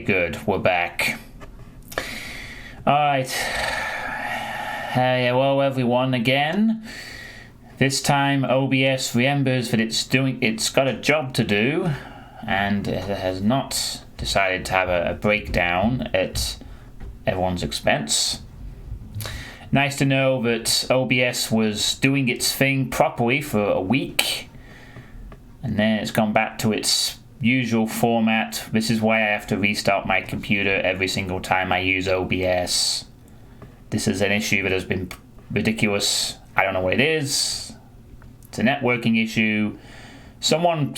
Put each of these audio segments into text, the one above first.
good. We're back. Alright. Hello everyone again. This time OBS remembers that it's got a job to do, and it has not decided to have a breakdown at everyone's expense. Nice to know that OBS was doing its thing properly for a week, and then it's gone back to its usual format. This is why I have to restart my computer every single time I use OBS. This is an issue that has been ridiculous. I don't know what it is. It's a networking issue. Someone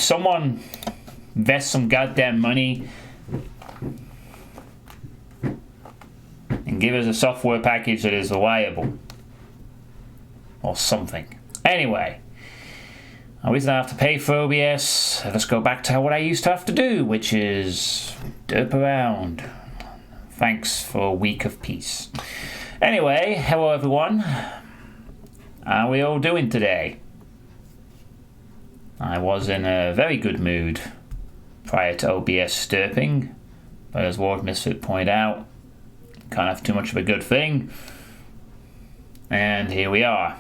invest some goddamn money and give us a software package that is reliable. Or something. Anyway. At least I don't have to pay for OBS. Let's go back to what I used to have to do, which is derp around. Thanks for a week of peace. Anyway, hello everyone. How are we all doing today? I was in a very good mood prior to OBS stirping, but as Ward Misfit pointed out, can't have too much of a good thing. And here we are.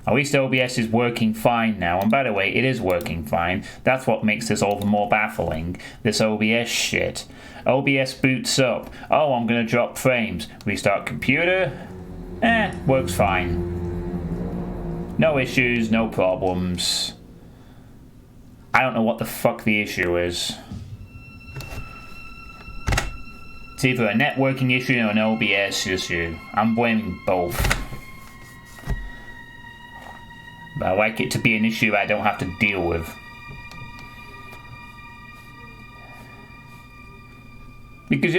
At least OBS is working fine now, and by the way, it is working fine. That's what makes this all the more baffling. This OBS shit. OBS boots up. Oh, I'm gonna drop frames. Restart computer. Works fine. No issues, no problems. I don't know what the fuck the issue is. It's either a networking issue or an OBS issue. I'm blaming both. But I like it to be an issue I don't have to deal with. Because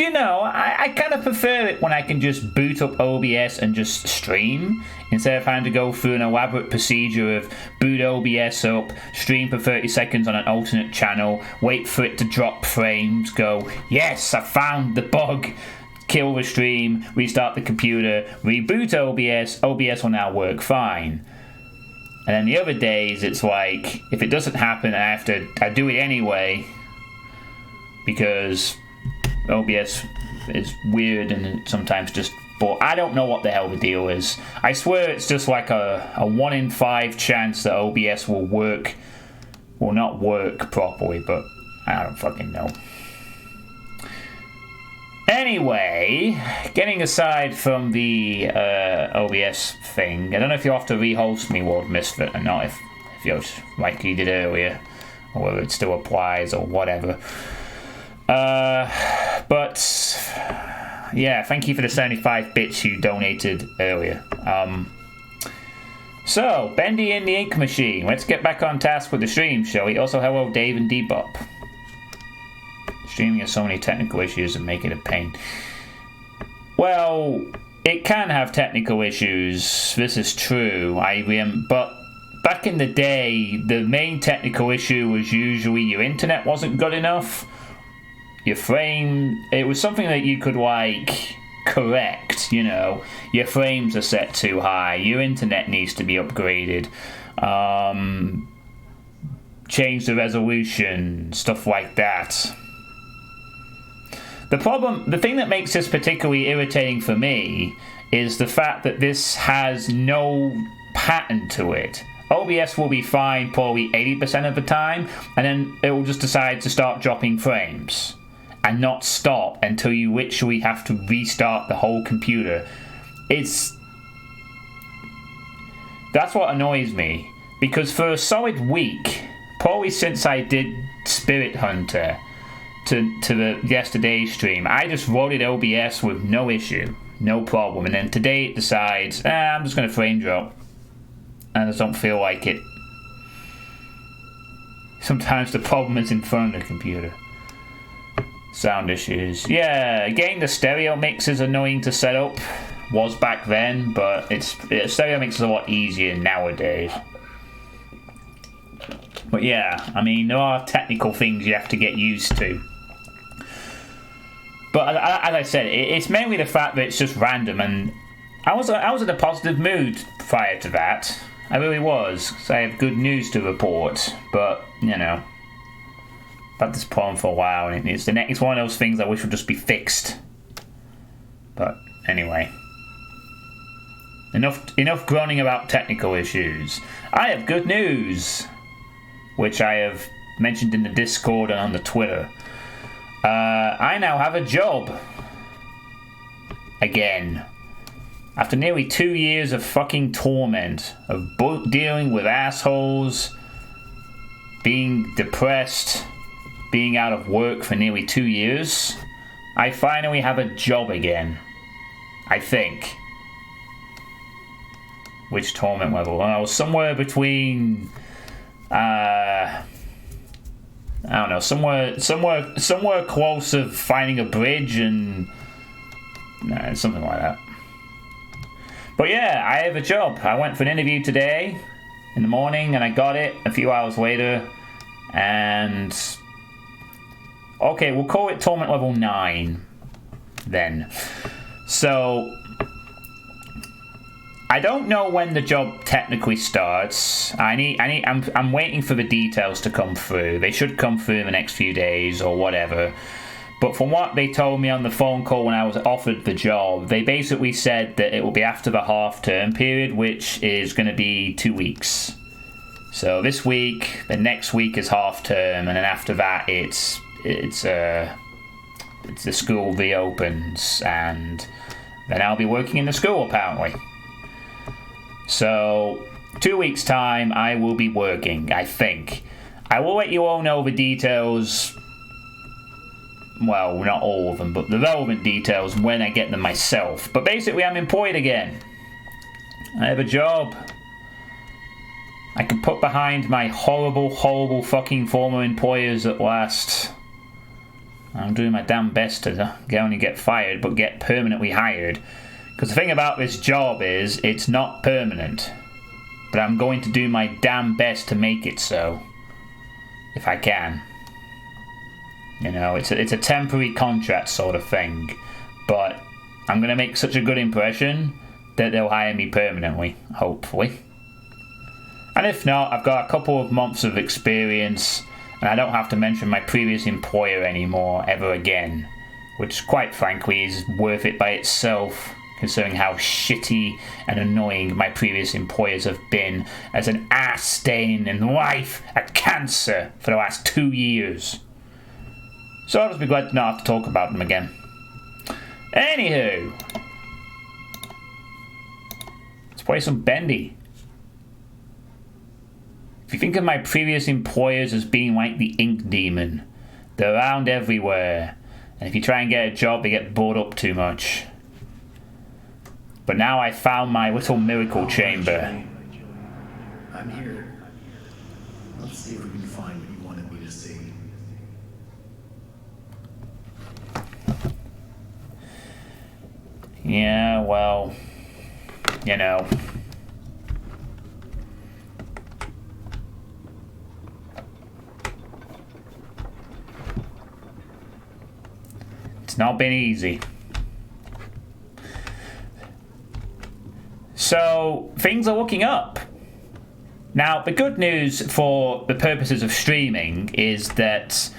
you know, I kind of prefer it when I can just boot up OBS and just stream, instead of having to go through an elaborate procedure of boot OBS up, stream for 30 seconds on an alternate channel, wait for it to drop frames, go, yes, I found the bug, kill the stream, restart the computer, reboot OBS will now work fine. And then the other days, it's like, if it doesn't happen, I do it anyway, because OBS is weird and it sometimes just, but I don't know what the hell the deal is. I swear it's just like a 1 in 5 chance that OBS will not work properly, but I don't fucking know. Anyway, getting aside from the OBS thing, I don't know if you'll have to re-host me, Ward Misfit, or not, if you're like you did earlier, or whether it still applies, or whatever. But, yeah, thank you for the 75 bits you donated earlier. So, Bendy the Ink Machine, let's get back on task with the stream, shall we? Also, hello, Dave and Debop. Streaming has so many technical issues and make it a pain. Well, it can have technical issues. This is true. But back in the day, the main technical issue was usually your internet wasn't good enough. Your frame, it was something that you could correct. You know, your frames are set too high. Your internet needs to be upgraded. Change the resolution, stuff like that. The thing that makes this particularly irritating for me is the fact that this has no pattern to it. OBS will be fine probably 80% of the time, and then it will just decide to start dropping frames and not stop until you literally have to restart the whole computer. That's what annoys me, because for a solid week, probably since I did Spirit Hunter to the yesterday's stream, I just loaded OBS with no issue, no problem, and then today it decides, I'm just going to frame drop, and I just don't feel like it. Sometimes the problem is in front of the computer. Sound issues. Yeah, getting the stereo mix is annoying to set up, was back then, but stereo mix is a lot easier nowadays. But yeah, I mean, there are technical things you have to get used to. But as I said, it's mainly the fact that it's just random, and I was in a positive mood prior to that. I really was, because I have good news to report, but, you know, I've had this problem for a while, and it's one of those things I wish would just be fixed. But anyway, enough groaning about technical issues. I have good news, which I have mentioned in the Discord and on the Twitter. I now have a job. Again. After nearly 2 years of fucking torment, of dealing with assholes, being depressed, being out of work for nearly 2 years, I finally have a job again. I think. Which torment level? Well, somewhere between... I don't know, somewhere close of finding a bridge and... something like that. But yeah, I have a job. I went for an interview today in the morning and I got it a few hours later. And... okay, we'll call it torment level 9 then. So... I don't know when the job technically starts. I'm waiting for the details to come through. They should come through in the next few days or whatever. But from what they told me on the phone call when I was offered the job, they basically said that it will be after the half-term period, which is going to be 2 weeks. So this week, the next week is half-term, and then after that, it's the school reopens, and then I'll be working in the school apparently. So 2 weeks' time, I will be working. I think. I will let you all know the details. Well, not all of them, but the relevant details when I get them myself. But basically, I'm employed again. I have a job. I can put behind my horrible, horrible fucking former employers at last. I'm doing my damn best to not only get fired, but get permanently hired. Because the thing about this job is, it's not permanent. But I'm going to do my damn best to make it so. If I can. You know, it's a temporary contract sort of thing. But I'm going to make such a good impression that they'll hire me permanently, hopefully. And if not, I've got a couple of months of experience, and I don't have to mention my previous employer anymore, ever again. Which, quite frankly, is worth it by itself, considering how shitty and annoying my previous employers have been as an ass stain in life, a cancer, for the last 2 years. So I'll just be glad to not have to talk about them again. Anywho, let's play some Bendy. If you think of my previous employers as being like the ink demon, they're around everywhere, and if you try and get a job, they get bored up too much. But now I found my little miracle chamber. I'm here. Let's see if we can find what you wanted me to see. Yeah, well, you know. It's not been easy. So, things are looking up. Now, the good news for the purposes of streaming is that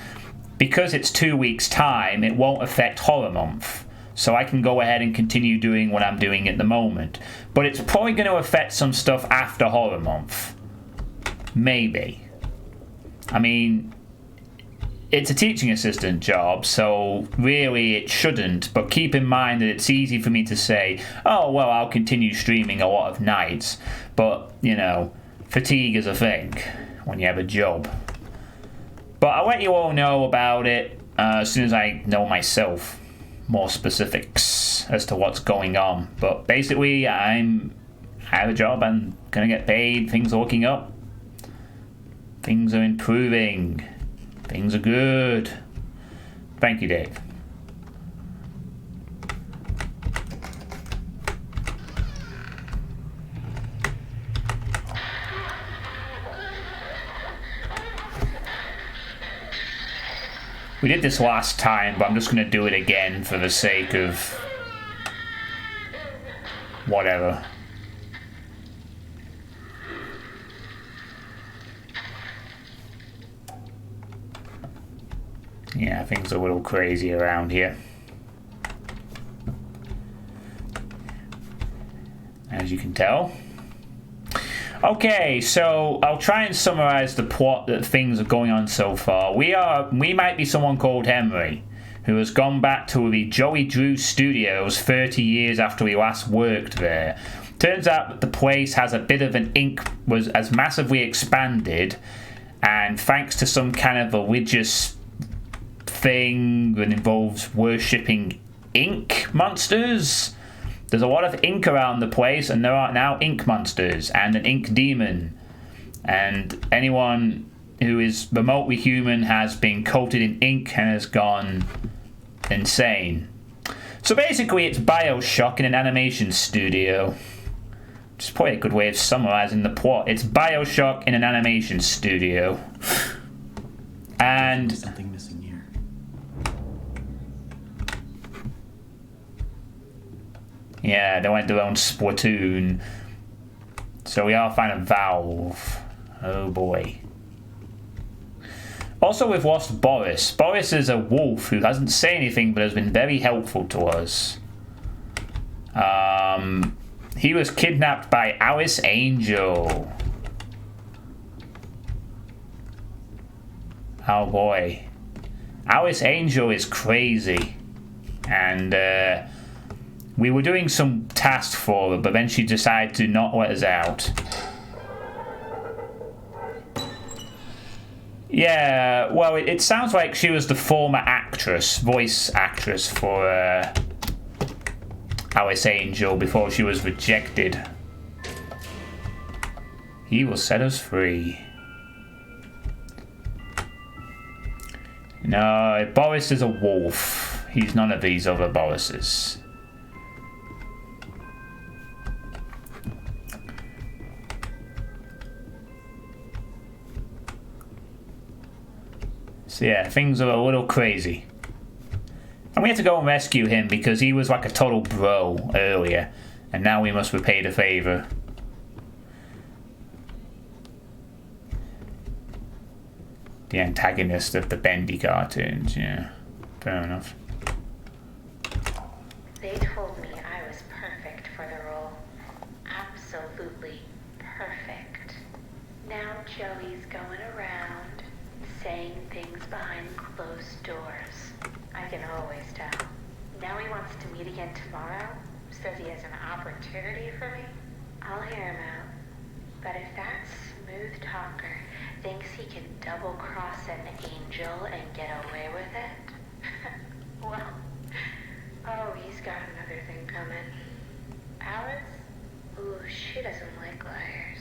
because it's 2 weeks' time, it won't affect Horror Month. So I can go ahead and continue doing what I'm doing at the moment. But it's probably going to affect some stuff after Horror Month. Maybe. I mean, it's a teaching assistant job, so really it shouldn't. But keep in mind that it's easy for me to say, oh, well, I'll continue streaming a lot of nights. But, you know, fatigue is a thing when you have a job. But I'll let you all know about it as soon as I know myself more specifics as to what's going on. But basically, I have a job, I'm gonna get paid, things are looking up. Things are improving. Things are good. Thank you, Dave. We did this last time, but I'm just going to do it again for the sake of whatever. Yeah, things are a little crazy around here. As you can tell. Okay, so I'll try and summarize the plot that things are going on so far. We might be someone called Henry, who has gone back to the Joey Drew Studios 30 years after we last worked there. Turns out that the place has a bit of has massively expanded, and thanks to some kind of religious thing that involves worshipping ink monsters, there's a lot of ink around the place, and there are now ink monsters and an ink demon, and anyone who is remotely human has been coated in ink and has gone insane. So basically it's BioShock in an animation studio. Just probably a good way of summarizing the plot. It's BioShock in an animation studio. And something missing here. Yeah, they went their own Splatoon. So we are finding Valve. Oh boy. Also, we've lost Boris. Boris is a wolf who hasn't said anything but has been very helpful to us. He was kidnapped by Alice Angel. Oh boy. Alice Angel is crazy. And we were doing some tasks for her, but then she decided to not let us out. Yeah, well, it sounds like she was the former voice actress for Alice Angel before she was rejected. He will set us free. No, Boris is a wolf. He's none of these other Borises. So yeah, things are a little crazy. And we had to go and rescue him because he was like a total bro earlier. And now we must repay the favor. The antagonist of the Bendy cartoons, yeah. Fair enough. They told me I was perfect for the role. Absolutely perfect. Now Joey's going around saying things behind closed doors. I can always tell. Now he wants to meet again tomorrow. Says he has an opportunity for me. I'll hear him out. But if that smooth talker thinks he can double-cross an angel and get away with it, well, oh, he's got another thing coming. Alice? Ooh, she doesn't like liars.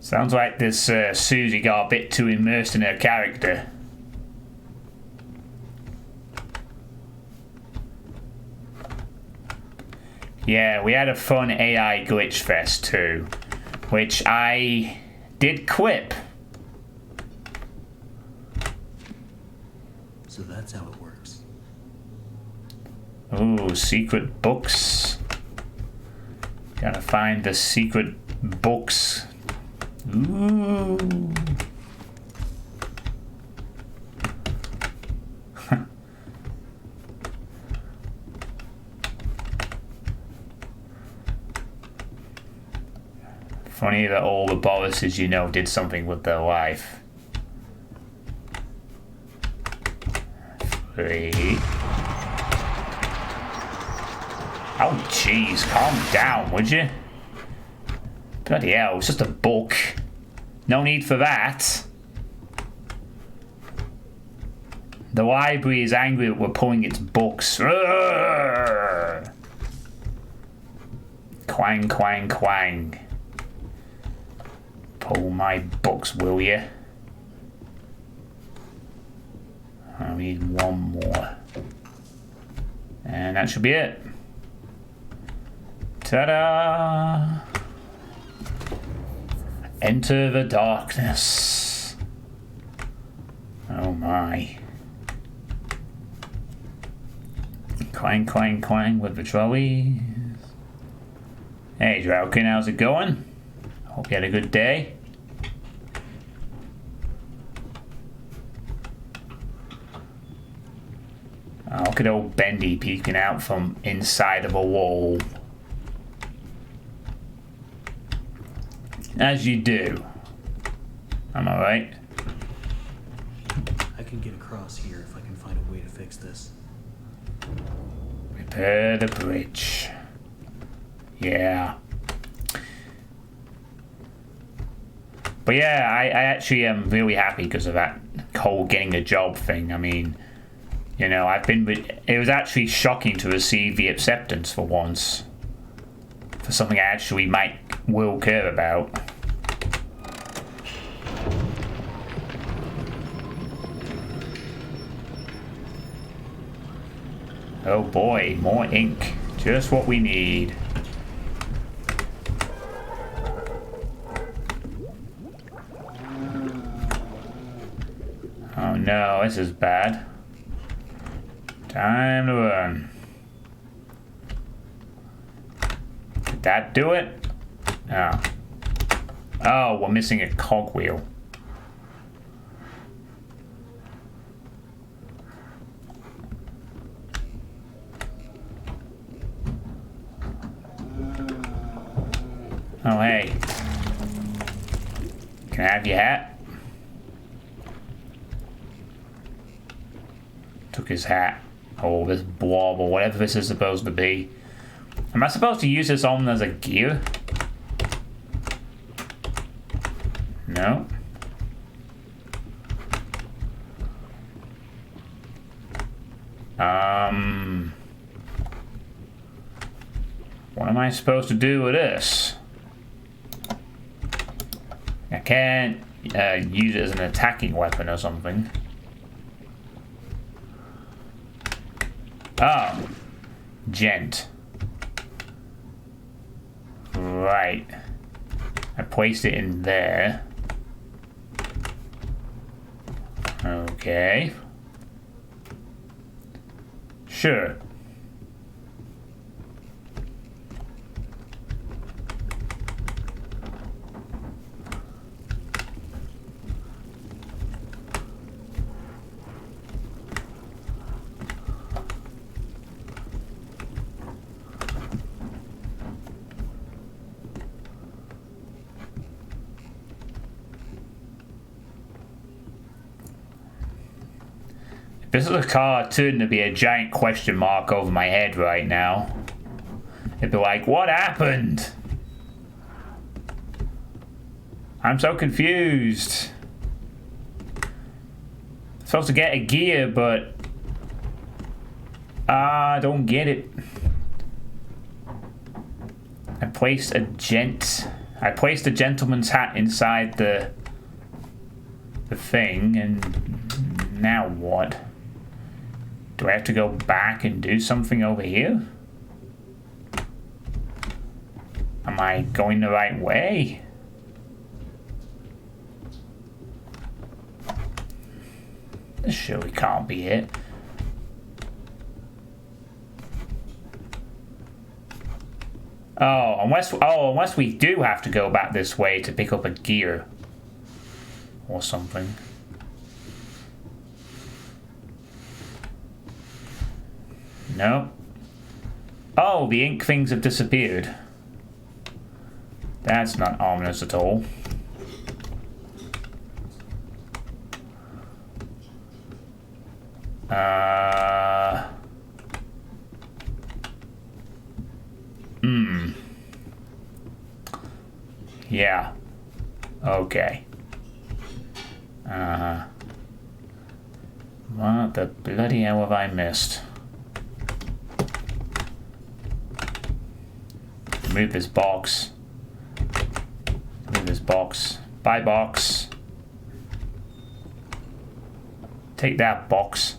Sounds like this Susie got a bit too immersed in her character. Yeah, we had a fun AI glitch fest too, which I did clip. So that's how it works. Ooh, secret books. Gotta find the secret books. Ooh. Funny that all the Borises you know did something with their life. 3. Oh jeez, calm down, would you? Bloody hell, it's just a book. No need for that. The library is angry that we're pulling its books. Urgh! Quang, quang, quang. Pull my books, will you? I need one more. And that should be it. Ta-da! Enter the darkness. Oh my. Clang, clang, clang with the trolleys. Hey, Drowkin, how's it going? Hope you had a good day. Oh, look at old Bendy peeking out from inside of a wall. As you do. Am I right? I can get across here if I can find a way to fix this. Repair the bridge. Yeah. But yeah, I actually am really happy because of that whole getting a job thing. I mean, you know, it was actually shocking to receive the acceptance for once. For something I actually will care about. Oh boy, more ink. Just what we need. Oh no, this is bad. Time to run. Did that do it? Oh. Oh, we're missing a cogwheel. Oh, hey. Can I have your hat? Took his hat. Oh, this blob or whatever this is supposed to be. Am I supposed to use this on as a gear? No. What am I supposed to do with this? I can't use it as an attacking weapon or something. Oh. Gent. Right. I placed it in there. Okay. Sure. This is a cartoon to be a giant question mark over my head right now. It'd be like, what happened? I'm so confused. I'm supposed to get a gear, but I don't get it. I placed a gentleman's hat inside the thing, and now what? Do I have to go back and do something over here? Am I going the right way? This surely can't be it. Unless we do have to go back this way to pick up a gear or something. No. Oh, the ink things have disappeared. That's not ominous at all. Yeah. Okay. What the bloody hell have I missed? Remove this box. Remove this box. Buy box. Take that box.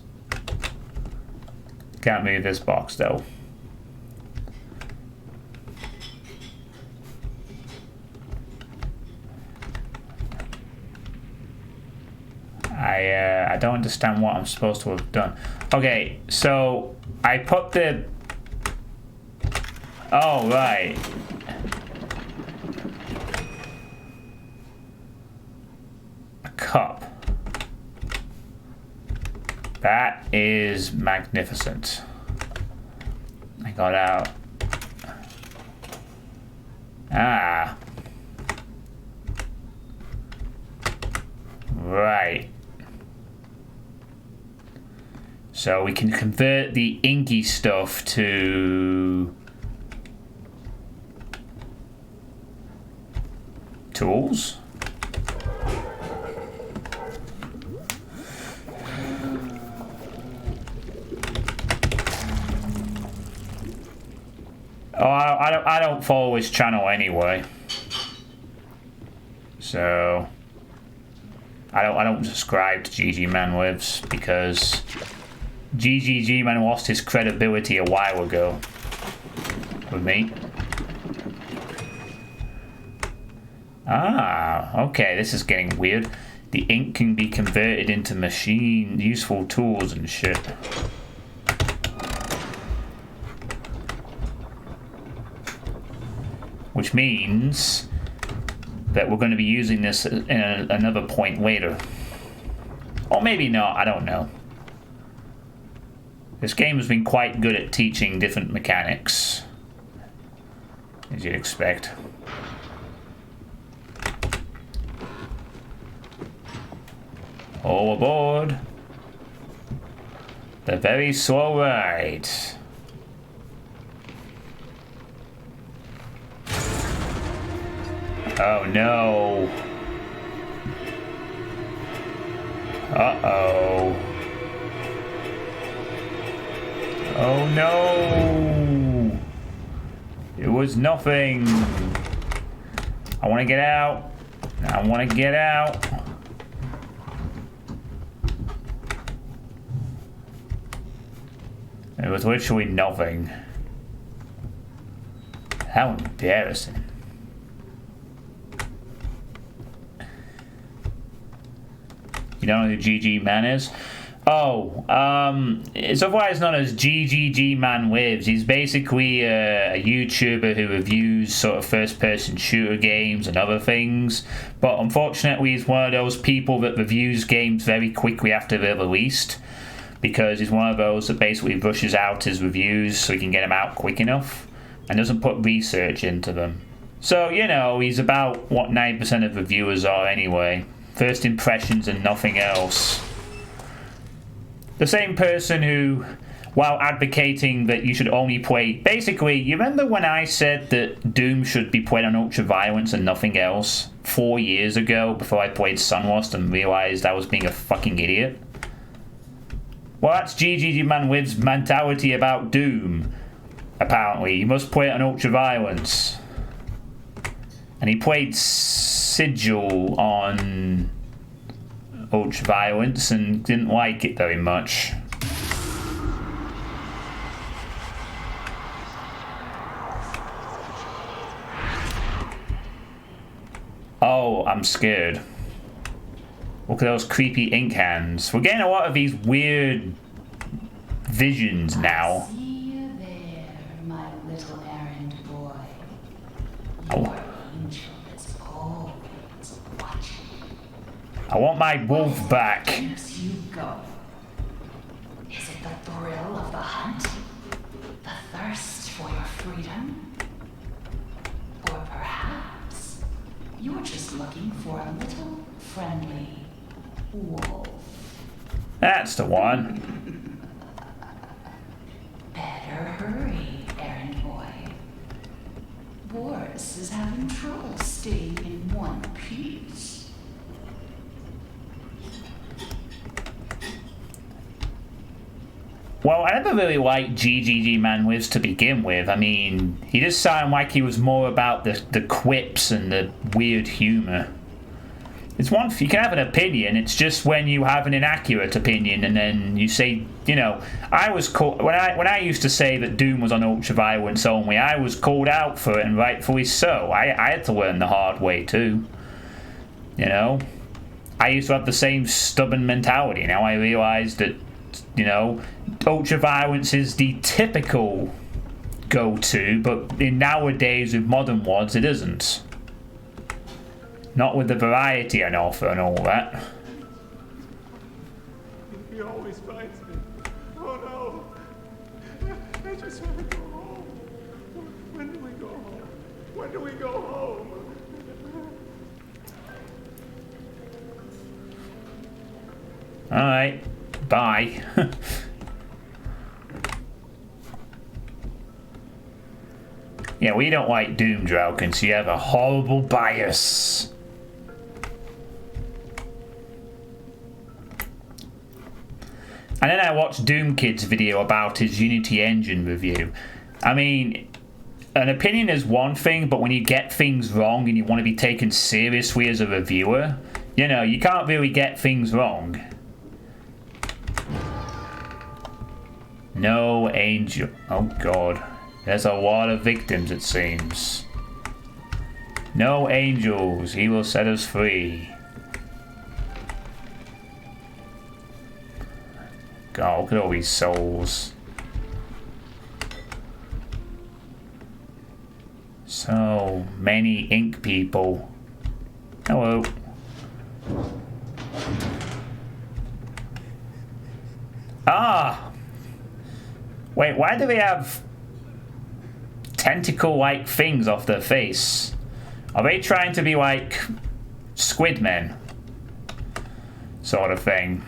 Can't move this box though. I don't understand what I'm supposed to have done. Okay, so I put the... Oh, right. A cup. That is magnificent. I got out. Ah. Right. So we can convert the inky stuff to tools. Oh, I don't follow his channel anyway, so I don't subscribe to GG Man Lives because GGG Man lost his credibility a while ago with me. Ah, okay, this is getting weird. The ink can be converted into machine useful tools and shit. Which means that we're going to be using this in another point later. Or maybe not, I don't know. This game has been quite good at teaching different mechanics, as you'd expect. All aboard the very slow ride. Oh no. Uh-oh. Oh no. It was nothing. I want to get out. I want to get out. It was literally nothing. How embarrassing. You don't know who GG Man is? Oh, it's otherwise known as GGG Man Lives. He's basically a YouTuber who reviews sort of first-person shooter games and other things. But unfortunately, he's one of those people that reviews games very quickly after they're released, because he's one of those that basically rushes out his reviews so he can get them out quick enough and doesn't put research into them. So, you know, he's about what 9% of reviewers are anyway. First impressions and nothing else. The same person who, while advocating that you should only play... Basically, you remember when I said that Doom should be played on ultraviolence and nothing else 4 years ago before I played Sunlost and realised I was being a fucking idiot? Well, that's GGG Man Lives' mentality about Doom. Apparently, you must play it on ultraviolence. And he played Sigil on ultraviolence and didn't like it very much. Oh, I'm scared. Look at those creepy ink hands. We're getting a lot of these weird visions now. I see you there, my little errand boy. Oh. Your angel is always watching. I want my wolf back. Keeps you going? Is it the thrill of the hunt? The thirst for your freedom? Or perhaps you're just looking for a little friendly wolf? That's the one. Better hurry, errand boy. Boris is having trouble staying in one piece. Well, I never really liked GGG Man Lives to begin with. I mean, he just sounded like he was more about the quips and the weird humour. It's one, you can have an opinion, it's just when you have an inaccurate opinion and then you say, you know, I was called, when I used to say that Doom was on ultraviolence only, I was called out for it, and rightfully so. I had to learn the hard way too. You know? I used to have the same stubborn mentality. Now I realise that, you know, ultraviolence is the typical go-to, but in nowadays with modern ones it isn't. Not with the variety on offer and all that. He always finds me. Oh no. I just want to go home. When do we go home? When do we go home? Alright. Bye. Yeah, we don't like Doom Drowkin, so you have a horrible bias. And then I watched Doom Kid's video about his Unity engine review. I mean, an opinion is one thing, but when you get things wrong and you want to be taken seriously as a reviewer, you know, you can't really get things wrong. No angel. Oh god. There's a lot of victims, it seems. No angels. He will set us free. God, look at all these souls. So many ink people. Hello. Ah! Wait, why do they have tentacle-like things off their face? Are they trying to be like squid men? Sort of thing.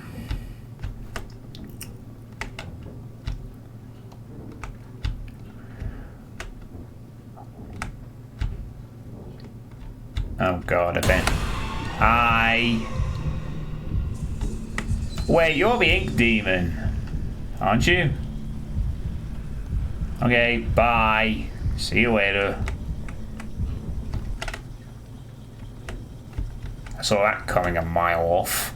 Oh god, I bet. Wait, you're the ink demon, aren't you? Okay, bye. See you later. I saw that coming a mile off.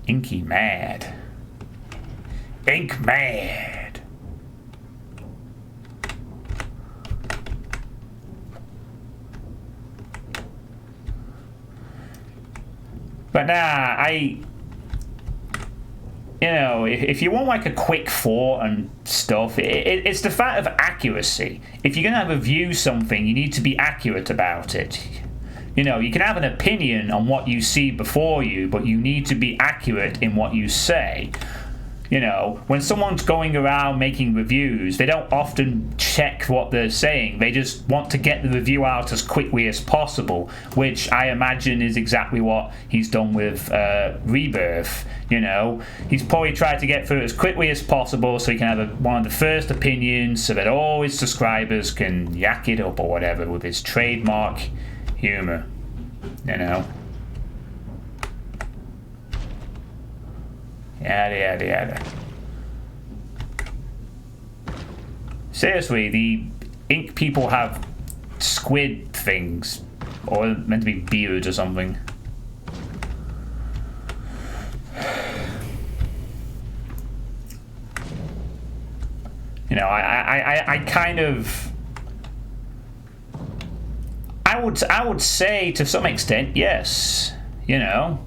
Inky mad. Ink mad. But nah, you know, if you want like a quick thought and stuff, it's the fact of accuracy. If you're going to review something, you need to be accurate about it. You know, you can have an opinion on what you see before you, but you need to be accurate in what you say. You know, when someone's going around making reviews, they don't often check what they're saying. They just want to get the review out as quickly as possible, which I imagine is exactly what he's done with Rebirth. You know, he's probably tried to get through it as quickly as possible so he can have one of the first opinions so that all his subscribers can yak it up or whatever with his trademark humor. You know. Yada yada yada. Seriously, the ink people have squid things, or meant to be beards or something. You know, I kind of, I would say to some extent yes. You know.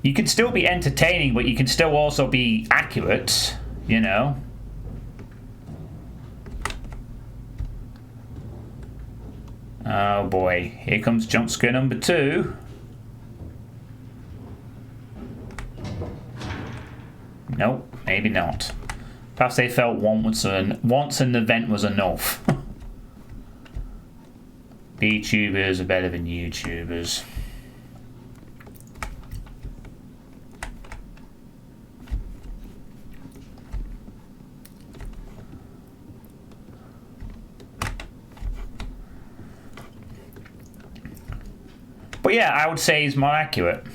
You can still be entertaining, but you can still also be accurate, you know. Oh boy, here comes jump scare number 2. Nope, maybe not. Perhaps they felt once an event was enough. VTubers are better than YouTubers. But yeah, I would say he's more accurate,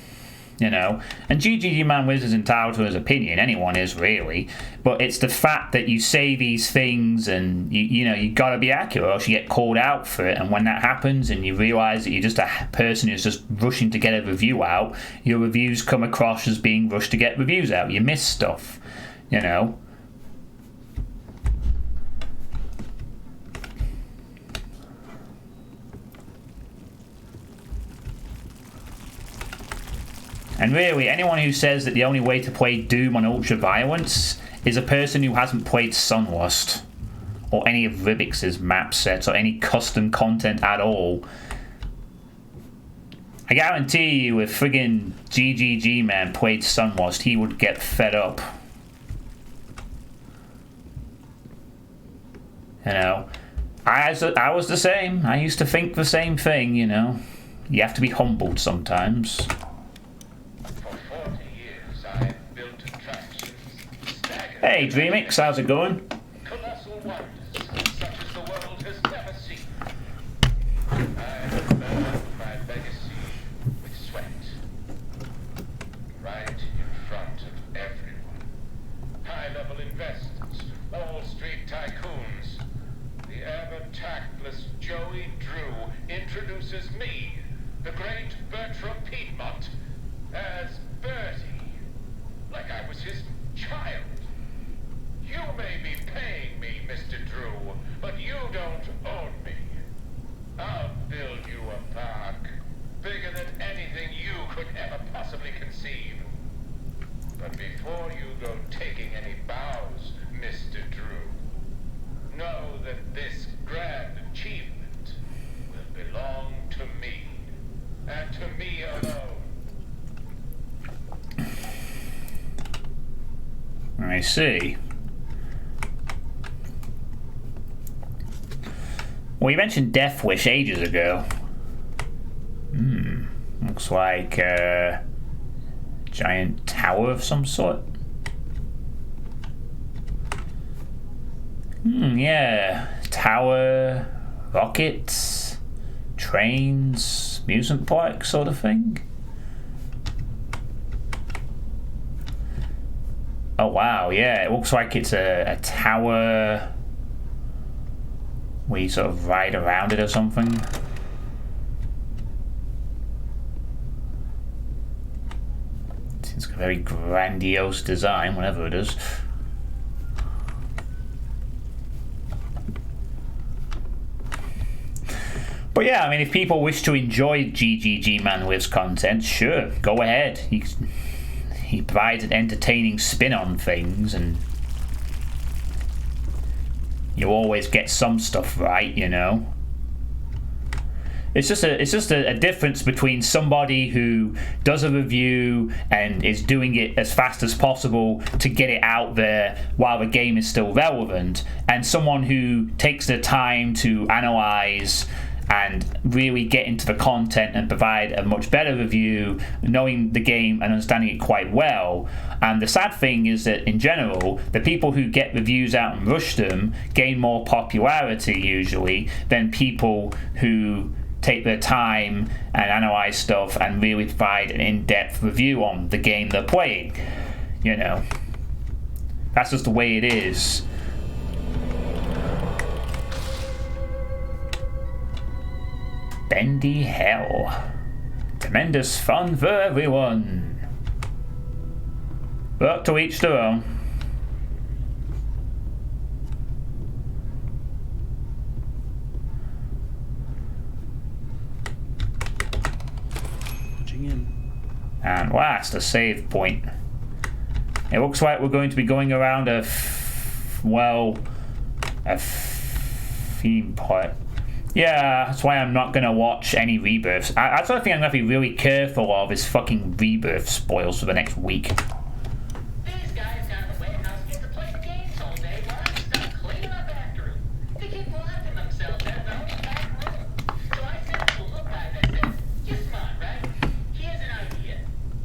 you know. And GGG Man Wiz is entitled to his opinion. Anyone is, really. But it's the fact that you say these things and, you know, you got to be accurate or else you get called out for it. And when that happens and you realise that you're just a person who's just rushing to get a review out, your reviews come across as being rushed to get reviews out. You miss stuff, you know. And really, anyone who says that the only way to play Doom on Ultra Violence is a person who hasn't played Sunlust. or any of Rubik's map sets, or any custom content at all, I guarantee you if friggin' GGG man played Sunwatched, he would get fed up. You know, I was the same. I used to think the same thing, you know. You have to be humbled sometimes. For 40 years, I've built attractions. Hey, Dreamix, how's it going? Colossal wonders, such as the world has never seen. I've earned my legacy with sweat. Right in front of everyone. High-level investors, Wall Street tycoons. The ever-tactless Joey Drew introduces me, the great Bertram Piedmont, as Bertie, like I was his child. You may be paying me, Mr. Drew, but you don't own me. I'll build you a park, bigger than anything you could ever possibly conceive. But before you go taking any bows, Mr. Drew, know that this grand achievement will belong to me, and to me alone. I see. Well, you mentioned Death Wish ages ago. Looks like a giant tower of some sort. Yeah. Tower, rockets, trains, amusement park sort of thing. Oh wow, yeah, it looks like it's a tower where you sort of ride around it or something. It's a very grandiose design, whatever it is. But yeah, I mean, if people wish to enjoy GGG Man Lives content, sure, go ahead. He provides an entertaining spin on things, and you always get some stuff right, you know. It's just a difference between somebody who does a review and is doing it as fast as possible to get it out there while the game is still relevant, and someone who takes the time to analyze and really get into the content and provide a much better review, knowing the game and understanding it quite well. And the sad thing is that in general, the people who get reviews out and rush them gain more popularity usually than people who take their time and analyze stuff and really provide an in-depth review on the game they're playing. You know, that's just the way it is. Bendy Hell. Tremendous fun for everyone. But to each their own. Punching in. And last, a save point. It looks like we're going to be going around a theme park. Yeah, that's why I'm not going to watch any rebirths. That's the thing I'm going to be really careful of is fucking rebirth spoils for the next week. These guys down in the warehouse get to play the games all day while I'm stuck cleaning up after them. They keep locking themselves out of their own back room. So I said to the little guy that said, "You're smart, right? Here's an idea.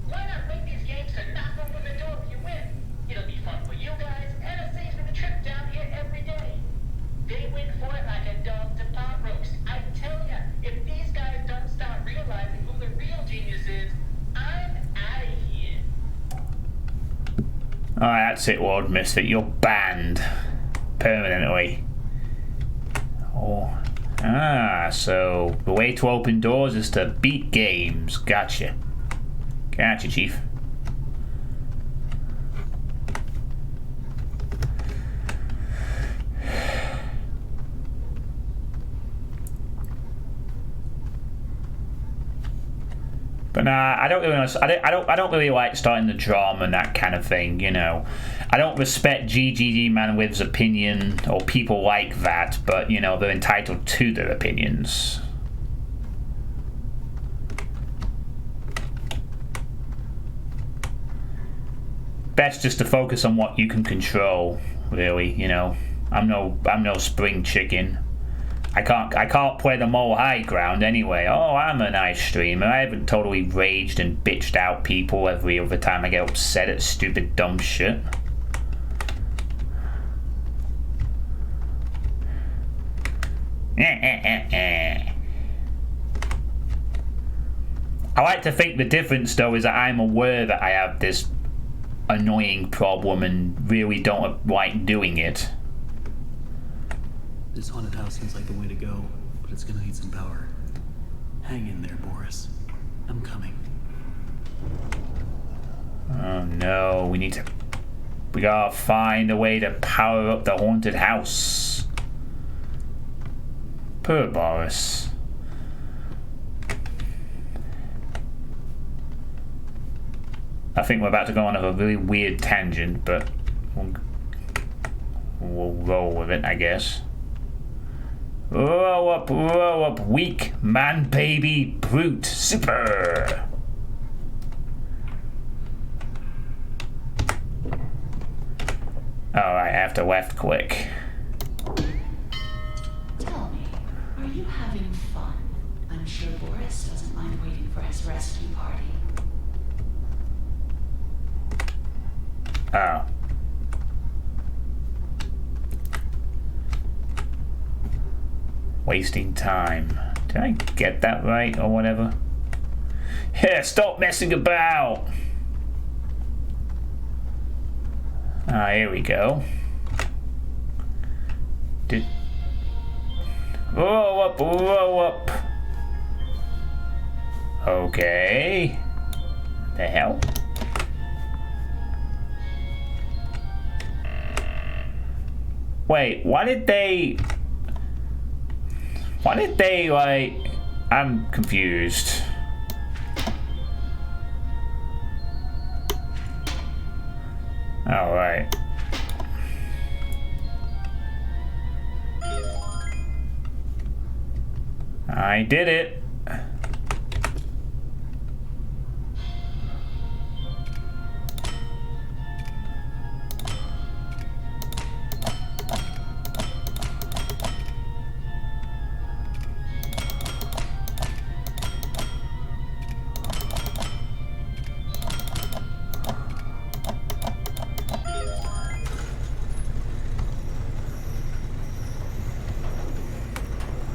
Why not make these games to knock open the door if you win? It'll be fun for you guys, and it saves me the trip down here every day. They win for it like a dog to pot roast. I tell ya, if these guys don't start realizing who the real genius is, I'm out of here." Alright, that's it, World Misfit. You're banned. Permanently. Oh. So the way to open doors is to beat games. Gotcha. Gotcha, Chief. But nah, I don't really. I don't really like starting the drama and that kind of thing. You know, I don't respect GGG Manwith's opinion or people like that. But you know, they're entitled to their opinions. Best just to focus on what you can control. Really, you know, I'm no spring chicken. I can't play the moral high ground anyway. Oh, I'm a nice streamer. I haven't totally raged and bitched out people every other time I get upset at stupid dumb shit. I like to think the difference though is that I'm aware that I have this annoying problem and really don't like doing it. This haunted house seems like the way to go, but it's gonna need some power. Hang in there, Boris. I'm coming. Oh no, we gotta find a way to power up the haunted house. Poor Boris. I think we're about to go on a really weird tangent, but we'll roll with it, I guess. Roll up, weak man, baby, brute, super. Alright, I have to left click. Tell me, are you having fun? I'm sure Boris doesn't mind waiting for his rescue party. Oh. Wasting time. Did I get that right or whatever? Yeah, stop messing about! Ah, here we go. Roll up. Okay. The hell? Wait, why did they, like, I'm confused. Alright. I did it.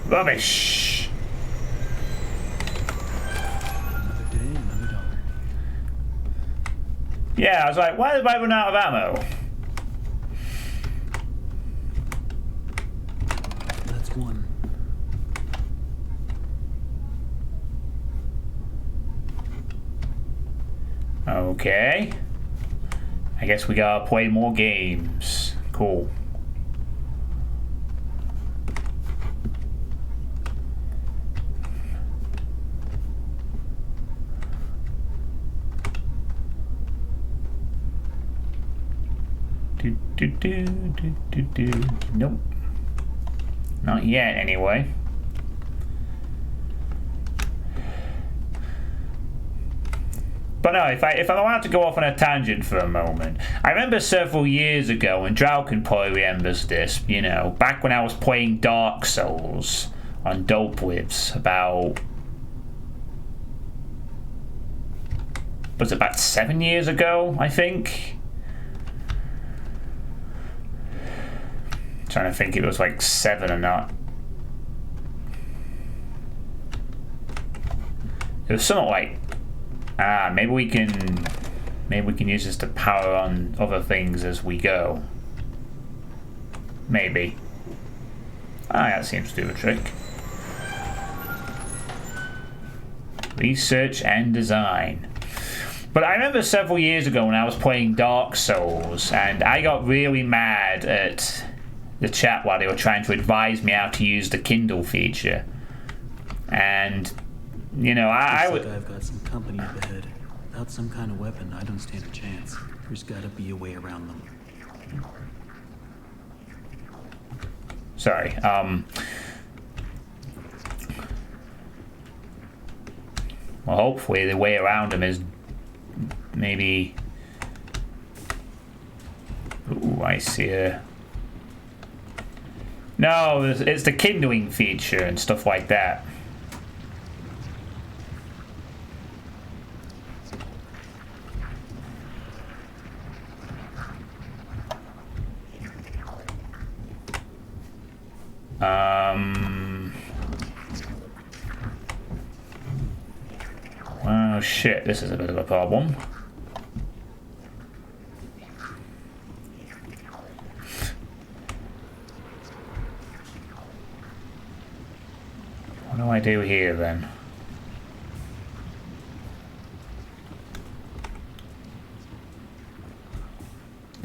Rubbish. Another day, another dollar. Yeah, I was like, why did I run out of ammo? That's one. Okay. I guess we gotta play more games. Cool. Nope. Not yet, anyway. But no, if I'm allowed to go off on a tangent for a moment, I remember several years ago, and Drowkin probably remembers this, you know, back when I was playing Dark Souls on Dope Whips about... was it about 7 years ago, I think? Trying to think if it was like 7 or not. It was something like, maybe we can use this to power on other things as we go. Maybe. That seems to do the trick. Research and design. But I remember several years ago when I was playing Dark Souls, and I got really mad at the chat while they were trying to advise me how to use the Kindle feature. And you know, I Looks would. like I've got some company up ahead. Without some kind of weapon, I don't stand a chance. There's gotta be a way around them. Sorry. Well, hopefully the way around him is maybe. Ooh, I see a. No, it's the kindling feature and stuff like that. Oh shit, this is a bit of a problem. What do I do here then?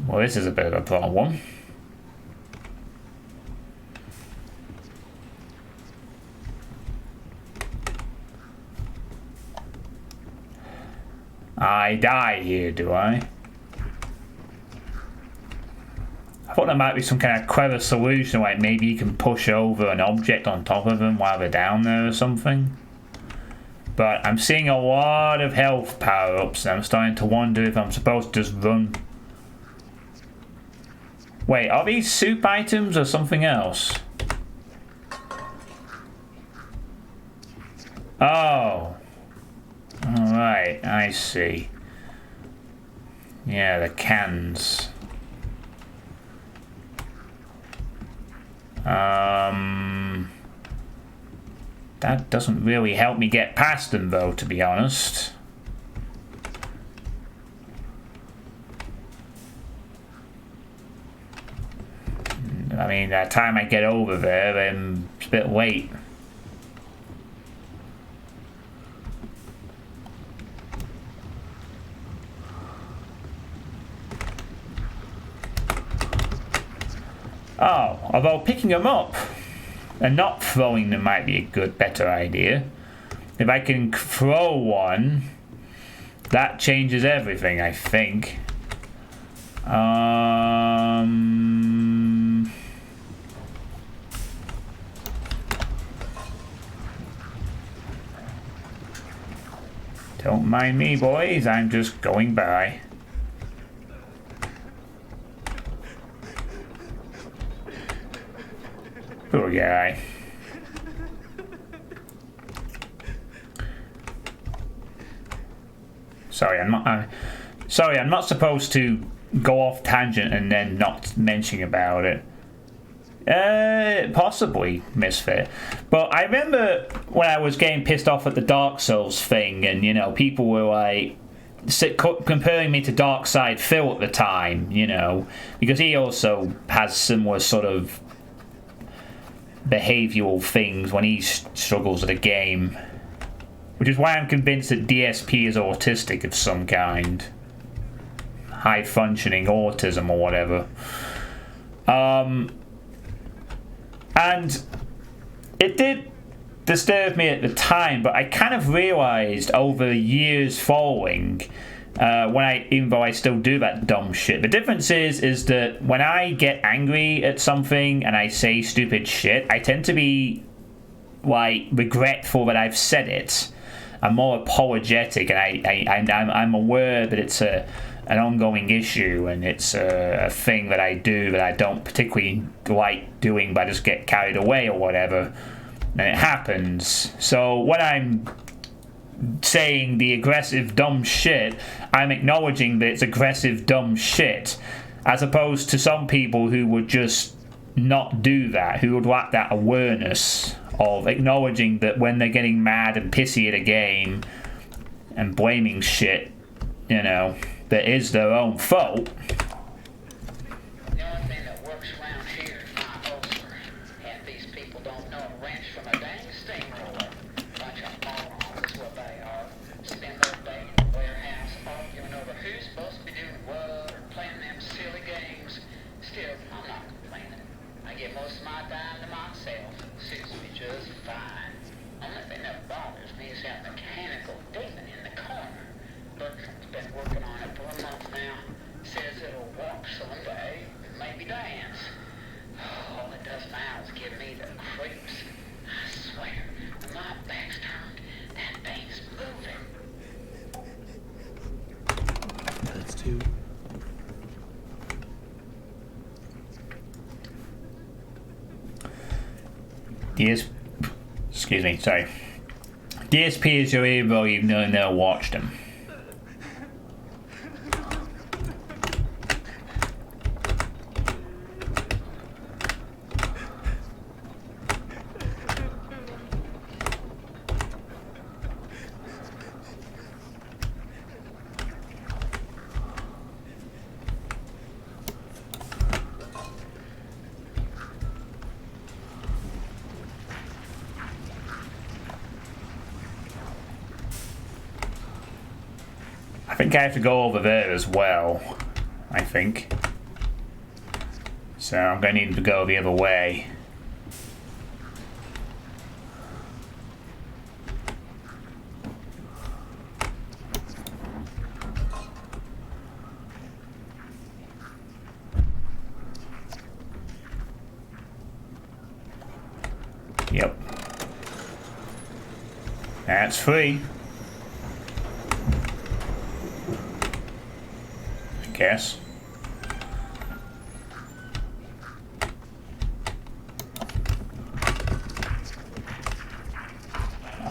Well, this is a bit of a problem. I die here, do I? I thought there might be some kind of clever solution, like maybe you can push over an object on top of them while they're down there or something. But I'm seeing a lot of health power-ups and I'm starting to wonder if I'm supposed to just run. Wait, are these soup items or something else? Oh. Alright, I see. Yeah, the cans. That doesn't really help me get past them though, to be honest. I mean, by the time I get over there, then it's a bit late. Oh, although picking them up and not throwing them might be a better idea. If I can throw one, that changes everything, I think. Don't mind me, boys. I'm just going by. Poor guy. Sorry, I'm not supposed to go off tangent and then not mention about it. Possibly, Misfit. But I remember when I was getting pissed off at the Dark Souls thing, and you know, people were like comparing me to Darkside Phil at the time, you know, because he also has similar sort of behavioural things when he struggles at a game, which is why I'm convinced that DSP is autistic of some kind, high functioning autism or whatever. And it did disturb me at the time, but I kind of realised over the years following, even though I still do that dumb shit, the difference is that when I get angry at something and I say stupid shit, I tend to be like regretful that I've said it. I'm more apologetic, and I'm aware that it's an ongoing issue and it's a thing that I do that I don't particularly like doing, but I just get carried away or whatever, and it happens. So when I'm saying the aggressive dumb shit, I'm acknowledging that it's aggressive dumb shit, as opposed to some people who would just not do that, who would lack that awareness of acknowledging that when they're getting mad and pissy at a game and blaming shit, you know, that is their own fault. The only thing that works around here is my ulcer. And these people don't know a wrench from a dang steamroller. Bunch of morons is what they are. Spend their day in the warehouse arguing over who's supposed to be doing what or playing them silly games. Still, I'm not complaining. I give most of my time to myself. Suits me just fine. Only thing that bothers me is how Excuse me, sorry. DSP is your hero, you've never watched him. I think I have to go over there as well. I think. So I'm going to need to go the other way. Yep. That's free. Guess.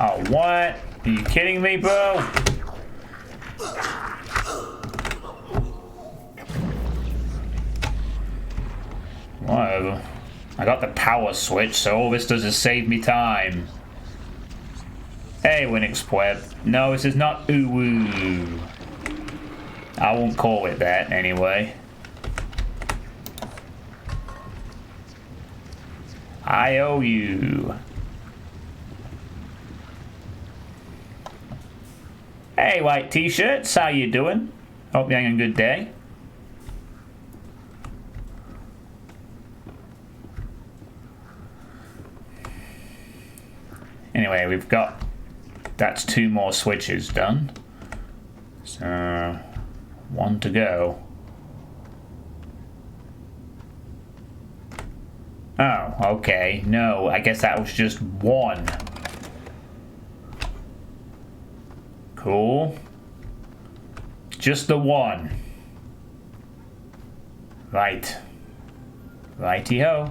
Oh, what? Are you kidding me, bro? Whatever. I got the power switch, so all this does is save me time. Hey, Winix Web. No, this is not ooh-woo. I won't call it that, anyway. I owe you. Hey, white t-shirts, how you doing? Hope you're having a good day. Anyway, we've got... That's 2 more switches done. So... 1 to go. Oh, okay. No, I guess that was just 1. Cool. Just the 1. Right. Righty-ho.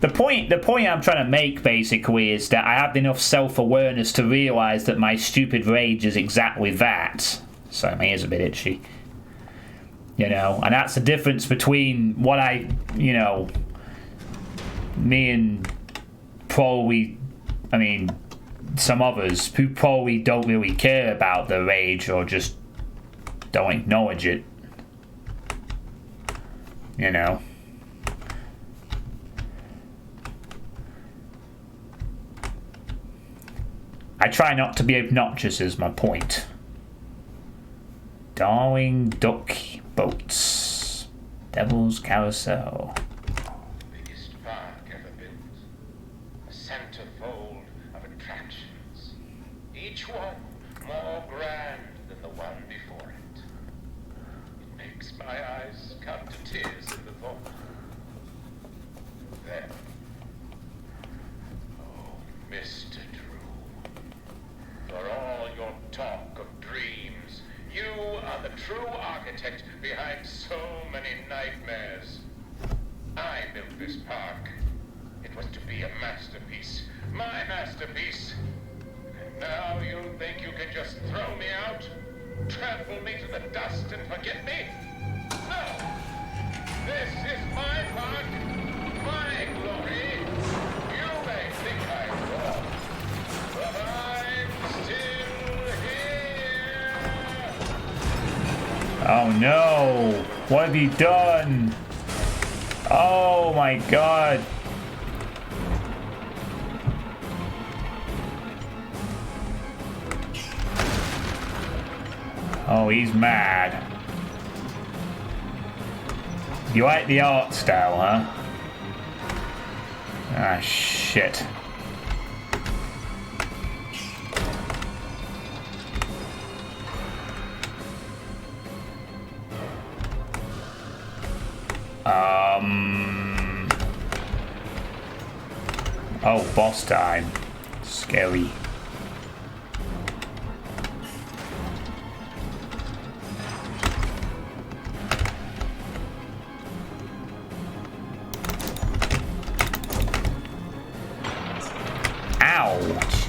The point I'm trying to make, basically, is that I have enough self-awareness to realise that my stupid rage is exactly that. Sorry, my ear's a bit itchy. You know, and that's the difference between what I, you know, me and probably, I mean, some others who probably don't really care about the rage or just don't acknowledge it. You know. I try not to be obnoxious is my point. Darling Duck Boats. Devil's Carousel. Biggest park ever built. A centerfold of attractions. Each one more grand than the one before it. It makes my eyes come to tears at the thought. Then, oh, Mr. For all your talk of dreams, you are the true architect behind so many nightmares. I built this park. It was to be a masterpiece. My masterpiece. And now you think you can just throw me out? Trample me to the dust and forget me? No! This is my park. My glory. You may think I'm wrong. But I'm still here. Oh no! What have you done? Oh my god! Oh, he's mad. You like the art style, huh? Ah, shit. Oh, boss time. Scary.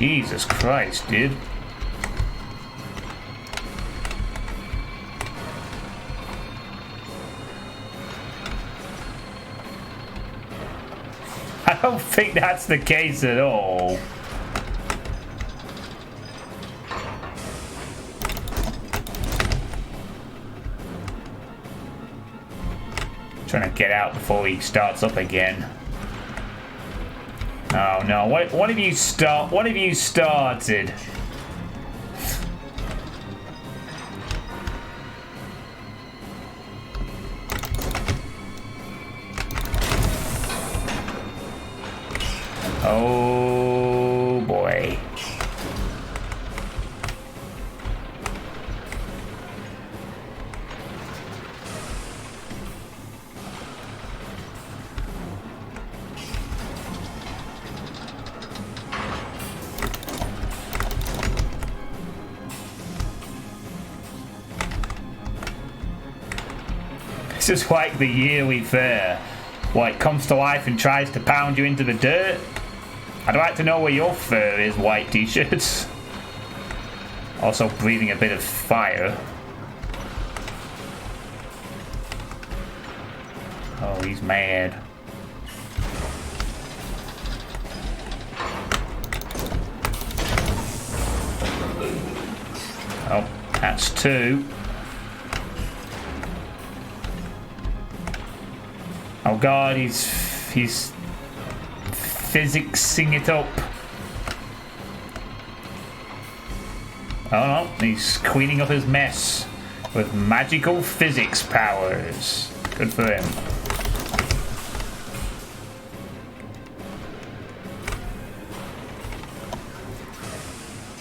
Jesus Christ, dude. I don't think that's the case at all. Trying to get out before he starts up again. Oh no! What have you started? Oh boy. This is like the yearly fair. What, it comes to life and tries to pound you into the dirt? I'd like to know where your fur is, white t-shirts. Also breathing a bit of fire. Oh, he's mad. Oh, that's two. Oh god, he's physicsing it up. Oh no, he's cleaning up his mess with magical physics powers. Good for him.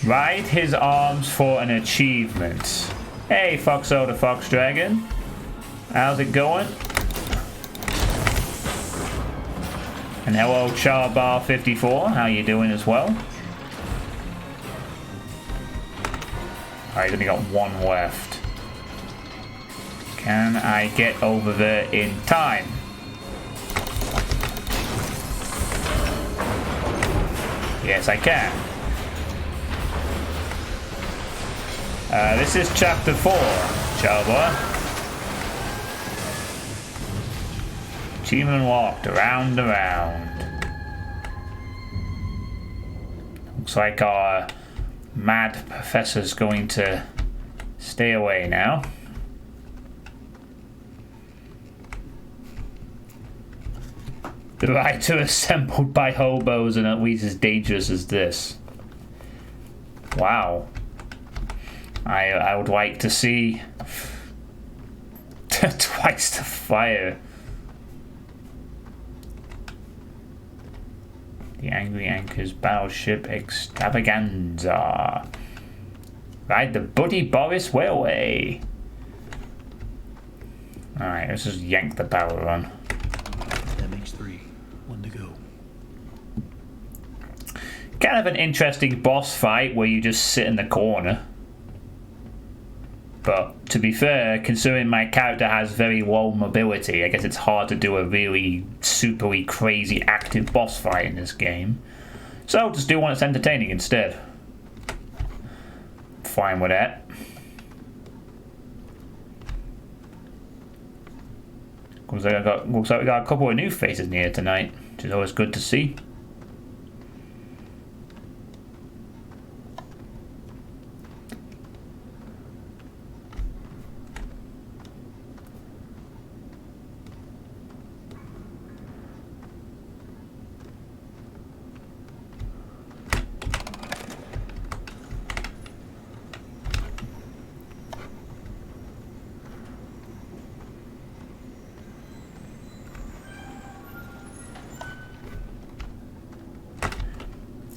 Ride his arms for an achievement. Hey, Foxo the Fox Dragon. How's it going? And hello, Charbar54. How you doing as well? Alright, he's only got one left. Can I get over there in time? Yes, I can. This is chapter 4, Charbar. Achievement walked around and around. Looks like our mad professor's going to stay away now. The writer assembled by hobos and at least as dangerous as this. Wow. I would like to see twice the fire. The Angry Anchor's battleship extravaganza. Ride the Buddy Boris Railway. Alright, let's just yank the barrel run. That makes 3. 1 to go. Kind of an interesting boss fight where you just sit in the corner. But to be fair, considering my character has very low mobility, I guess it's hard to do a really superly crazy active boss fight in this game. So just do one that's entertaining instead. Fine with that. Looks like we got a couple of new faces in here tonight, which is always good to see.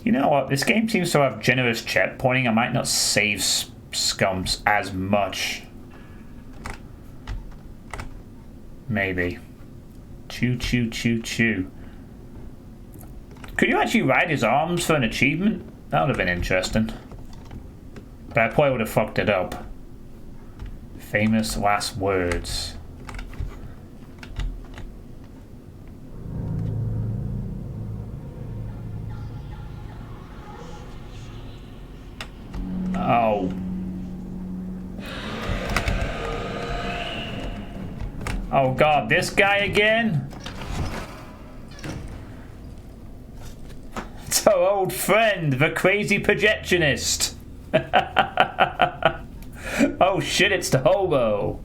You know what? This game seems to have generous checkpointing. I might not save scums as much. Maybe. Choo choo choo choo. Could you actually ride his arms for an achievement? That would have been interesting. But I probably would have fucked it up. Famous last words. Oh god, this guy again? It's our old friend, the crazy projectionist. Oh shit, it's the hobo.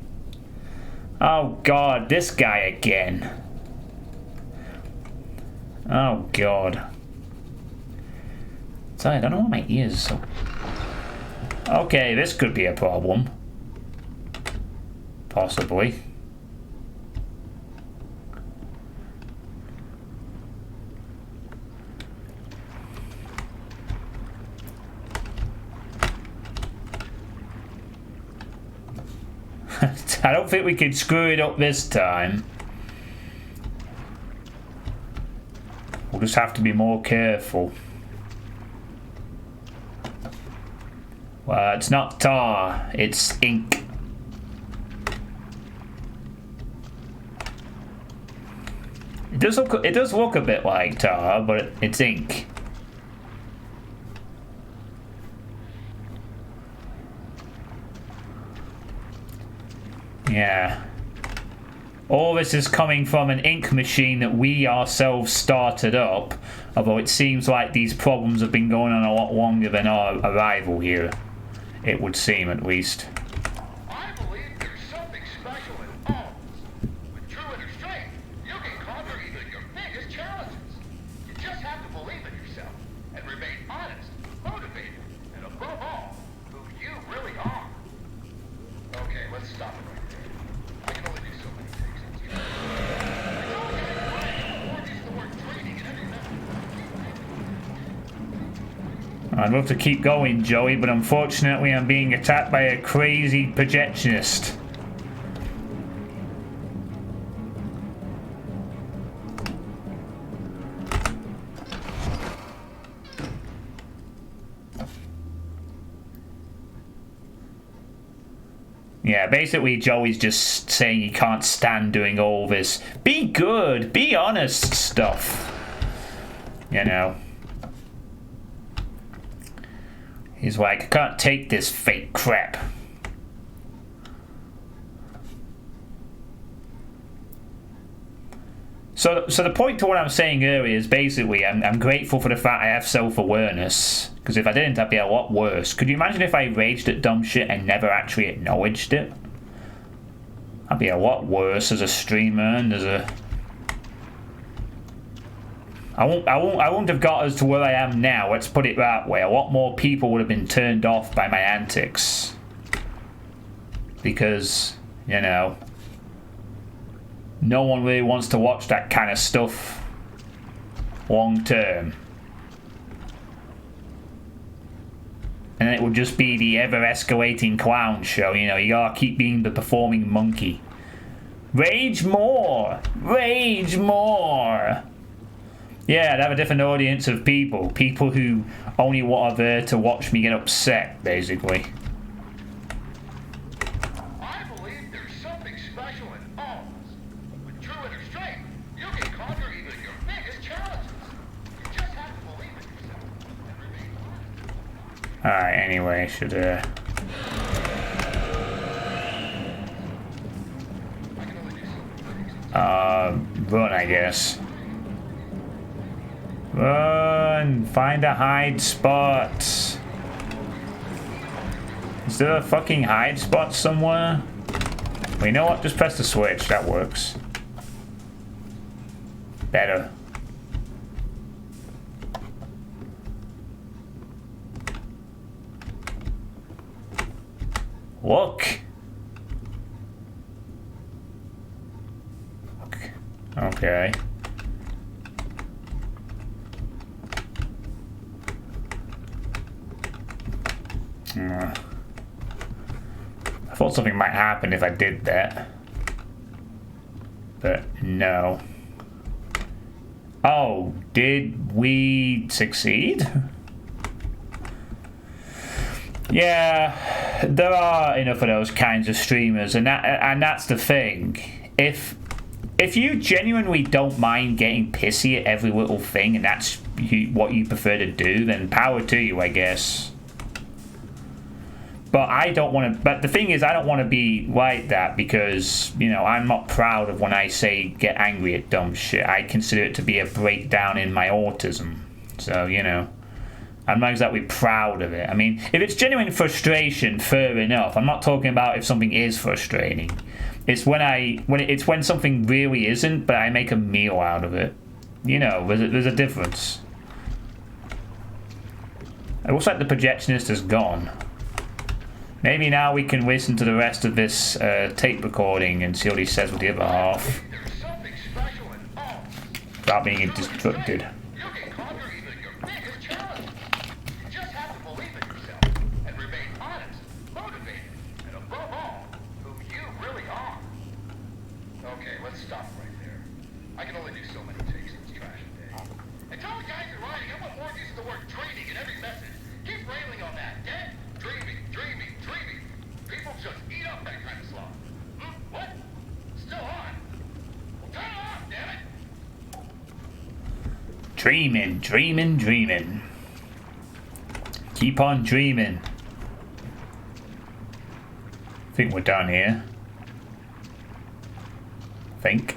Oh god, this guy again. Oh god. Sorry, I don't know why my ears so... Okay, this could be a problem. Possibly. I don't think we can screw it up this time. We'll just have to be more careful. Well, it's not tar, it's ink. It does look a bit like tar, but it's ink. Yeah. All this is coming from an ink machine that we ourselves started up, although it seems like these problems have been going on a lot longer than our arrival here. It would seem, at least. I believe there's something special in all. With true inner strength, you can conquer even your biggest challenges. You just have to believe in yourself and remain honest, motivated, and above all, who you really are. Okay, let's stop it right there. I can only do so many things. You know, it's all getting right. More needs the word training in every method. I'd love to keep going, Joey, but unfortunately I'm being attacked by a crazy projectionist. Yeah, basically Joey's just saying he can't stand doing all this be good, be honest stuff. You know. He's like, I can't take this fake crap. So the point to what I'm saying earlier is basically I'm grateful for the fact I have self-awareness. Because if I didn't, I'd be a lot worse. Could you imagine if I raged at dumb shit and never actually acknowledged it? I'd be a lot worse as a streamer and as a... I won't have got us to where I am now, let's put it that way. A lot more people would have been turned off by my antics. Because, you know, no one really wants to watch that kind of stuff long term. And it would just be the ever-escalating clown show, you know, you gotta keep being the performing monkey. Rage more! Rage more! Yeah, I'd have a different audience of people. People who only are there to watch me get upset, basically. I believe there's something special in all of us. With true inner strength, you can conquer even your biggest challenges. You just have to believe in yourself and remain honest. Alright, anyway, should run, I guess. Run! Find a hide spot. Is there a fucking hide spot somewhere? Well, you know what? Just press the switch. That works. Better. Look! Okay. I thought something might happen if I did that. But no. Oh, did we succeed? Yeah, there are enough of those kinds of streamers, and that's the thing. If you genuinely don't mind getting pissy at every little thing, and that's what you prefer to do, then power to you, I guess. But I don't want to. But the thing is, I don't want to be like that because, you know, I'm not proud of when I say get angry at dumb shit. I consider it to be a breakdown in my autism. So, you know, I'm not exactly proud of it. I mean, if it's genuine frustration, fair enough. I'm not talking about if something is frustrating. It's when something really isn't, but I make a meal out of it. You know, there's a difference. It looks like the projectionist is gone. Maybe now we can listen to the rest of this tape recording and see what he says with the other half. There's something special and Without being destructed. you can conquer even your biggest challenge. You just have to believe in yourself and remain honest, motivated, and above all, who you really are. Okay, let's stop right there. I can only do so many takes of this trash a day. And tell the guys in writing I want more use of the word dreaming in every message. Keep railing on that, okay? Dreaming, dreaming, dreaming. People just eat up that kind of slop. What? Still on? Well, turn it off, damn it! Dreaming, dreaming, dreaming. Keep on dreaming. I think we're done here. Think.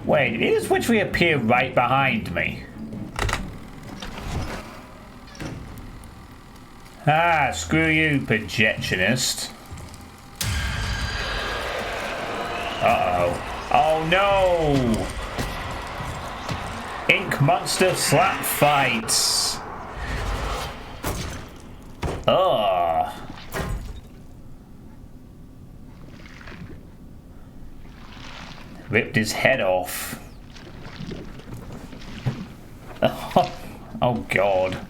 Wait, did this witch reappear right behind me? Ah, screw you, projectionist. Uh-oh. Oh no! Ink monster slap fights. Ugh. Ripped his head off. Oh god.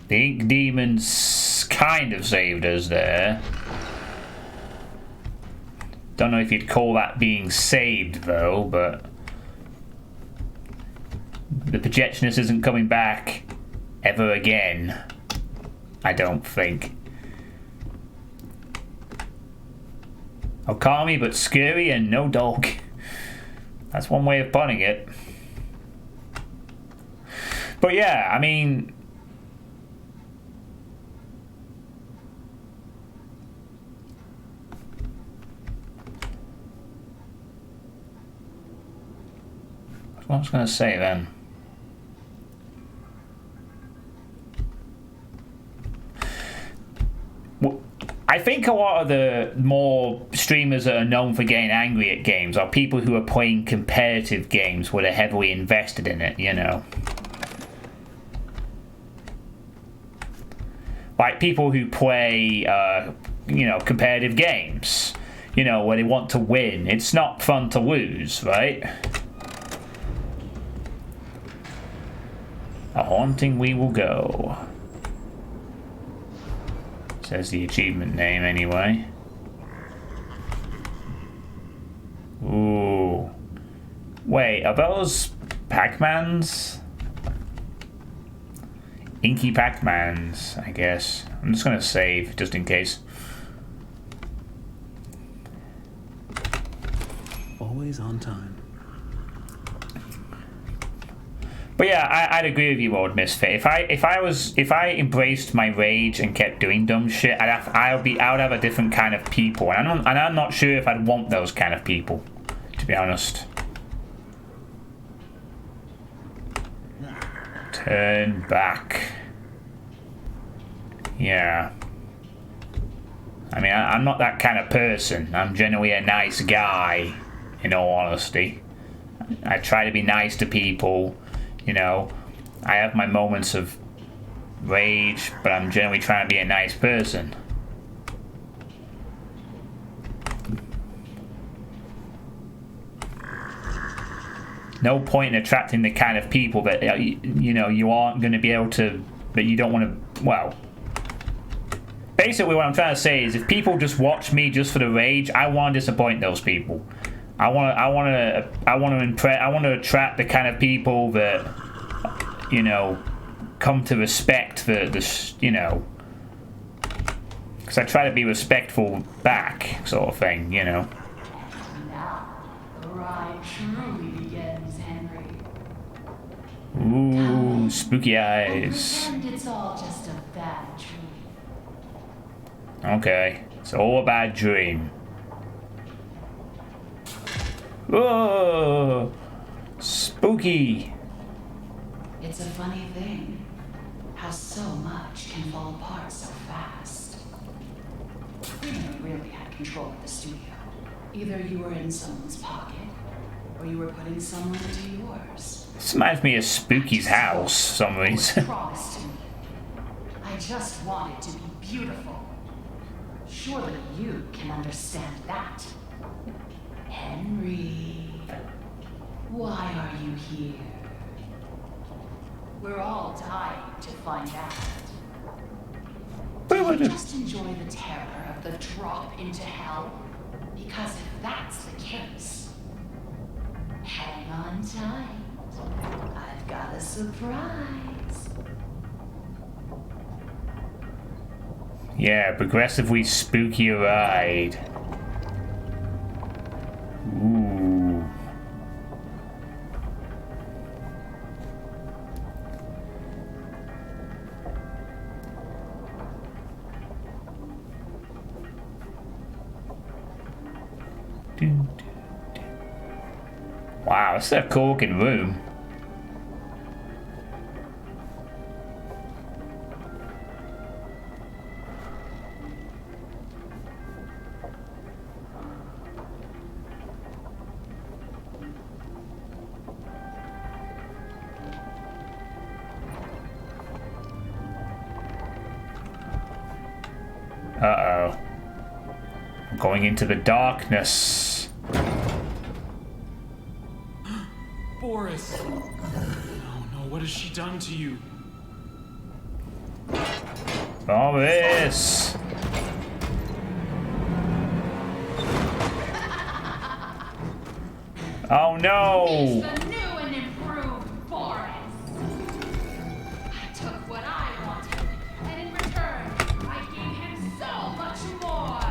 The ink demons kind of saved us there. Don't know if you'd call that being saved though, but the projectionist isn't coming back ever again. I don't think. Okami, but scary and no dog. That's one way of putting it. But yeah, I mean, what I was going to say then. Well, I think a lot of the more streamers that are known for getting angry at games are people who are playing competitive games where they're heavily invested in it, you know. Like people who play, you know, competitive games, you know, where they want to win. It's not fun to lose, right? A haunting we will go. Says the achievement name anyway. Ooh. Wait, are those Pac-Mans? Inky Pac-Mans, I guess. I'm just gonna save, just in case. Always on time. But yeah, I'd agree with you, Old Misfit. If I embraced my rage and kept doing dumb shit, I would have a different kind of people, and I'm not sure if I'd want those kind of people, to be honest. Turn back. Yeah. I mean, I'm not that kind of person. I'm generally a nice guy, in all honesty. I try to be nice to people. You know, I have my moments of rage, but I'm generally trying to be a nice person. No point in attracting the kind of people that, you know, you aren't going to be able to, that you don't want to, well, basically what I'm trying to say is if people just watch me just for the rage, I want to disappoint those people. I want to attract the kind of people that, you know, come to respect the you know, Because I try to be respectful back, sort of thing, you know. Now, the ride truly begins, Henry. Ooh, spooky eyes. Pretend it's all just a bad dream. Okay, it's all a bad dream. Whoa! Spooky! It's a funny thing, how so much can fall apart so fast. You never really had control of the studio. Either you were in someone's pocket, or you were putting someone into yours. This reminds me of Spooky's house, for some reason. Promise to me. I just want it to be beautiful. Surely you can understand that. Henry, why are you here? We're all dying to find out. Do you just enjoy the terror of the drop into hell? Because if that's the case, hang on tight. I've got a surprise. Yeah, progressively spooky ride. Ooh. Wow, it's a cool looking room. Uh-oh. I'm going into the darkness. Boris! Oh no, what has she done to you? Boris! Oh no! The new and improved Boris. I took what I wanted, and in return, I gave him so much more.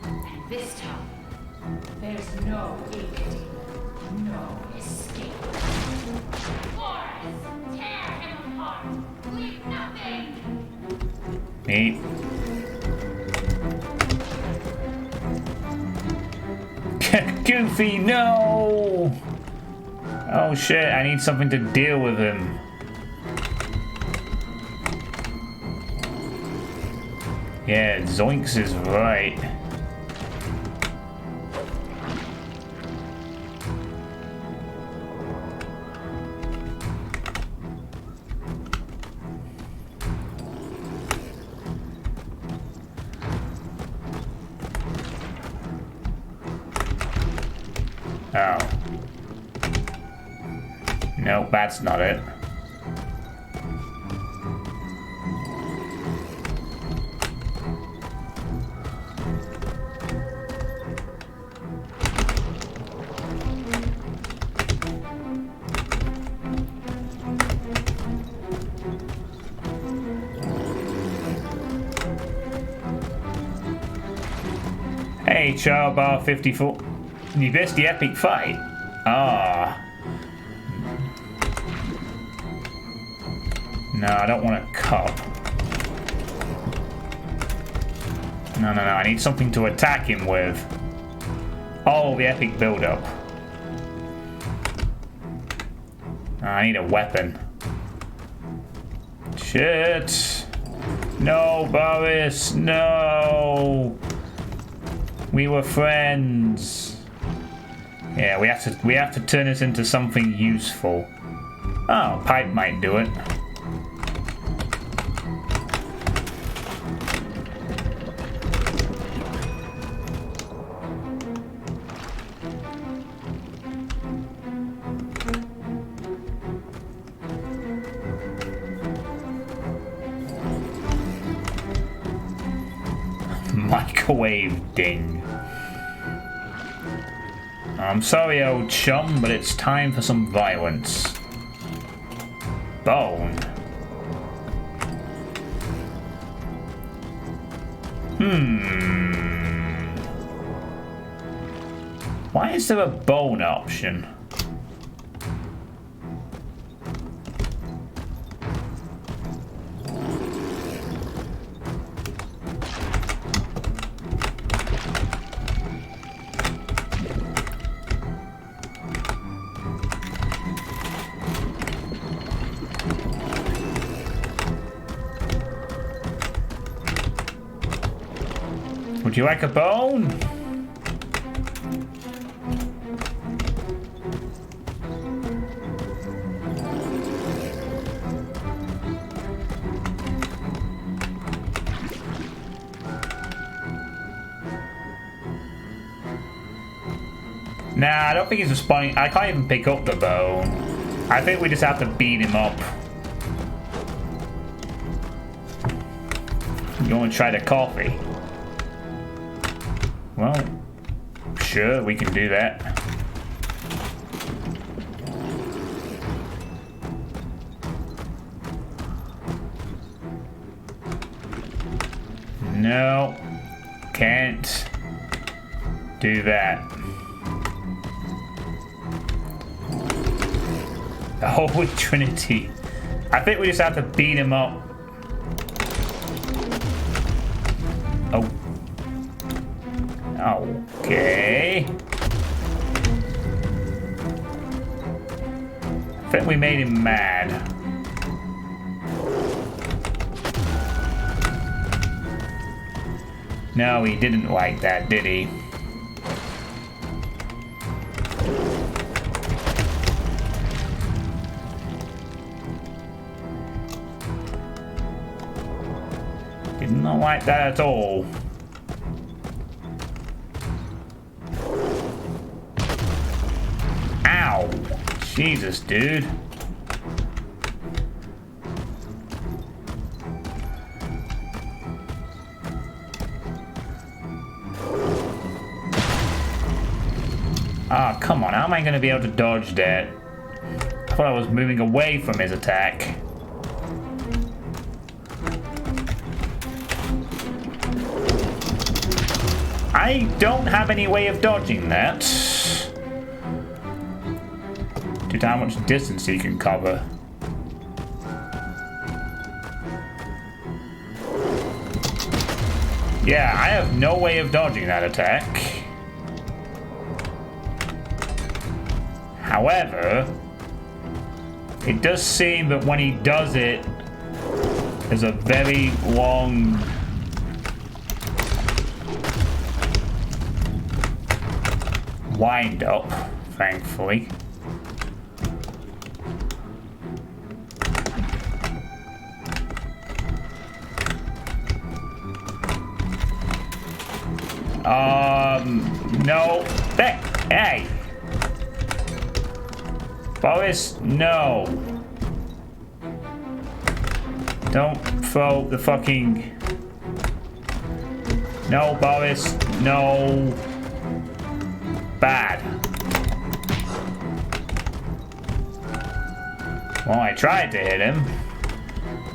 And this time, there's no ink deal, no escape. Boris, tear him apart. Leave nothing. Neat. Goofy, no! Oh shit, I need something to deal with him. Yeah, Zoinks is right. Oh. Nope, that's not it. Hey, Child Bar 54. You missed the epic fight. Ah. No, I don't want a cup. No, I need something to attack him with. Oh, the epic build-up. I need a weapon. Shit. No, Boris, no. We were friends. Yeah, we have to turn this into something useful. Oh, pipe might do it. Microwave ding. I'm sorry, old chum, but it's time for some violence. Bone. Why is there a bone option? Would you like a bone? Nah, I don't think he's responding. I can't even pick up the bone. I think we just have to beat him up. You want to try the coffee? Well, sure, we can do that. No, can't do that. The Holy Trinity. I think we just have to beat him up. Oh. Okay. I think we made him mad. No, he didn't like that, did he? Did not like that at all. Ow! Jesus, dude. Ah, come on. How am I going to be able to dodge that? I thought I was moving away from his attack. I don't have any way of dodging that. Due to how much distance he can cover. Yeah, I have no way of dodging that attack. However, it does seem that when he does it, there's a very long wind up, thankfully. No. Hey! Boris, no. Don't throw the fucking... No, Boris, no. Bad. Well, I tried to hit him.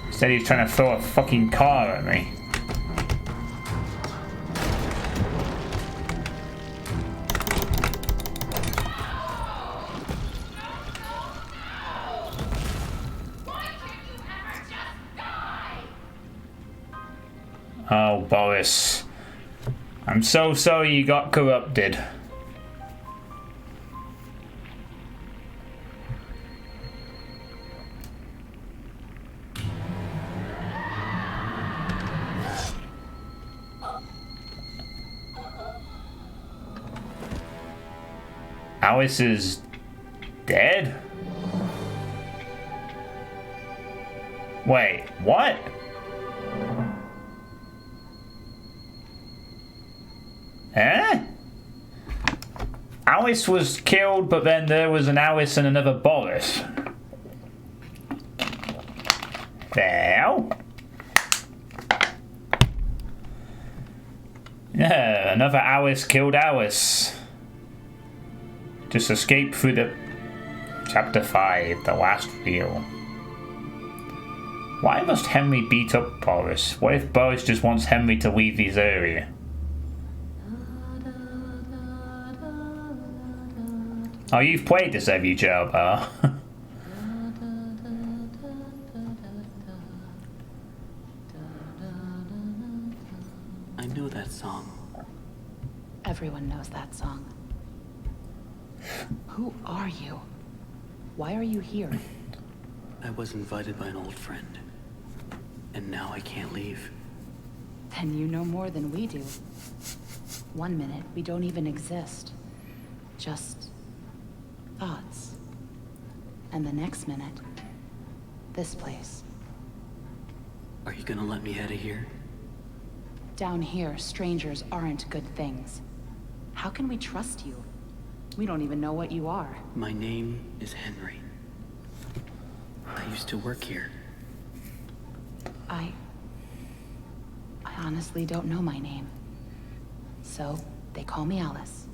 Instead, he's trying to throw a fucking car at me. Oh, Boris. I'm so sorry you got corrupted. Alice is dead? Wait, what? Eh? Alice was killed, but then there was an Alice and another Boris. Well? Yeah, another Alice killed Alice. Just escape through the... Chapter 5, the last reel. Why must Henry beat up Boris? What if Boris just wants Henry to leave his area? Oh, you've played this, have you, Joe? I know that song. Everyone knows that song. Who are you? Why are you here? I was invited by an old friend. And now I can't leave. Then you know more than we do. One minute, we don't even exist. Just thoughts. And the next minute, this place. Are you gonna let me out of here? Down here, strangers aren't good things. How can we trust you? We don't even know what you are. My name is Henry. I used to work here. I honestly don't know my name. So, they call me Alice.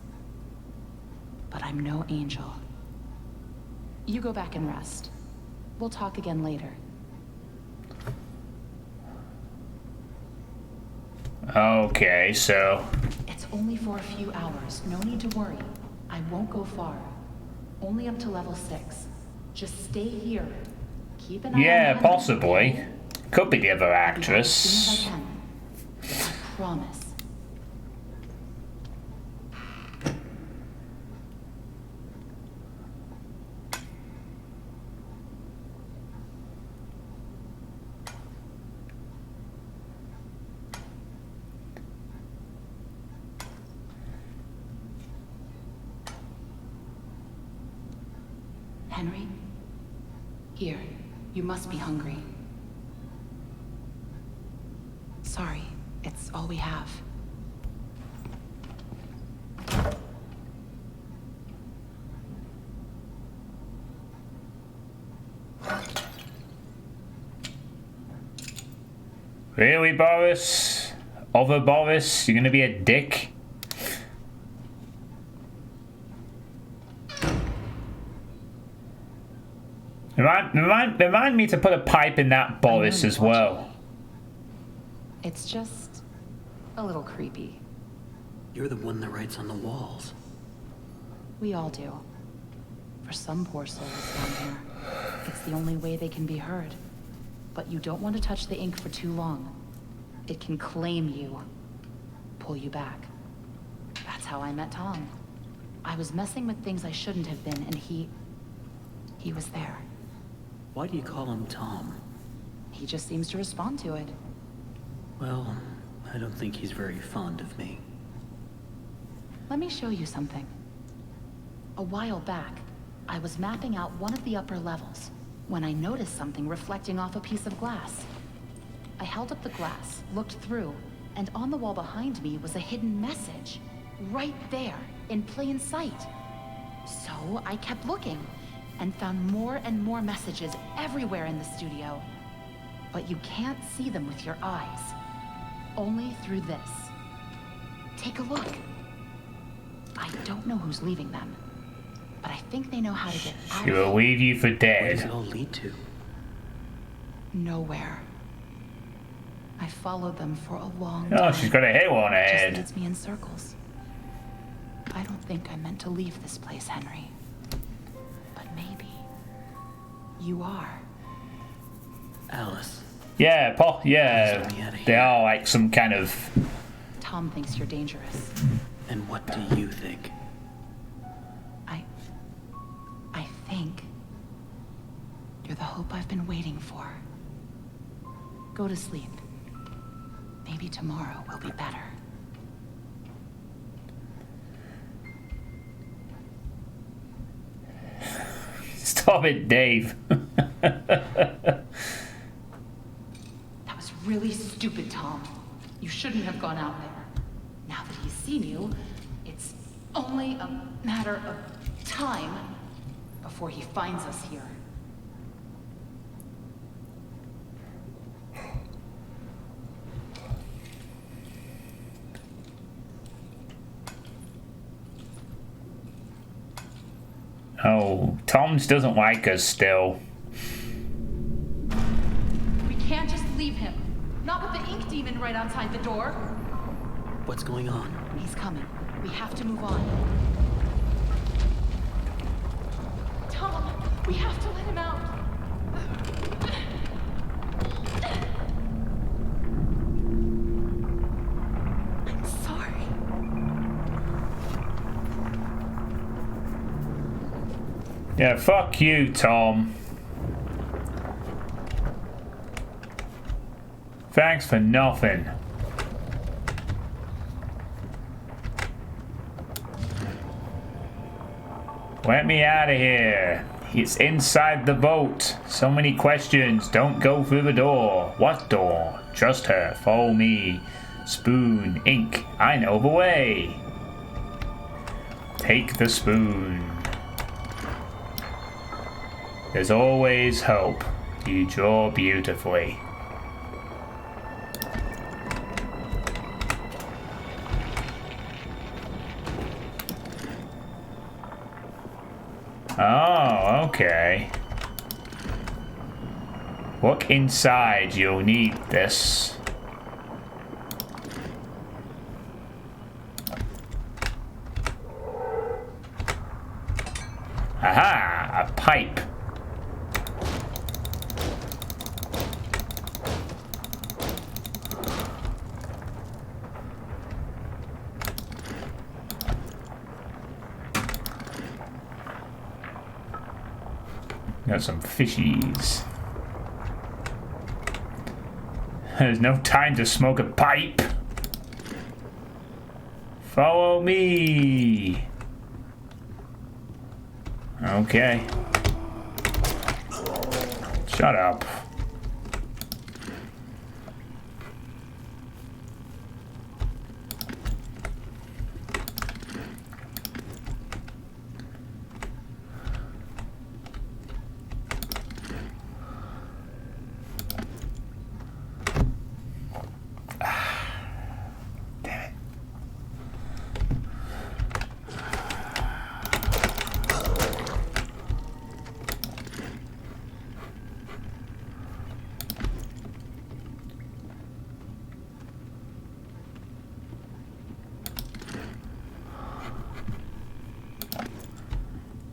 But I'm no angel. You go back and rest. We'll talk again later. Okay, so... It's only for a few hours. No need to worry. I won't go far. Only up to level 6. Just stay here. Keep an eye on Yeah, Henry, possibly. okay? Could be the other I'll be back as soon actress. as I can. I promise. Henry? Here, you must be hungry. Sorry, it's all we have. Really, Boris? Other Boris? You're gonna be a dick? Remind me to put a pipe in that Boris as well. It's just a little creepy. You're the one that writes on the walls. We all do. For some poor souls down here, it's the only way they can be heard. But you don't want to touch the ink for too long. It can claim you, pull you back. That's how I met Tom. I was messing with things I shouldn't have been, and he was there. Why do you call him Tom? He just seems to respond to it. Well, I don't think he's very fond of me. Let me show you something. A while back, I was mapping out one of the upper levels when I noticed something reflecting off a piece of glass. I held up the glass, looked through, and on the wall behind me was a hidden message. Right there, in plain sight. So I kept looking, and found more and more messages everywhere in the studio. But you can't see them with your eyes. Only through this. Take a look. I don't know who's leaving them, but I think they know how to get out She of will here. leave you for Where does dead. it all lead to? Nowhere. I followed them for a long Oh, time. she's got a halo on her It just head. leads me in circles. I don't think I meant to leave this place, Henry. But maybe you are. Alice. Yeah, yeah. Let me out of They here. are like some kind of... Tom thinks you're dangerous. And what do you think? I think you're the hope I've been waiting for. Go to sleep. Maybe tomorrow will be better. Stop it, Dave. That was really stupid, Tom. You shouldn't have gone out there. Now that he's seen you, it's only a matter of time before he finds us here. Oh, Tom's doesn't like us still. We right outside the door. What's going on? He's coming. We have to move on. Tom, we have to let him out. I'm sorry. Yeah, fuck you, Tom. Thanks for nothing. Let me out of here. It's inside the boat. So many questions. Don't go through the door. What door? Trust her. Follow me. Spoon. Ink. I know the way. Take the spoon. There's always hope. You draw beautifully. Oh, okay. Look inside, you'll need this. Aha! A pipe. Got some fishies. There's no time to smoke a pipe. Follow me. Okay. Shut up.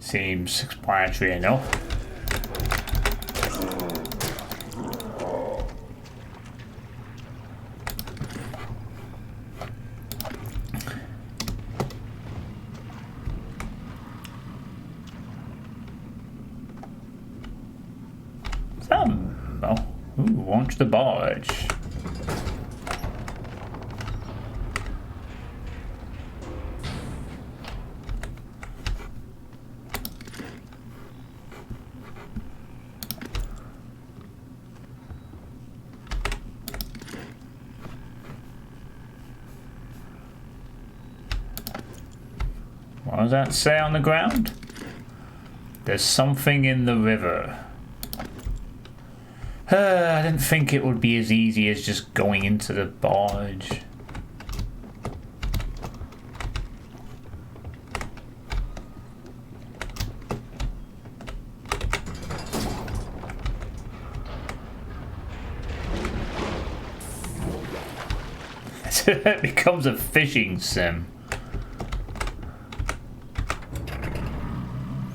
Seems explanatory enough. Ooh, launch the barge. What does that say on the ground? There's something in the river. I didn't think it would be as easy as just going into the barge. It becomes a fishing sim.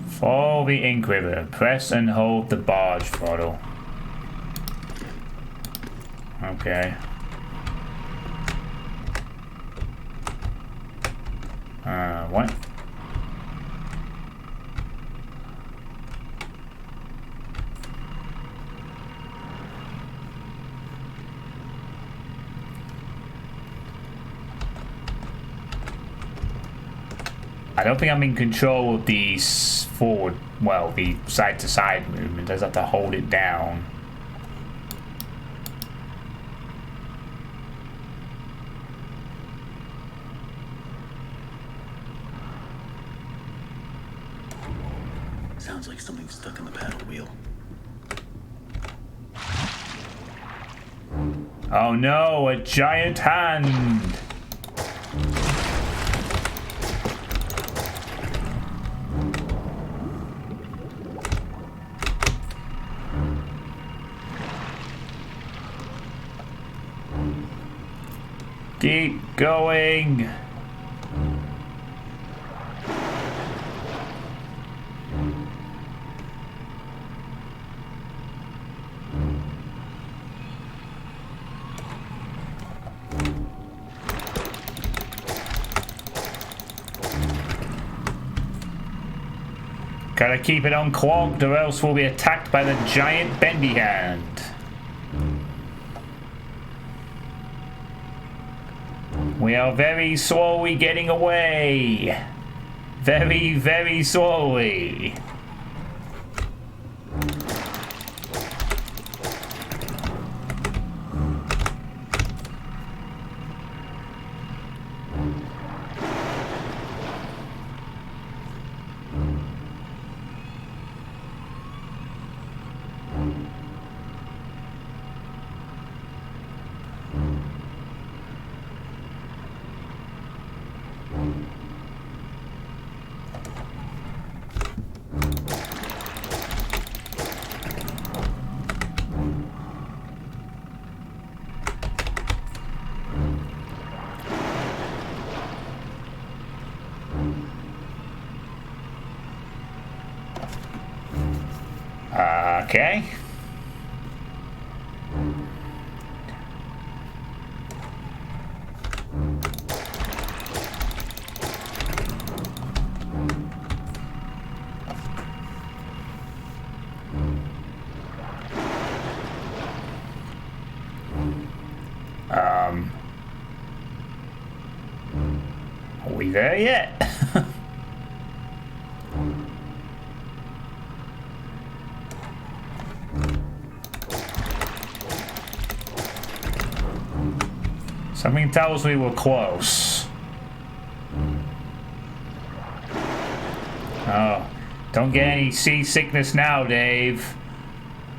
Follow the ink river. Press and hold the barge throttle. Okay. What? I don't think I'm in control of the forward, well, the side-to-side movement. I just have to hold it down. Sounds like something's stuck in the paddle wheel. Oh no, a giant hand! Keep going. Gotta keep it unclogged or else we'll be attacked by the giant bendy hand. We are very slowly getting away. Very, very slowly. Okay. Are we there yet? Something tells me we're close. Oh, don't get any seasickness now, Dave.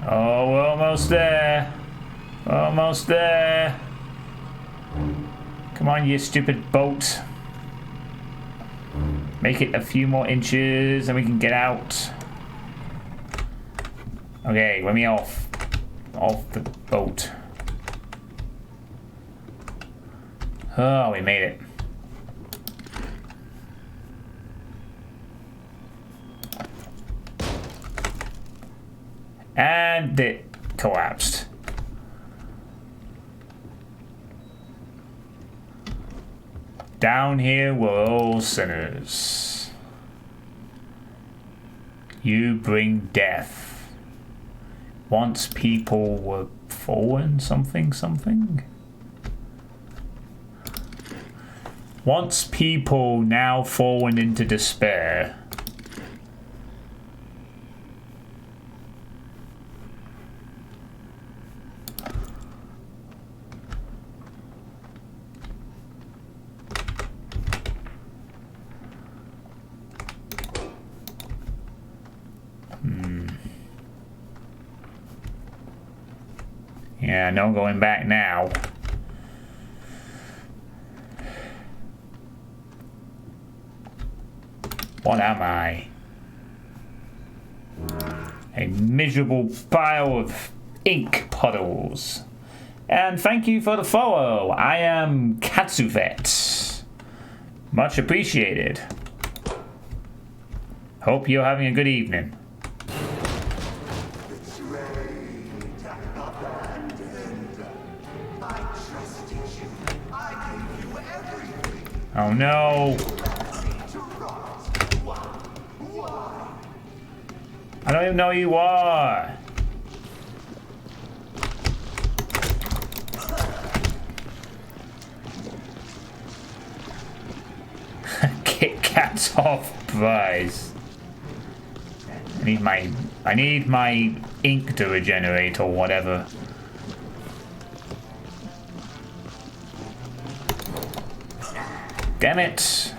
Oh, we're almost there. Almost there. Come on, you stupid boat. Make it a few more inches and we can get out. Okay, let me off the boat. Oh, we made it. And it collapsed. Down here we're all sinners. You bring death. Once people were fallen, something. Once people, now fallen into despair. Yeah, no going back now. What am I? A miserable pile of ink puddles. And thank you for the follow. I am Katsuvet. Much appreciated. Hope you're having a good evening. Oh no! I don't even know who you are! Kit Kat's off prize. I need my ink to regenerate or whatever. Damn it!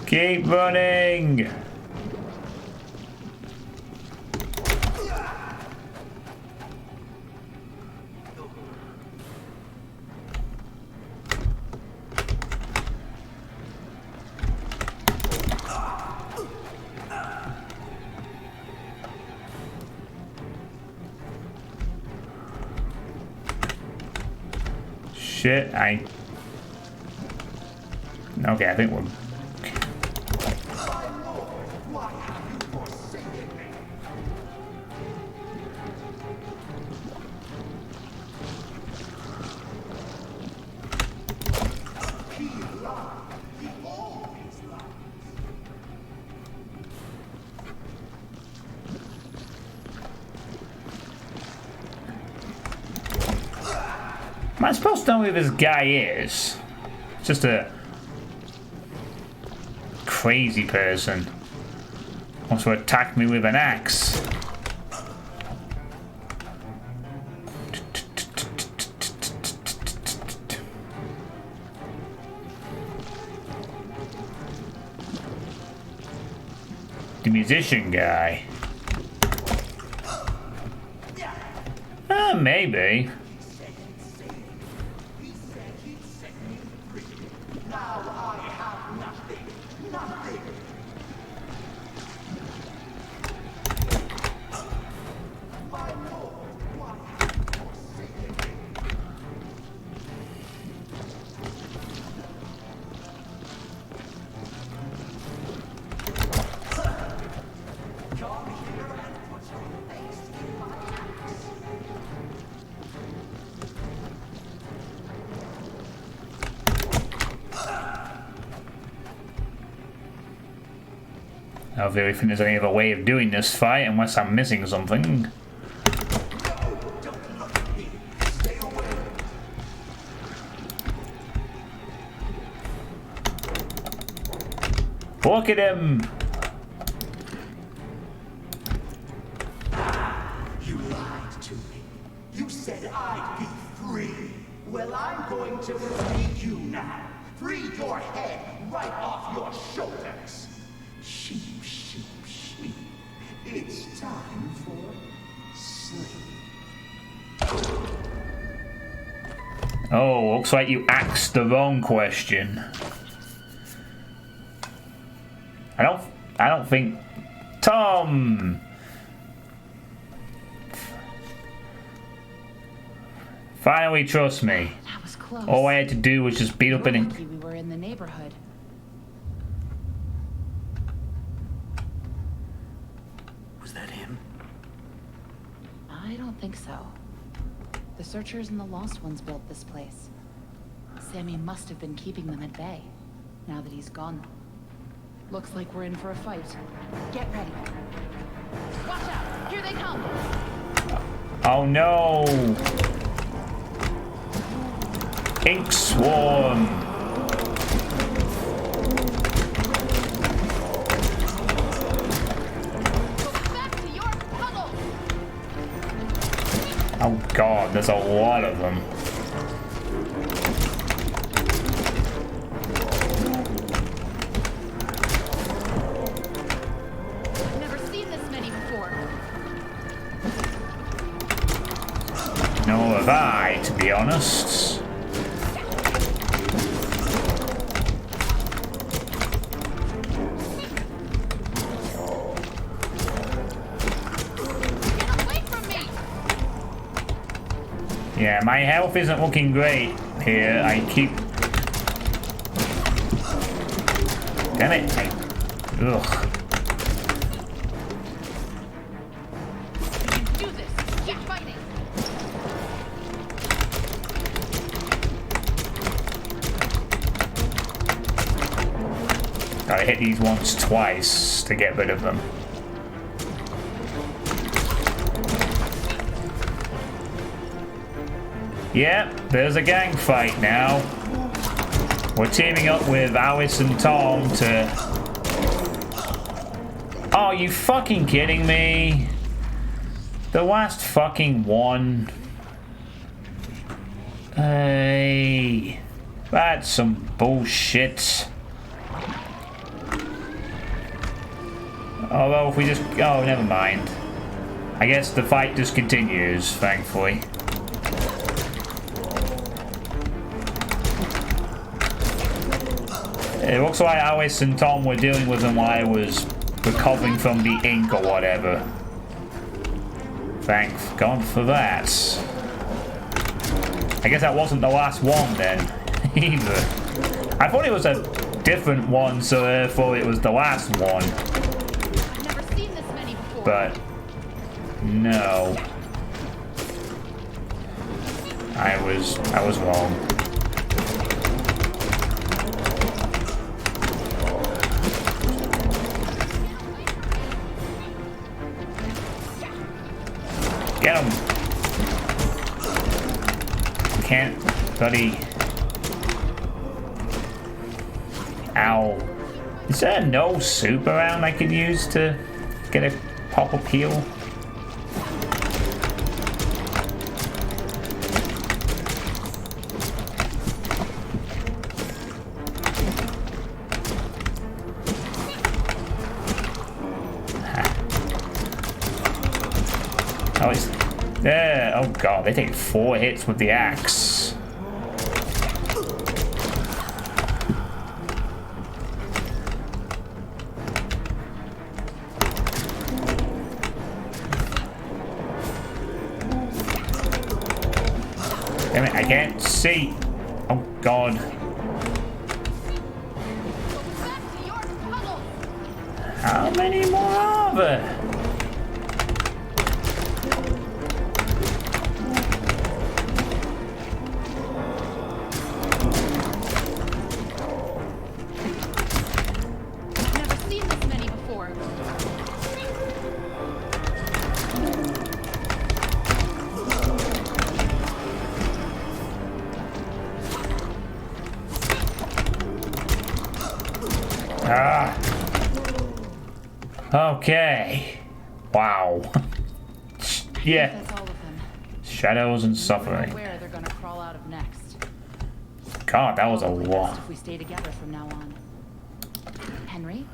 Keep running! shit, okay, I think we're... Am I supposed to know who this guy is? Just a crazy person. Wants to attack me with an axe. The musician guy. Maybe. I don't really think there's any other way of doing this fight unless I'm missing something. Look at him! You lied to me. You said I'd be free. Well, I'm going to free you now. Free your head right off your shoulders. Sheep, sheep, sheep. It's time for sleep. Oh, looks like you asked the wrong question. I don't think... Tom! Finally trust me. That was close. All I had to do was just beat up an... Lucky we were in the neighborhood. Was that him? I don't think so. The Searchers and the Lost Ones built this place. Sammy must have been keeping them at bay, now that he's gone. Looks like we're in for a fight. Get ready. Watch out! Here they come! Oh no! Ink Swarm! Go back to your tunnel! Oh god, there's a lot of them. I've never seen this many before. Nor have I, to be honest. Yeah, my health isn't looking great here. I keep... Damn it. Ugh. You can do this. Keep fighting. Gotta hit these once twice to get rid of them. Yep, there's a gang fight now. We're teaming up with Alice and Tom to... Oh, are you fucking kidding me? The last fucking one. Hey, that's some bullshit. Although if we just... Oh, never mind. I guess the fight just continues, thankfully. It looks like Alice and Tom were dealing with them while I was recovering from the ink or whatever. Thank God for that. I guess that wasn't the last one then, either. I thought it was a different one, so therefore it was the last one. I've never seen this many before. But no, I was wrong. Get him! Can't bloody. Ow. Is there no soup around I could use to get a proper peel? Oh, it's there. Oh god, they take 4 hits with the axe. Damn it, I can't see. Oh god. How many more are there? Never seen this many before. Ah. Okay. Wow. Yeah. That's all of them. Shadows and suffering. Where they're gonna crawl out of next. God, that was a Probably lot. best if we stay together from now on. Henry,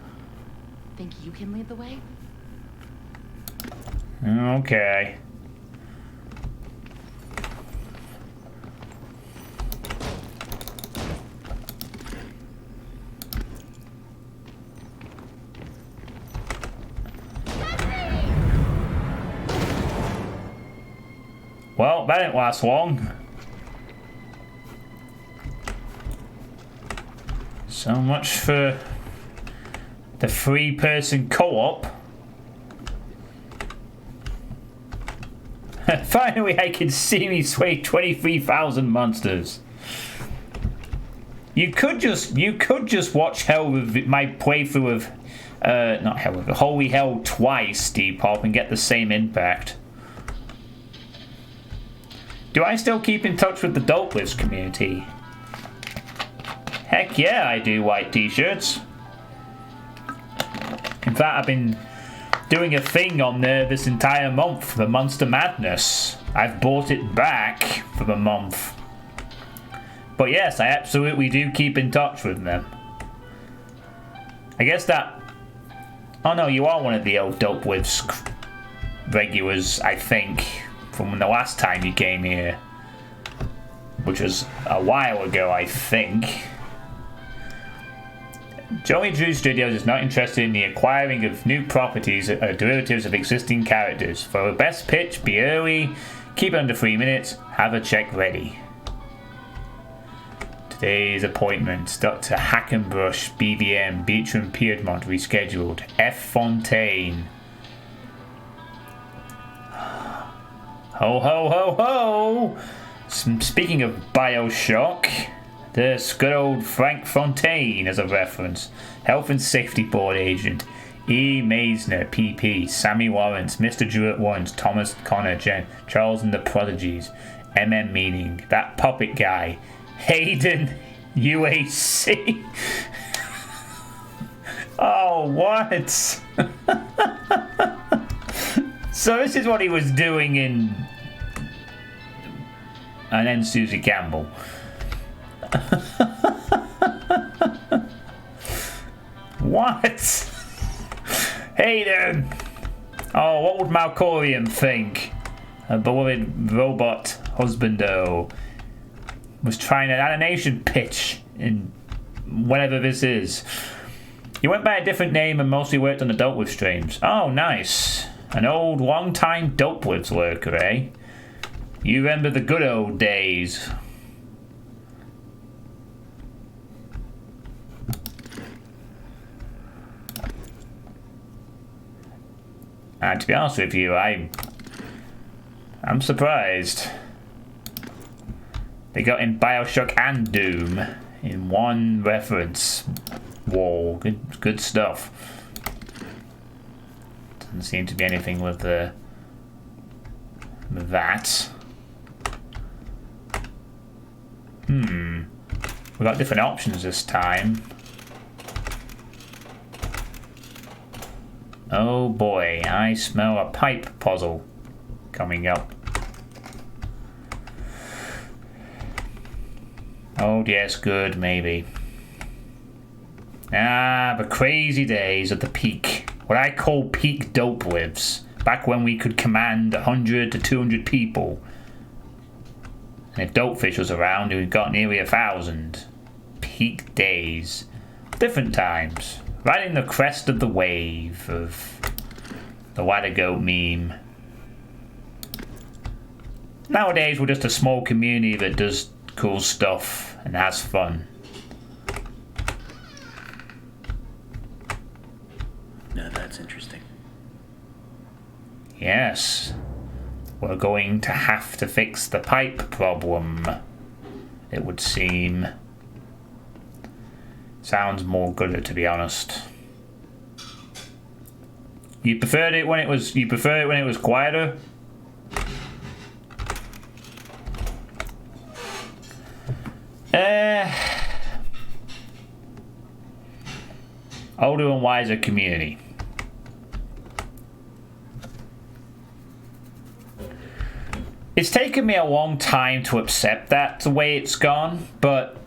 think you can lead the way? Okay. Well, that didn't last long. So much for the 3-person co-op. Finally, I can see me sway 23,000 monsters. You could just watch my playthrough of not Hell, Holy Hell twice, Depop, and get the same impact. Do I still keep in touch with the Dopeless community? Heck yeah, I do, white t-shirts. In fact, I've been doing a thing on there this entire month for the Monster Madness. I've bought it back for the month. But yes, I absolutely do keep in touch with them. I guess that... Oh no, you are one of the old Dopeless regulars, I think, from the last time you came here. Which was a while ago, I think. Joey Drew Studios is not interested in the acquiring of new properties or derivatives of existing characters. For a best pitch, be early, keep it under 3 minutes, have a check ready. Today's appointments: Dr. Hackenbrush, BBM, Beecham Piedmont rescheduled. F. Fontaine. Ho ho ho ho! Speaking of Bioshock, there's good old Frank Fontaine as a reference. Health and Safety Board agent. E. Meisner, PP. Sammy Lawrence, Mr. Drew at Once, Thomas Connor, Jen, Charles and the Prodigies. MM Meaning, that puppet guy. Hayden, UAC. Oh, what? So this is what he was doing in... And then Susie Campbell. What? Hayden! Oh, what would Malcorium think? A beloved robot husbando was trying an animation pitch in whatever this is. He went by a different name and mostly worked on the Dopewith streams. Oh, nice. An old, long-time Dopewith worker, eh? You remember the good old days. And to be honest with you, I'm surprised. They got in Bioshock and Doom in one reference. Whoa, good stuff. Doesn't seem to be anything with that. We got different options this time. Oh boy, I smell a pipe puzzle coming up. Oh yes, good, maybe. The crazy days of the peak. What I call peak dope lives. Back when we could command 100 to 200 people. And if Dopefish was around, we got nearly 1,000. Peak days. Different times. Riding the crest of the wave of the Water Goat meme. Nowadays, we're just a small community that does cool stuff and has fun. Now that's interesting. Yes. We're going to have to fix the pipe problem, it would seem. Sounds more gooder, to be honest. You preferred it when it was quieter? Older and wiser community. It's taken me a long time to accept that the way it's gone, but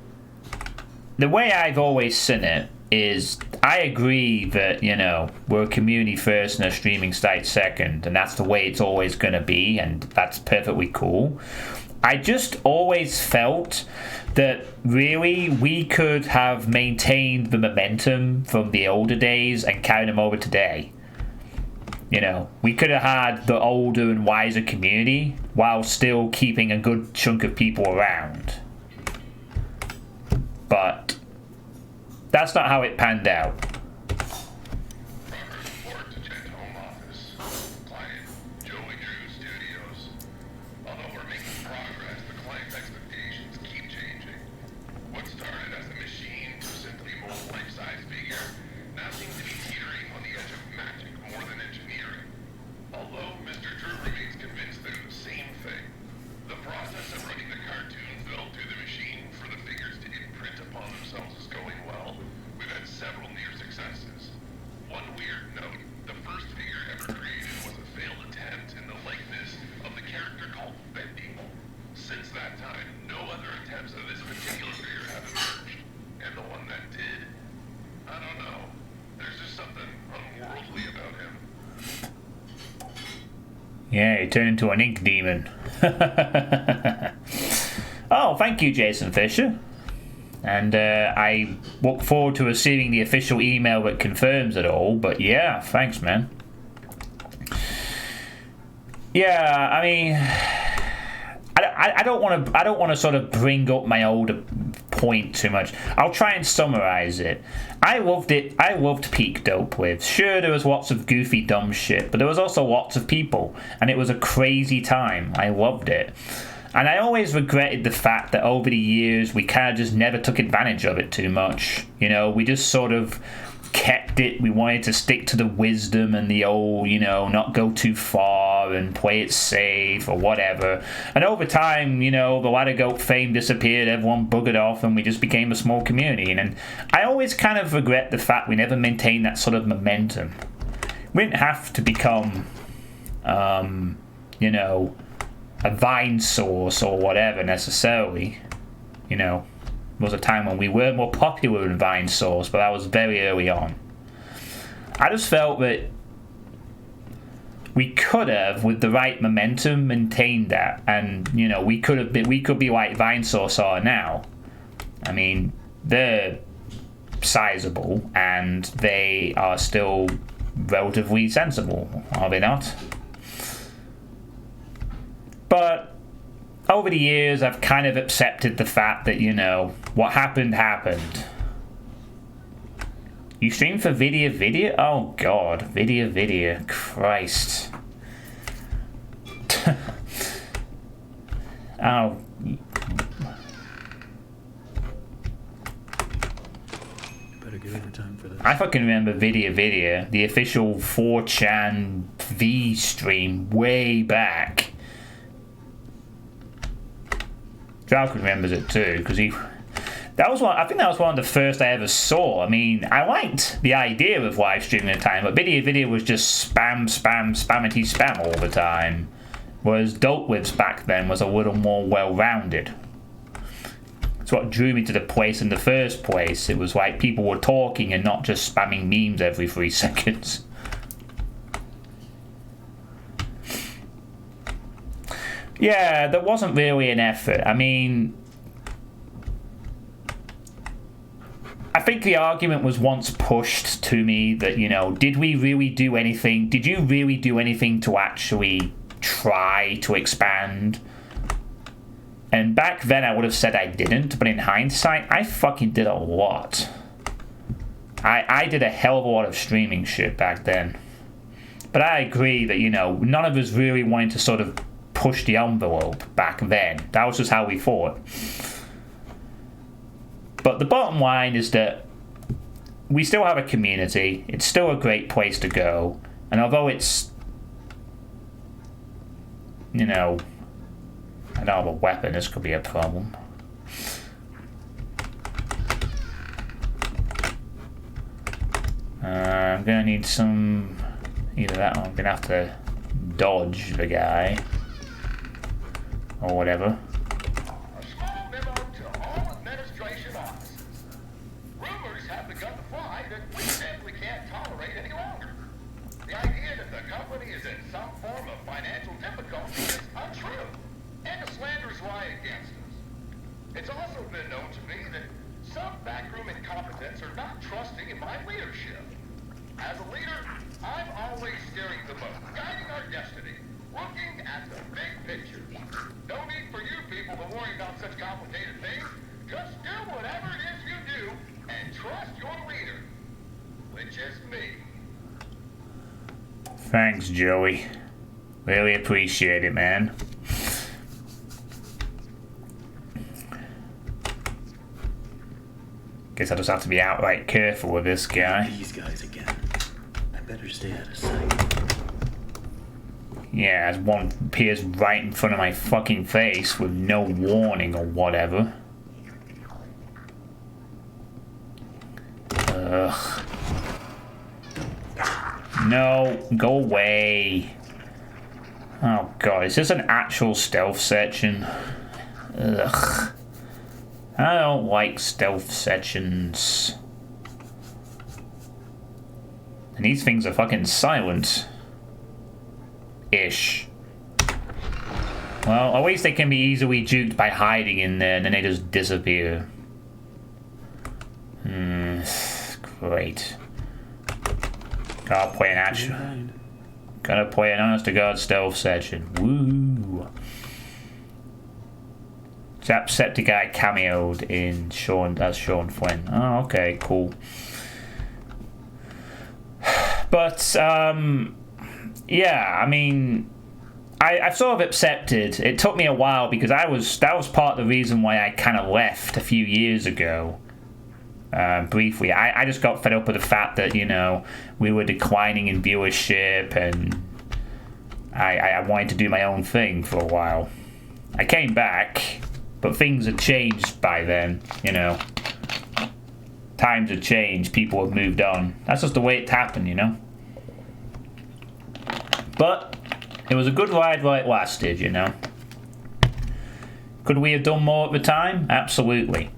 the way I've always seen it is I agree that, you know, we're a community first and a streaming site second, and that's the way it's always going to be, and that's perfectly cool. I just always felt that really we could have maintained the momentum from the older days and carried them over today. You know, we could have had the older and wiser community while still keeping a good chunk of people around. But that's not how it panned out. Yeah, he turned into an ink demon. Oh, thank you, Jason Fisher. And I look forward to receiving the official email that confirms it all. But yeah, thanks, man. Yeah, I mean, I don't want to sort of bring up my older point too much. I'll try and summarize it. I loved it. I loved Peak Dope Lives. Sure, there was lots of goofy, dumb shit, but there was also lots of people, and it was a crazy time. I loved it. And I always regretted the fact that over the years we kind of just never took advantage of it too much. You know, we just sort of kept it. We wanted to stick to the wisdom and the old, you know, not go too far and play it safe or whatever. And over time, you know, the Ladder Goat fame disappeared, everyone buggered off, and we just became a small community. And I always kind of regret the fact we never maintained that sort of momentum. We didn't have to become, you know, a Vine source or whatever necessarily. You know, there was a time when we were more popular than Vine source, but that was very early on. I just felt that we could have, with the right momentum, maintained that, and you know, we could be like Vine source are now. I mean, they're sizable and they are still relatively sensible, are they not? But over the years, I've kind of accepted the fact that, you know, what happened, happened. You stream for video? Oh, God. Video. Christ. Oh. Better get overtime for this. I fucking remember video, the official 4chan V stream way back. Dralk remembers it too, because I think that was one of the first I ever saw. I mean, I liked the idea of live streaming at the time, but video was just spammity spam all the time. Whereas Doltwibs back then was a little more well-rounded. It's what drew me to the place in the first place. It was like people were talking and not just spamming memes every 3 seconds. Yeah, there wasn't really an effort. I mean, I think the argument was once pushed to me that, you know, did we really do anything? Did you really do anything to actually try to expand? And back then I would have said I didn't, but in hindsight, I fucking did a lot. I did a hell of a lot of streaming shit back then. But I agree that, you know, none of us really wanted to sort of push the envelope back then. That was just how we thought. But the bottom line is that we still have a community. It's still a great place to go. And although it's, you know, I don't have a weapon, this could be a problem. I'm gonna need some, either that or I'm gonna have to dodge the guy. Or whatever. A small memo to all administration offices. Rumors have begun to fly that we simply can't tolerate any longer. The idea that the company is in some form of financial difficulty is untrue, and the slanders lie against us. It's also been known to me that some backroom incompetents are not trusting in my leadership. As a leader, I'm always steering the boat, guiding our destiny, looking at the big picture. No need for you people to worry about such complicated things. Just do whatever it is you do and trust your leader, which is me. Thanks, Joey. Really appreciate it, man. Guess I just have to be outright careful with this guy. These guys again. I better stay out of sight. Yeah, as one appears right in front of my fucking face with no warning or whatever. Ugh. No, go away. Oh god, is this an actual stealth section? Ugh. I don't like stealth sections. And these things are fucking silent. Ish. Well, at least they can be easily juked by hiding in there and then they just disappear. Great. Gotta play an honest to God stealth section. Woo! Jacksepticeye cameoed in Sean Flynn. Oh, okay, cool. But, yeah, I mean, I've sort of accepted. It took me a while because that was part of the reason why I kind of left a few years ago. Briefly, I just got fed up with the fact that, you know, we were declining in viewership and I wanted to do my own thing for a while. I came back, but things had changed by then, you know. Times have changed, people have moved on. That's just the way it happened, you know. But it was a good ride while it lasted, you know. Could we have done more at the time? Absolutely.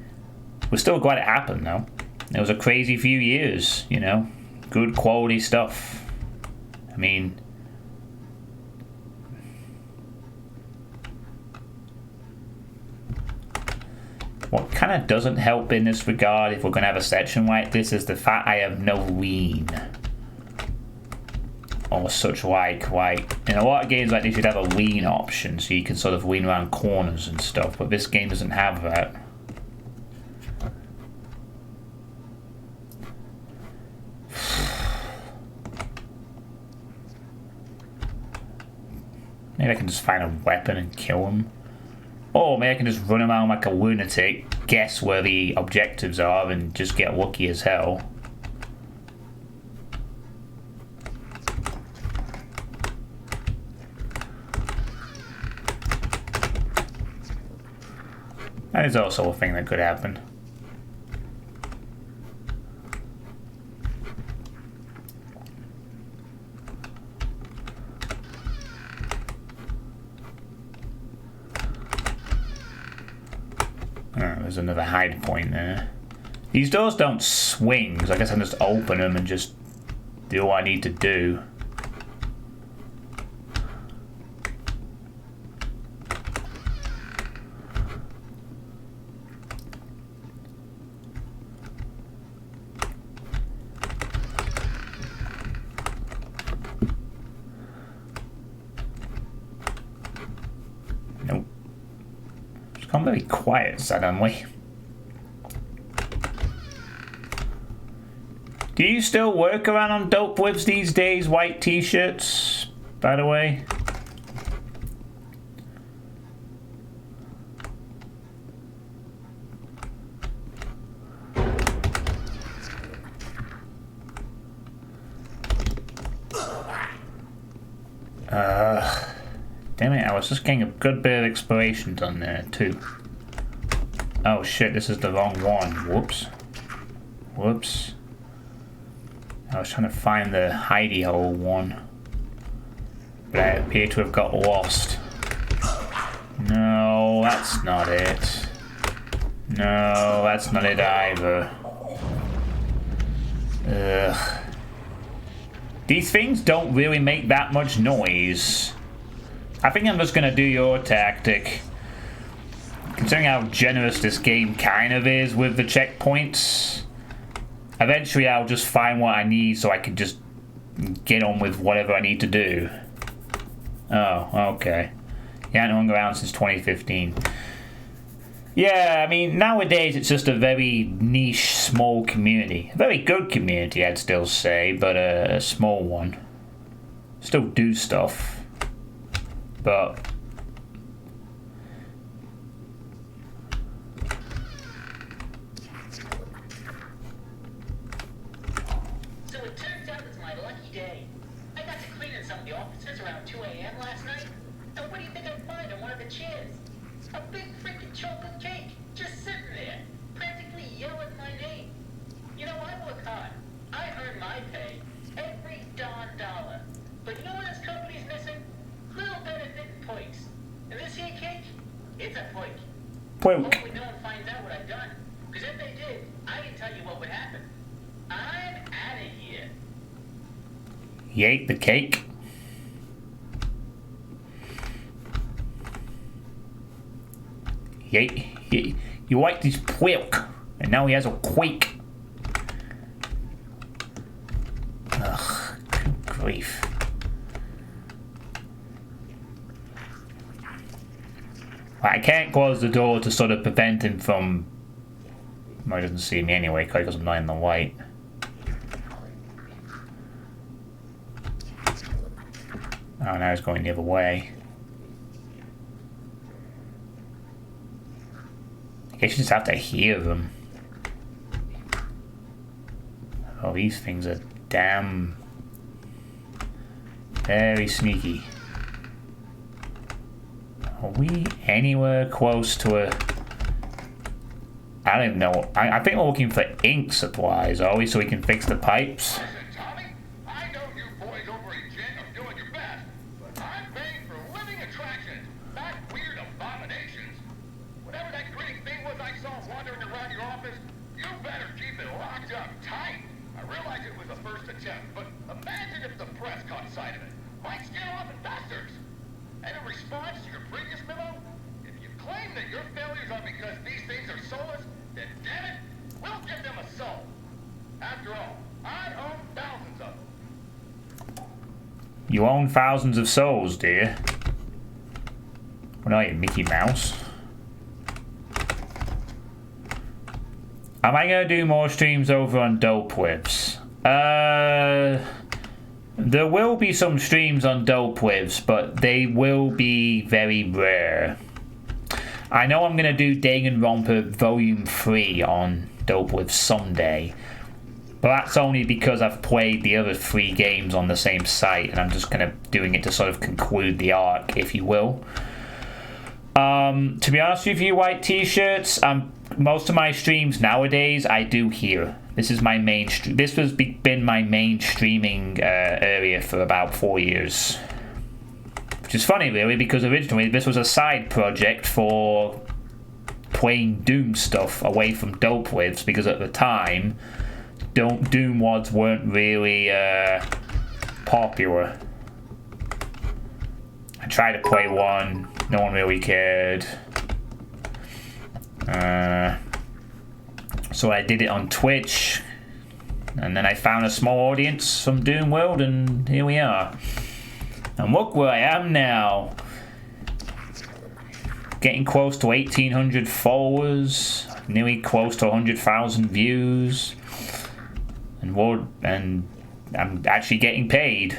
We're still glad it happened, though. It was a crazy few years, you know. Good quality stuff. I mean, what kind of doesn't help in this regard, if we're going to have a section like this, is the fact I have no lean. or such like in a lot of games like this you'd have a lean option so you can sort of lean around corners and stuff, but this game doesn't have that. Maybe I can just find a weapon and kill him. Or maybe I can just run around like a lunatic, guess where the objectives are, and just get lucky as hell. That is also a thing that could happen. There's another hide point there. These doors don't swing, so I guess I can just open them and just do what I need to do. Nope. It's gone very quiet suddenly. Do you still work around on dope whips these days? White t-shirts, by the way. Damn it, I was just getting a good bit of exploration done there, too. Oh shit, this is the wrong one. Whoops. Whoops. I was trying to find the hidey hole one. But I appear to have got lost. No, that's not it. No, that's not it either. Ugh. These things don't really make that much noise. I think I'm just gonna do your tactic. Considering how generous this game kind of is with the checkpoints, eventually I'll just find what I need so I can just get on with whatever I need to do. Oh, okay. You haven't hung around since 2015. Yeah, I mean, nowadays it's just a very niche, small community. A very good community, I'd still say, but a small one. Still do stuff. But so it turns out it's my lucky day. I got to clean in some of the offices around 2 a.m. last night. And what do you think I find on one of the chairs? A big freaking chocolate cake just sitting there, practically yelling my name. You know, I work hard. I earn my pay every darn dollar. But you know what this company's missing? Little benefit and points. And this here cake, it's a poik. Poik. Hopefully no one finds out what I've done. Because if they did, I can tell you what would happen. I'm out of here. You ate the cake? You ate his poik, and now he has a quake. Ugh, good grief. I can't close the door to sort of prevent him from... Well, he doesn't see me anyway because I'm not in the light. Oh, now he's going the other way. I guess you just have to hear them. Oh, these things are damn... very sneaky. Are we anywhere close to a... I don't know. I think we're looking for ink supplies, are we? So we can fix the pipes? Listen, Tommy, I know you boys over at Jen are doing your best, but I'm paying for living attractions, not weird abominations. Whatever that gritty thing was I saw wandering around your office, you better keep it locked up tight. I realize it was a first attempt, but imagine if the press caught sight of it. Might scare off investors. And in response to your previous memo, if you claim that your failures are because these things are soulless, then damn it, we'll give them a soul. After all, I own thousands of them. You own thousands of souls, dear. What are you, Mickey Mouse? Am I gonna do more streams over on Dope Whips? There will be some streams on Dope Whips, but they will be very rare. I know I'm gonna do Danganronpa Volume 3 on Dope Whips someday, but that's only because I've played the other 3 games on the same site, and I'm just kind of doing it to sort of conclude the arc, if you will. To be honest with you, White T-shirts, most of my streams nowadays I do here. This is my main. This has been my main streaming area for about 4 years, which is funny, really, because originally this was a side project for playing Doom stuff away from Dope Whips, because at the time, Doom mods weren't really popular. I tried to play one, no one really cared. So I did it on Twitch, and then I found a small audience from Doom World, and here we are. And look where I am now. Getting close to 1,800 followers, nearly close to 100,000 views, and I'm actually getting paid.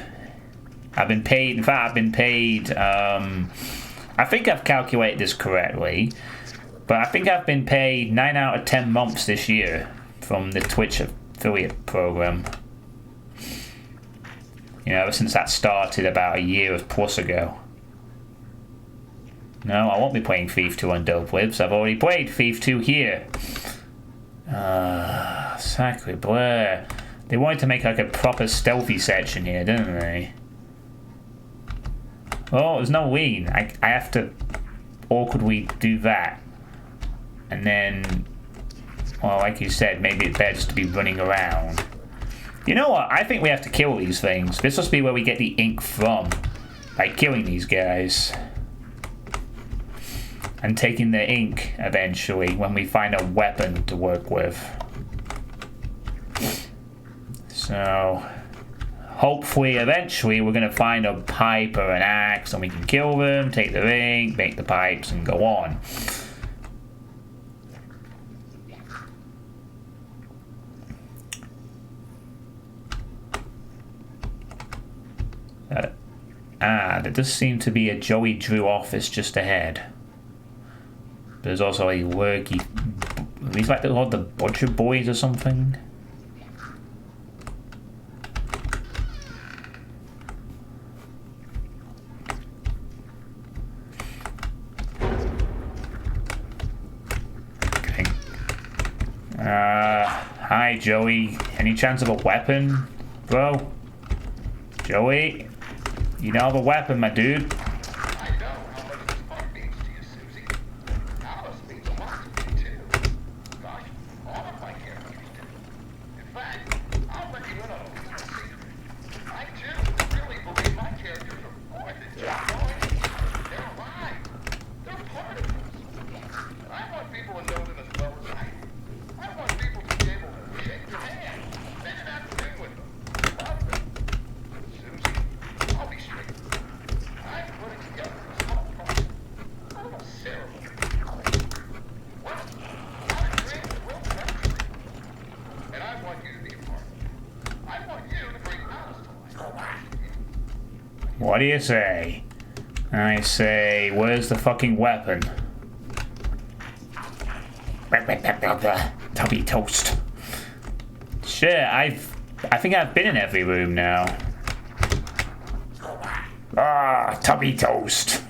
I've been paid, in fact I've been paid, I think I've calculated this correctly, but I think I've been paid 9 out of 10 months this year from the Twitch affiliate program. You know, ever since that started about a year plus ago. No, I won't be playing Thief 2 on Dope Whips. I've already played Thief 2 here. Sacre bleu. They wanted to make like a proper stealthy section here, didn't they? Oh, there's no lean. I have to awkwardly do that. And then, well, like you said, maybe it's better just to be running around. You know what? I think we have to kill these things. This must be where we get the ink from. By killing these guys. And taking their ink, eventually, when we find a weapon to work with. So, hopefully, eventually, we're going to find a pipe or an axe, and we can kill them, take their ink, make the pipes, and go on. There does seem to be a Joey Drew office just ahead. There's also a lurky... Are these like the Butcher Boys or something? Okay. Hi Joey. Any chance of a weapon, bro? Joey? You don't have a weapon, my dude. I know how much this part means to you, Susie. Alice means a lot to me, too. Gosh, all of my characters do. In fact, I'll let you in on a little secret. I, too, really believe my characters are more than just toys. They're alive. They're part of us. And I want people to know them as well as I do. I want people to be able to shake their hand, spend an afternoon with them, love them. Susie, I'll be straight. I'm putting together a small project, a little ceremony. Well, I'm agreeing to Will Country. And I want you to be a part of it. I want you to bring Alice to life. What do you say? I say, where's the fucking weapon? Tubby toast. Shit, I think I've been in every room now. Tubby toast.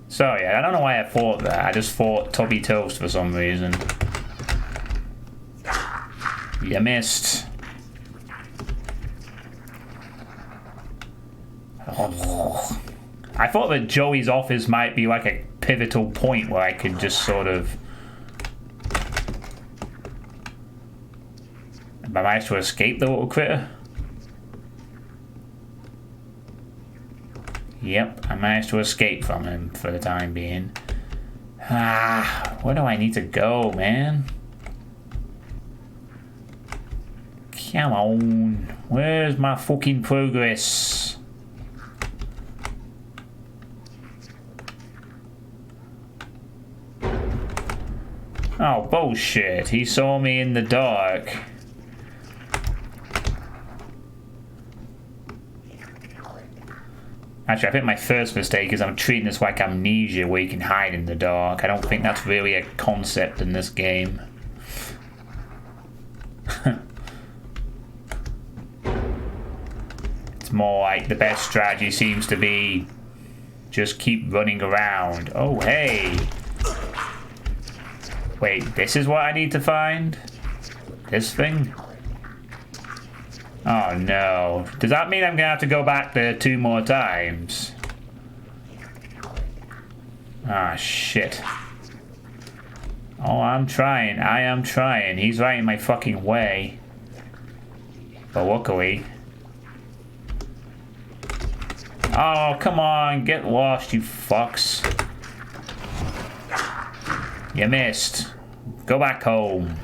Sorry, I don't know why I thought that. I just thought Tubby toast for some reason. You missed. Oh. I thought that Joey's office might be like a pivotal point where I could just sort of... Have I managed to escape the little critter? Yep, I managed to escape from him for the time being. Where do I need to go, man? Come on. Where's my fucking progress? Oh, bullshit. He saw me in the dark. Actually, I think my first mistake is I'm treating this like amnesia where you can hide in the dark. I don't think that's really a concept in this game. It's more like the best strategy seems to be just keep running around. Oh, hey! Wait, this is what I need to find? This thing? Oh no. Does that mean I'm gonna have to go back there 2 more times? Ah, shit. Oh, I'm trying. I am trying. He's right in my fucking way. But luckily... Oh, come on. Get lost, you fucks. You missed. Go back home.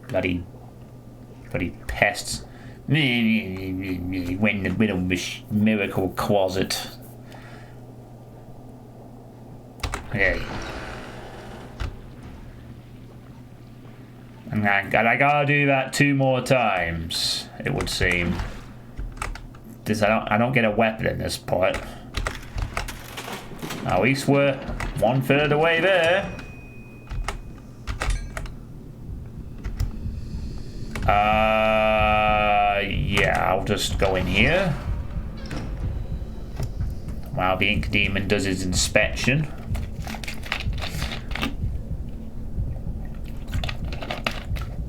Bloody pests. When the little miracle closet. Okay. And I gotta do that 2 more times, it would seem. I don't get a weapon in this part. At least we're 1/3 of the way there. Yeah, I'll just go in here. While the Ink Demon does his inspection.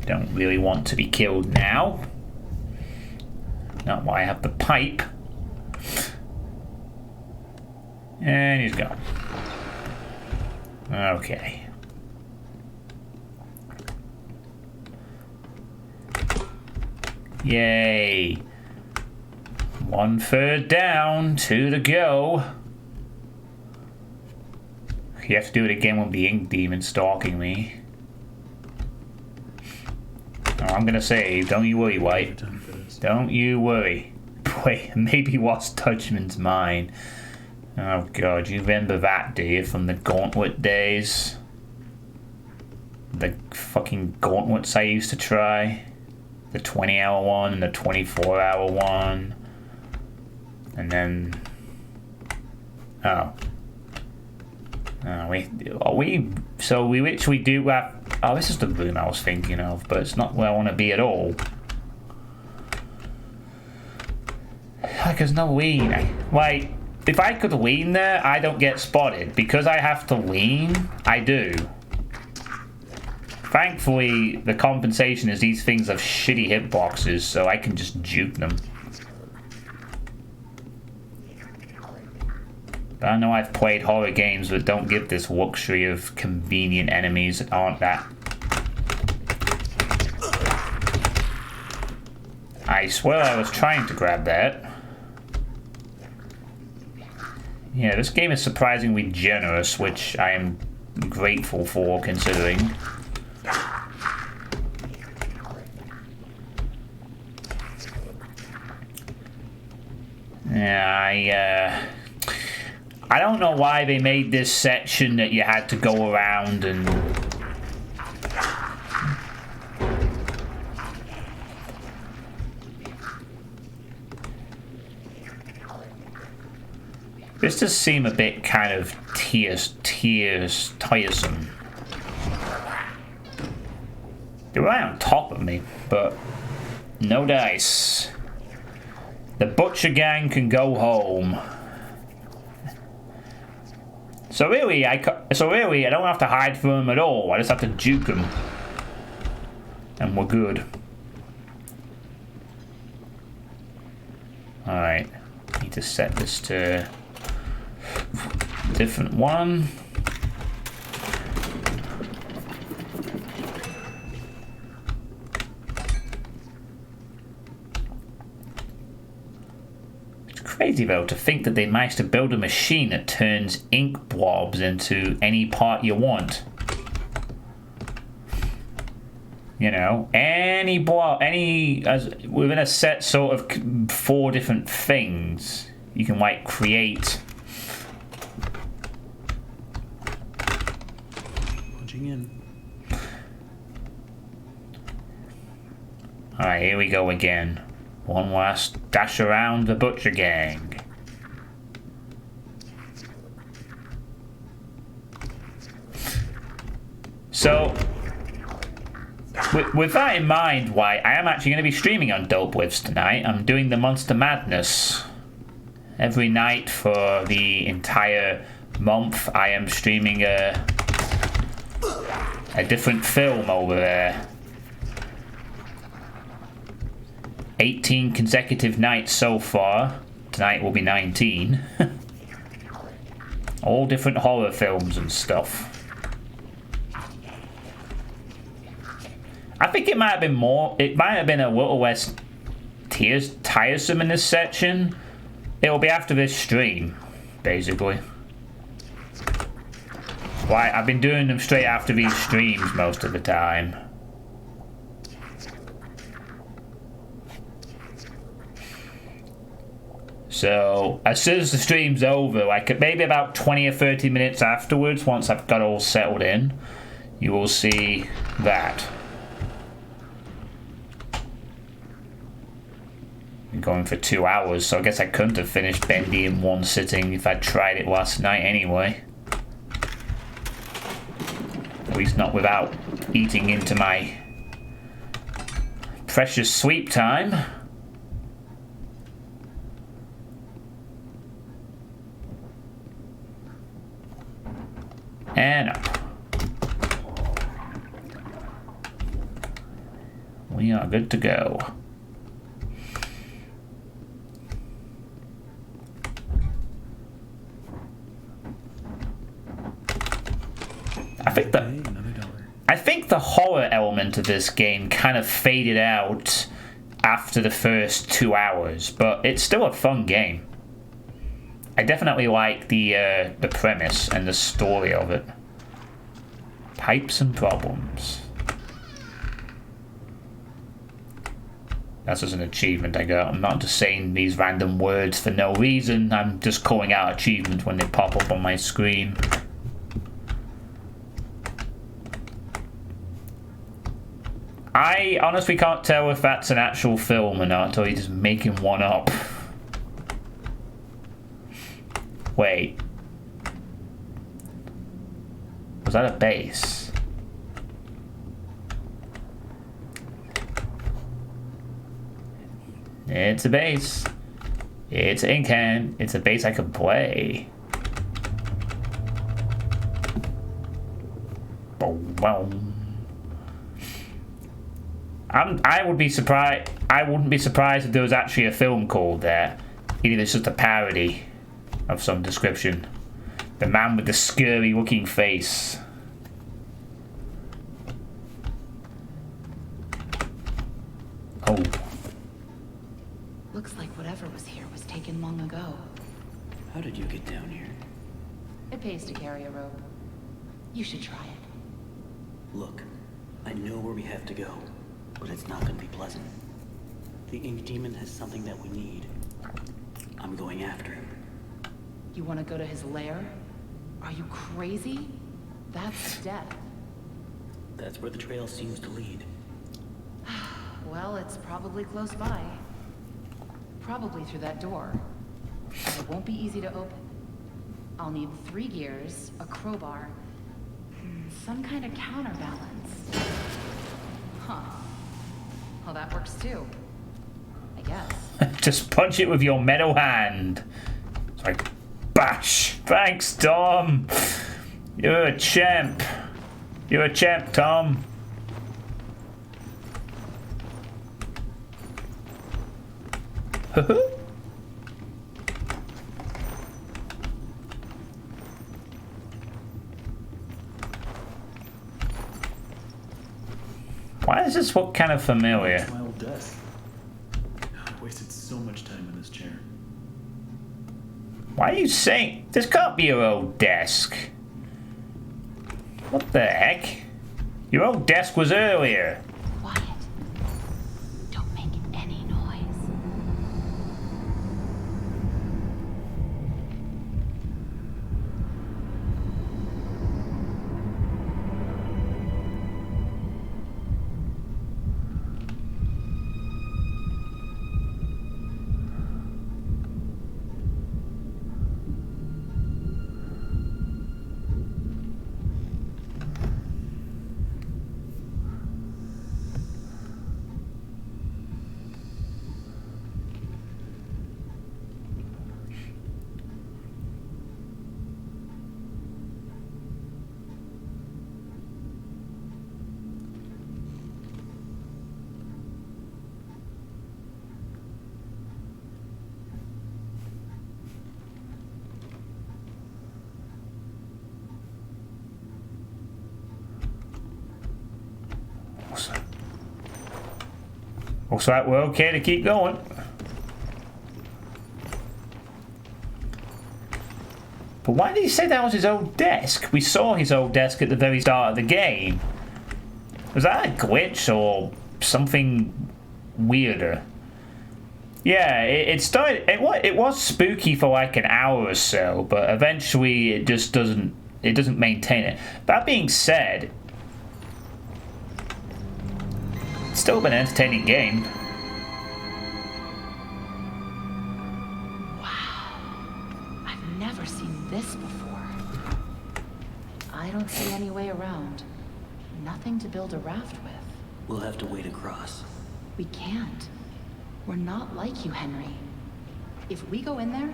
Don't really want to be killed now. Not while I have the pipe. And he's gone. Okay. Yay. 1/3 down, 2 to go. You have to do it again with the Ink Demon stalking me. Oh, I'm gonna save. Don't you worry, White. Don't you worry. Wait, maybe what's Dutchman's mine? Oh god, you remember that, do you, from the Gauntlet days? The fucking gauntlets I used to try? The 20-hour one and the 24-hour one. And then... Oh. So we literally do have... Oh, this is the room I was thinking of, but it's not where I want to be at all. Like, there's no lean. Like, if I could lean there, I don't get spotted. Because I have to lean, I do. Thankfully, the compensation is these things have shitty hitboxes, so I can just juke them. But I know I've played horror games that don't give this luxury of convenient enemies that aren't that. I swear I was trying to grab that. Yeah, this game is surprisingly generous, which I am grateful for, considering. Yeah, I don't know why they made this section that you had to go around and... This does seem a bit kind of tiresome. They're right on top of me, but no dice. The Butcher Gang can go home. So really, I don't have to hide from them at all. I just have to juke them, and we're good. All right, need to set this to a different one. Crazy though to think that they managed to build a machine that turns ink blobs into any part you want. You know, within a set sort of 4 different things, you can like create. Punching in. Alright, here we go again. One last dash around the butcher gang. So, with that in mind, I am actually going to be streaming on Dope Whiffs tonight. I'm doing the Monster Madness. Every night for the entire month, I am streaming a different film over there. 18 consecutive nights so far. Tonight will be 19. All different horror films and stuff. I think it might have been a little less tiresome in this section. It'll be after this stream, basically. Why, I've been doing them straight after these streams most of the time. So, as soon as the stream's over, like maybe about 20 or 30 minutes afterwards, once I've got all settled in, you will see that. Been going for 2 hours, so I guess I couldn't have finished Bendy in one sitting if I'd tried it last night anyway. At least not without eating into my precious sleep time. And up. We are good to go. I think the horror element of this game kind of faded out after the first 2 hours, but it's still a fun game. I definitely like the premise and the story of it. Pipes and problems. That's just an achievement I got. I'm not just saying these random words for no reason. I'm just calling out achievements when they pop up on my screen. I honestly can't tell if that's an actual film or not, or he's just making one up. Wait. Was that a base? It's a base. It's an ink hand. It's a base I can play. Boom, boom. I wouldn't be surprised if there was actually a film called that. Either it's just a parody of some description. The man with the scary looking face. Oh. Looks like whatever was here was taken long ago. How did you get down here? It pays to carry a rope. You should try it. Look, I know where we have to go, but it's not gonna be pleasant. The Ink Demon has something that we need. I'm going after him. You want to go to his lair? Are you crazy? That's death. That's where the trail seems to lead. Well, it's probably close by. Probably through that door. It won't be easy to open. I'll need 3 gears, a crowbar, some kind of counterbalance. Huh. Well, that works too. I guess. Just punch it with your metal hand. It's like, bash. Thanks, Tom. You're a champ. You're a champ, Tom. Why does this look kind of familiar? It's my old desk. I wasted so much time in this chair. Why are you saying this can't be your old desk? What the heck? Your old desk was earlier. Looks like we're okay to keep going. But why did he say that was his old desk? We saw his old desk at the very start of the game. Was that a glitch or something weirder? Yeah, it started. It was spooky for like an hour or so, but eventually it just doesn't. It doesn't maintain it. That being said, it's still been an entertaining game. Never seen this before. I don't see any way around. Nothing to build a raft with. We'll have to wade across. We can't. We're not like you, Henry. If we go in there,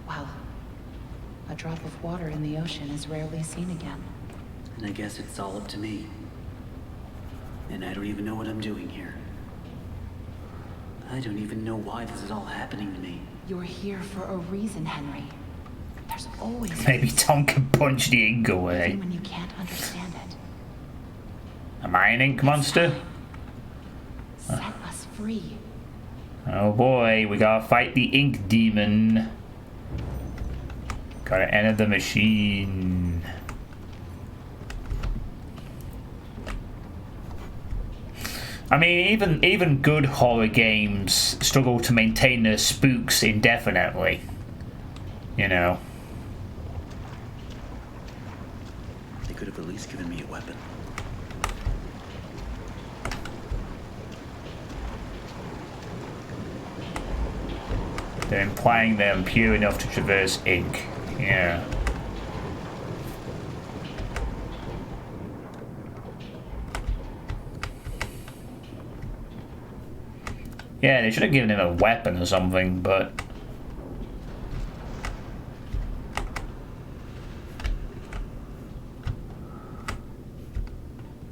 well, a drop of water in the ocean is rarely seen again. And I guess it's all up to me. And I don't even know what I'm doing here. I don't even know why this is all happening to me. You're here for a reason, Henry. There's always Maybe Tom can punch the ink away. even when you can't understand it. Am I an ink monster? Set us free. Oh boy, we gotta fight the ink demon. Gotta enter the machine. I mean, even good horror games struggle to maintain their spooks indefinitely. You know. They could have at least given me a weapon. They're implying they're pure enough to traverse ink. Yeah. Yeah, they should have given him a weapon or something, but...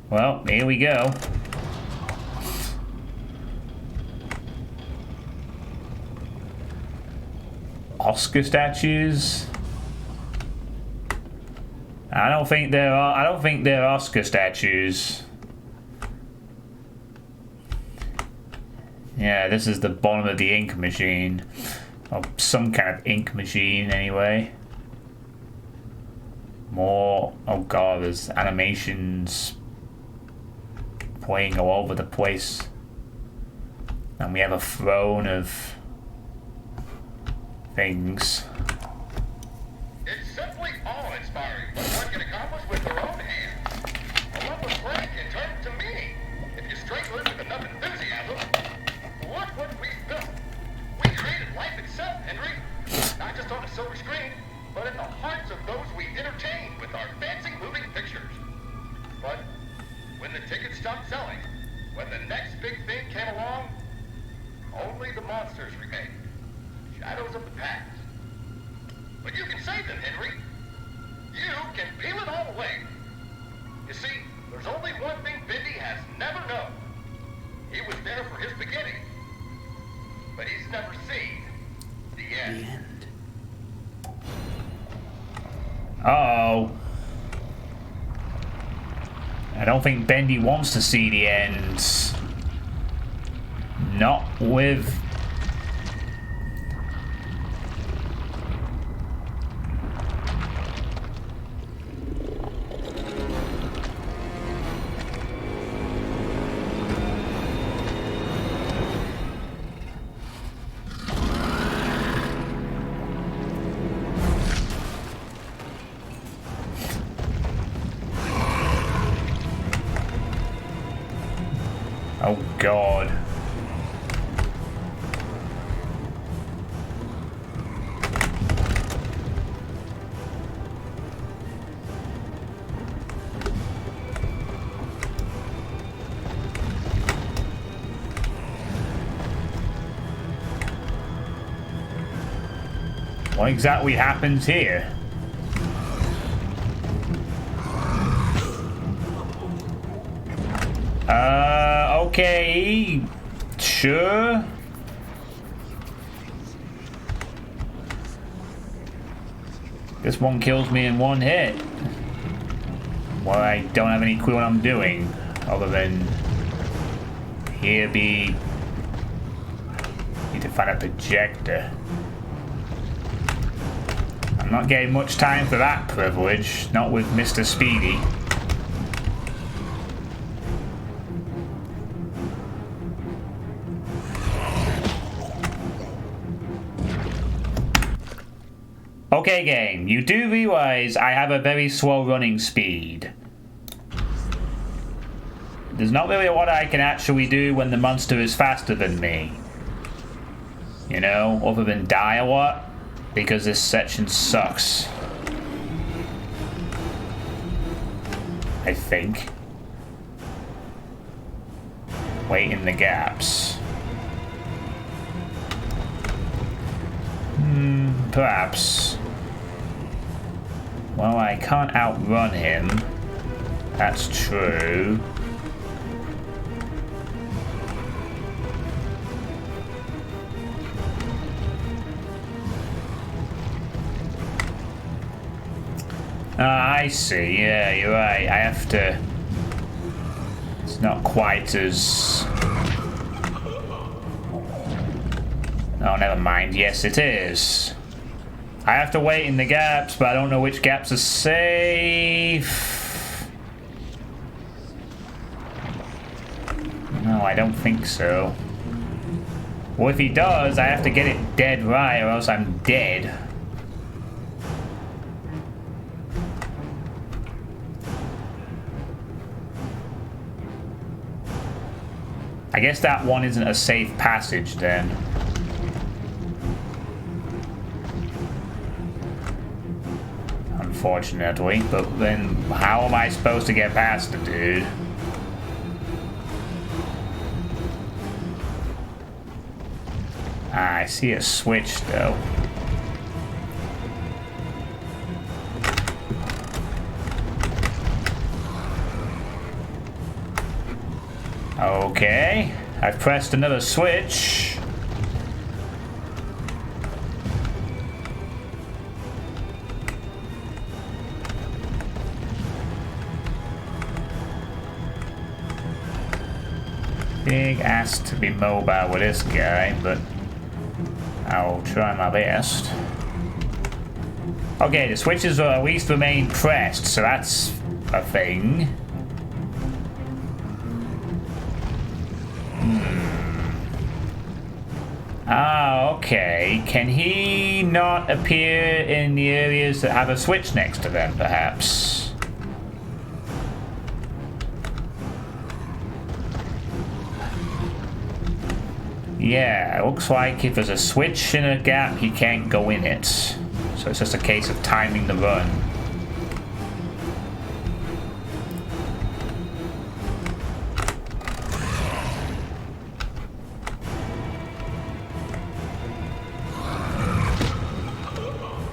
Well, here we go. Oscar statues? I don't think they're Oscar statues. Yeah, this is the bottom of the ink machine. Or some kind of ink machine, anyway. More... Oh god, there's animations playing all over the place. And we have a throne of things. It's simply awe-inspiring what one can accomplish with their own hands. A lump of clay can turn to meaning if you strangle it with enough enthusiasm. Look what we've built. We created life itself, Henry. Not just on a silver screen, but in the hearts of those we entertain with our fancy moving pictures. But when the tickets stopped selling, when the next big thing came along, only the monsters remained. Shadows of the past. But you can save them, Henry. You can peel it all away. You see, there's only one thing Bendy has never known. He was there for his beginning, but he's never seen the end. The end. Uh-oh. I don't think Bendy wants to see the end. Not with... Oh god. What exactly happens here? Okay, sure. This one kills me in one hit. Well, I don't have any clue what I'm doing, other than here be on a projector. I'm not getting much time for that privilege, not with Mr. Speedy. Okay, game, you do realize I have a very slow running speed. There's not really a lot I can actually do when the monster is faster than me. You know, other than die a lot, because this section sucks. I think. Wait in the gaps. Perhaps. Well, I can't outrun him. That's true. I see. Yeah, you're right. I have to... It's not quite as... Oh, never mind. Yes, it is. I have to wait in the gaps, but I don't know which gaps are safe. No, I don't think so. Well, if he does, I have to get it dead right, or else I'm dead. I guess that one isn't a safe passage then. Unfortunately, but then how am I supposed to get past the dude? I see a switch though. Okay, I've pressed another switch. Big ass to be mobile with this guy, but I'll try my best. Okay, the switches will at least remain pressed, so that's a thing. Ah, okay. Can he not appear in the areas that have a switch next to them, perhaps? Yeah, it looks like if there's a switch in a gap, he can't go in it. So it's just a case of timing the run.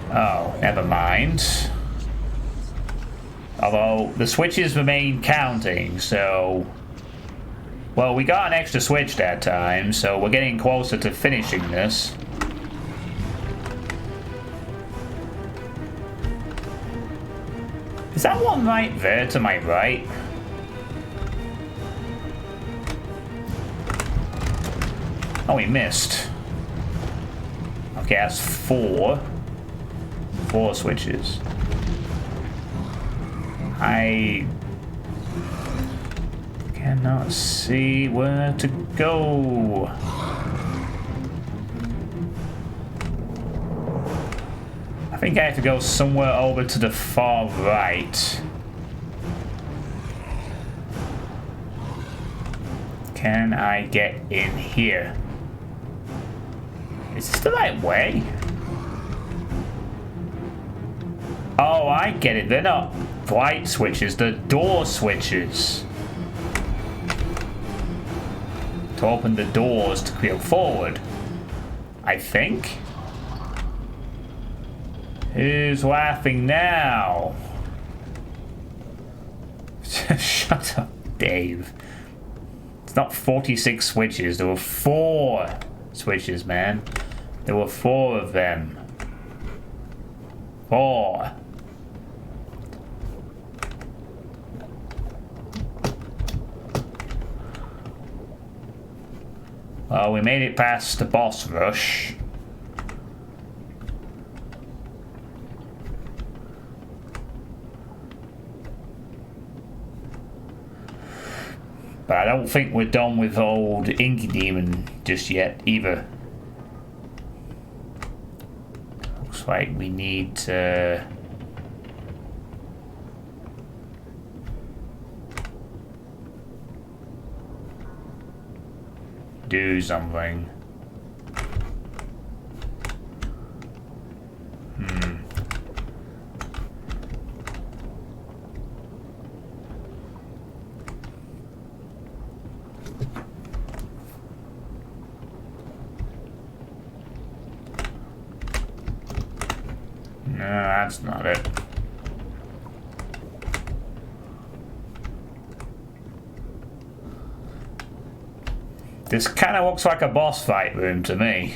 Oh, never mind. Although, the switches remain counting, so... Well, we got an extra switch that time, so we're getting closer to finishing this. Is that one right there to my right? Oh, we missed. Okay, that's 4. 4 switches. I cannot see where to go. I think I have to go somewhere over to the far right. Can I get in here? Is this the right way? Oh, I get it. They're not light switches, they're door switches. To open the doors to go forward. I think. Who's laughing now? Shut up, Dave. It's not 46 switches. There were 4 switches, man. There were 4 of them. 4. Well, we made it past the boss rush. But I don't think we're done with old Inky Demon just yet either. Looks like we need to do something. No, that's not it. This kind of looks like a boss fight room to me.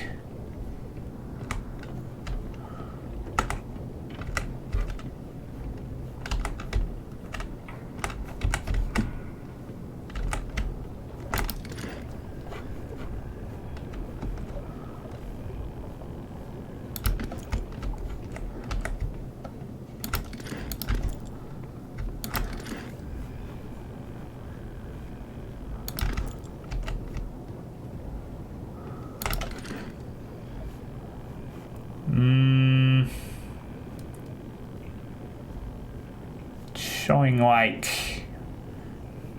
Showing like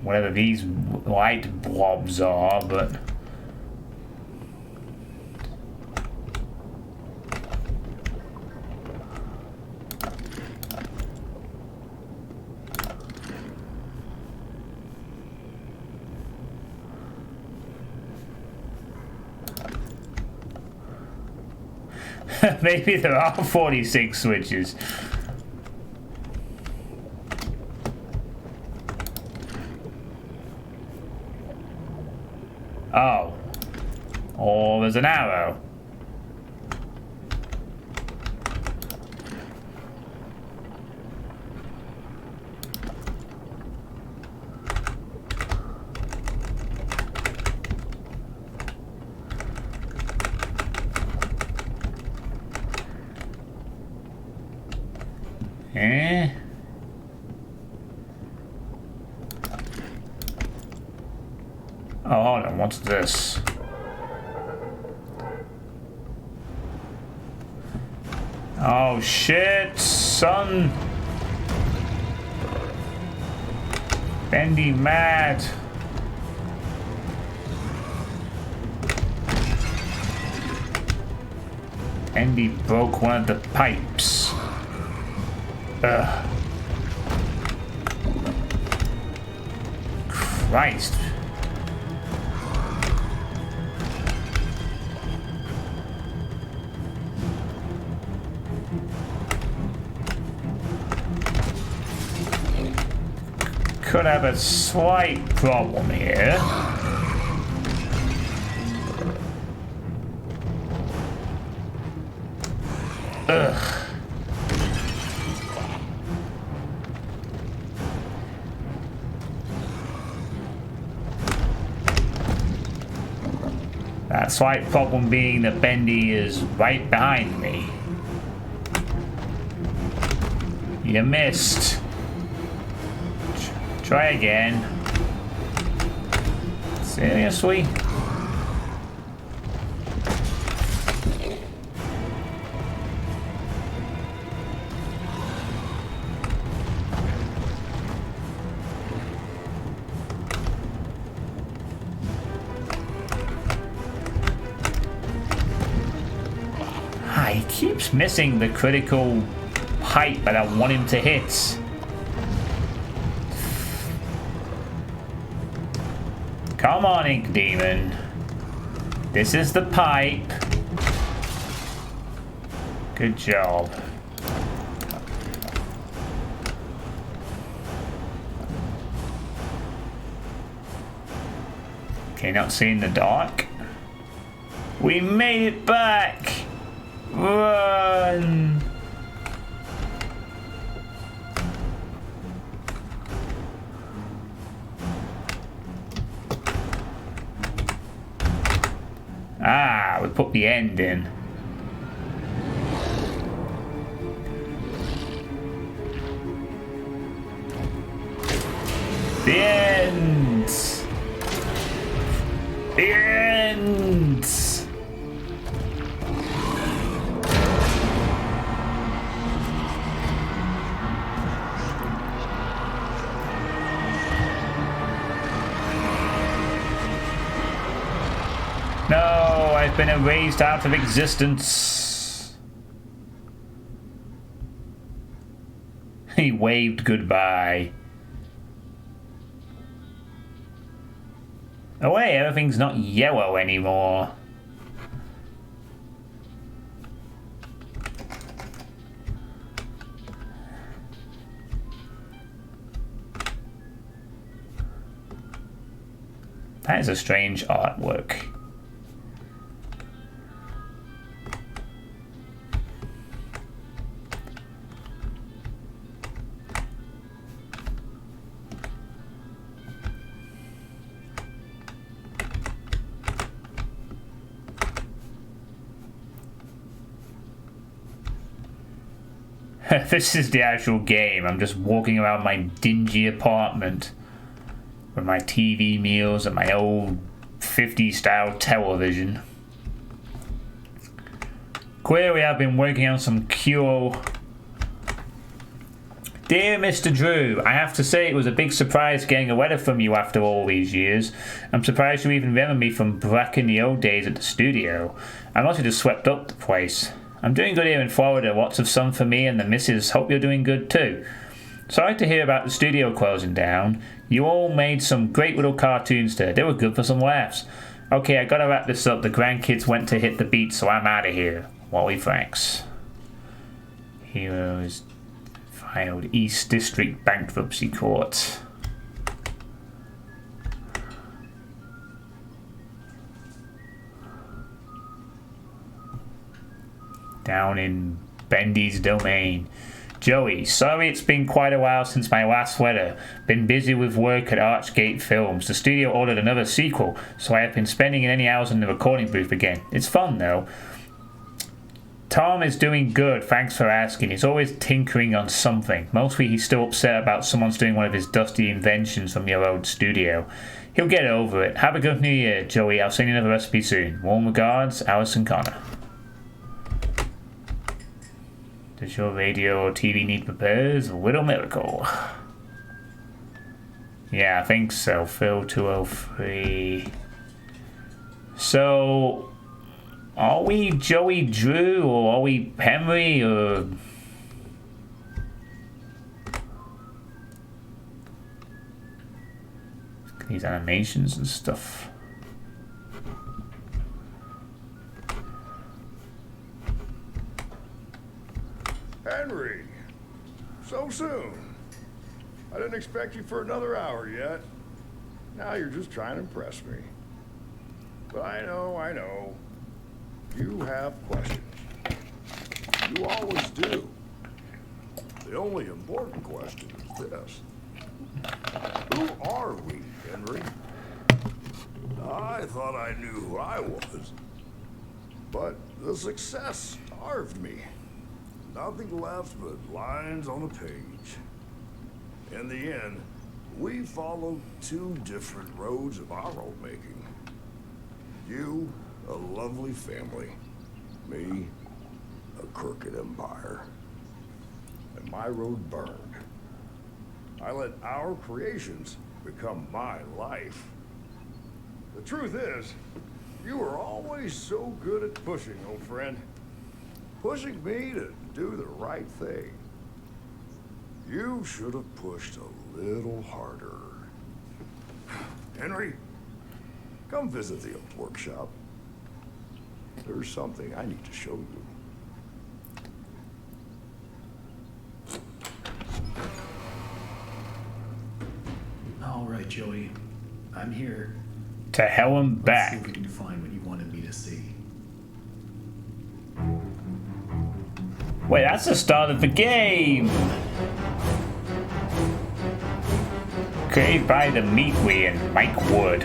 whatever these light blobs are, but maybe there are 46 switches. Oh. Or there's an arrow. Eh? Oh, hold on, what's this? Oh shit, son! Bendy mad! Bendy broke one of the pipes. Ugh. Christ. Could have a slight problem here. Ugh. That slight problem being that Bendy is right behind me. You missed. Try again. Seriously? He keeps missing the critical pipe that I want him to hit. Come on, Ink Demon. This is the pipe. Good job. Can you not see in the dark? We made it back! Run! Ah, we put the end in. The end! The end! No, I've been erased out of existence. He waved goodbye. Oh wait, everything's not yellow anymore. That is a strange artwork. This is the actual game. I'm just walking around my dingy apartment with my TV meals and my old 50s style television. Query, I've been working on some cure. Dear Mr. Drew, I have to say it was a big surprise getting a letter from you after all these years. I'm surprised you even remember me from back in the old days at the studio. I must have just swept up the place. I'm doing good here in Florida. Lots of sun for me and the missus. Hope you're doing good too. Sorry to hear about the studio closing down. You all made some great little cartoons there. They were good for some laughs. Okay, I gotta wrap this up. The grandkids went to hit the beach, so I'm out of here. Wally Franks. Heroes filed East District Bankruptcy Court. Down in Bendy's domain. Joey, sorry it's been quite a while since my last letter. Been busy with work at Archgate Films. The studio ordered another sequel, so I have been spending any hours in the recording booth again. It's fun though. Tom is doing good, thanks for asking. He's always tinkering on something. Mostly he's still upset about someone stealing one of his dusty inventions from your old studio. He'll get over it. Have a good New Year, Joey. I'll send you another recipe soon. Warm regards, Alison Connor. Does your radio or TV need repairs? A little miracle. Yeah, I think so. Phil 203. So, are we Joey Drew or are we Henry or... These animations and stuff. Henry, so soon. I didn't expect you for another hour yet. Now you're just trying to impress me. But I know. You have questions. You always do. The only important question is this. Who are we, Henry? I thought I knew who I was. But the success starved me. Nothing left but lines on a page. In the end, we followed two different roads of our own making. You, a lovely family. Me, a crooked empire. And my road burned. I let our creations become my life. The truth is, you were always so good at pushing, old friend. Pushing me to do the right thing. You should have pushed a little harder. Henry, come visit the workshop. There's something I need to show you. All right, Joey. I'm here. To hell and Let's back. see if we can find what you wanted me to see. Wait, that's the start of the game! Created by the Meatwee and Mike Wood.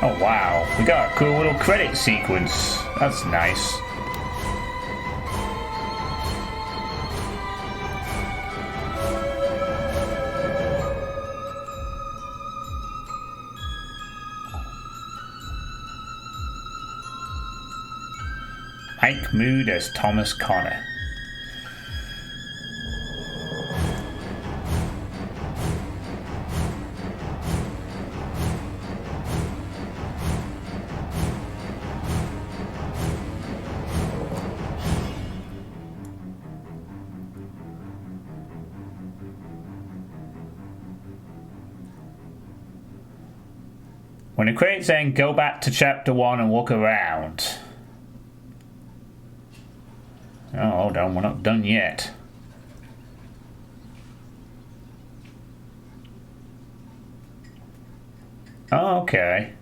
Oh wow, we got a cool little credit sequence. That's nice. Mike Mood as Thomas Connor. When the credits end, go back to chapter 1 and walk around. Oh, hold on, we're not done yet. Oh, okay.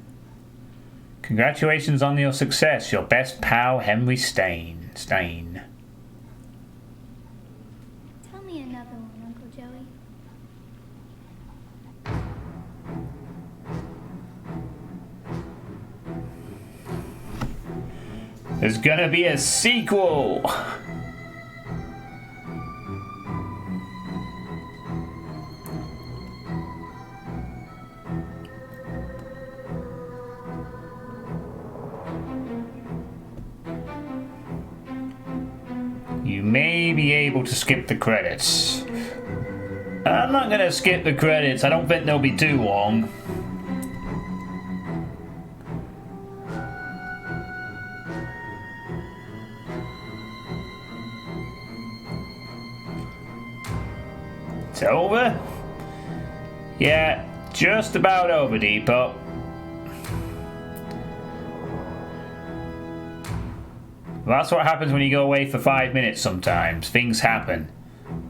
Congratulations on your success, your best pal, Henry Stein. Tell me another one, Uncle Joey. There's gonna be a sequel! You may be able to skip the credits. I'm not gonna skip the credits, I don't think they'll be too long. It's over? Yeah, just about over, Depot. That's what happens when you go away for 5 minutes sometimes. Things happen.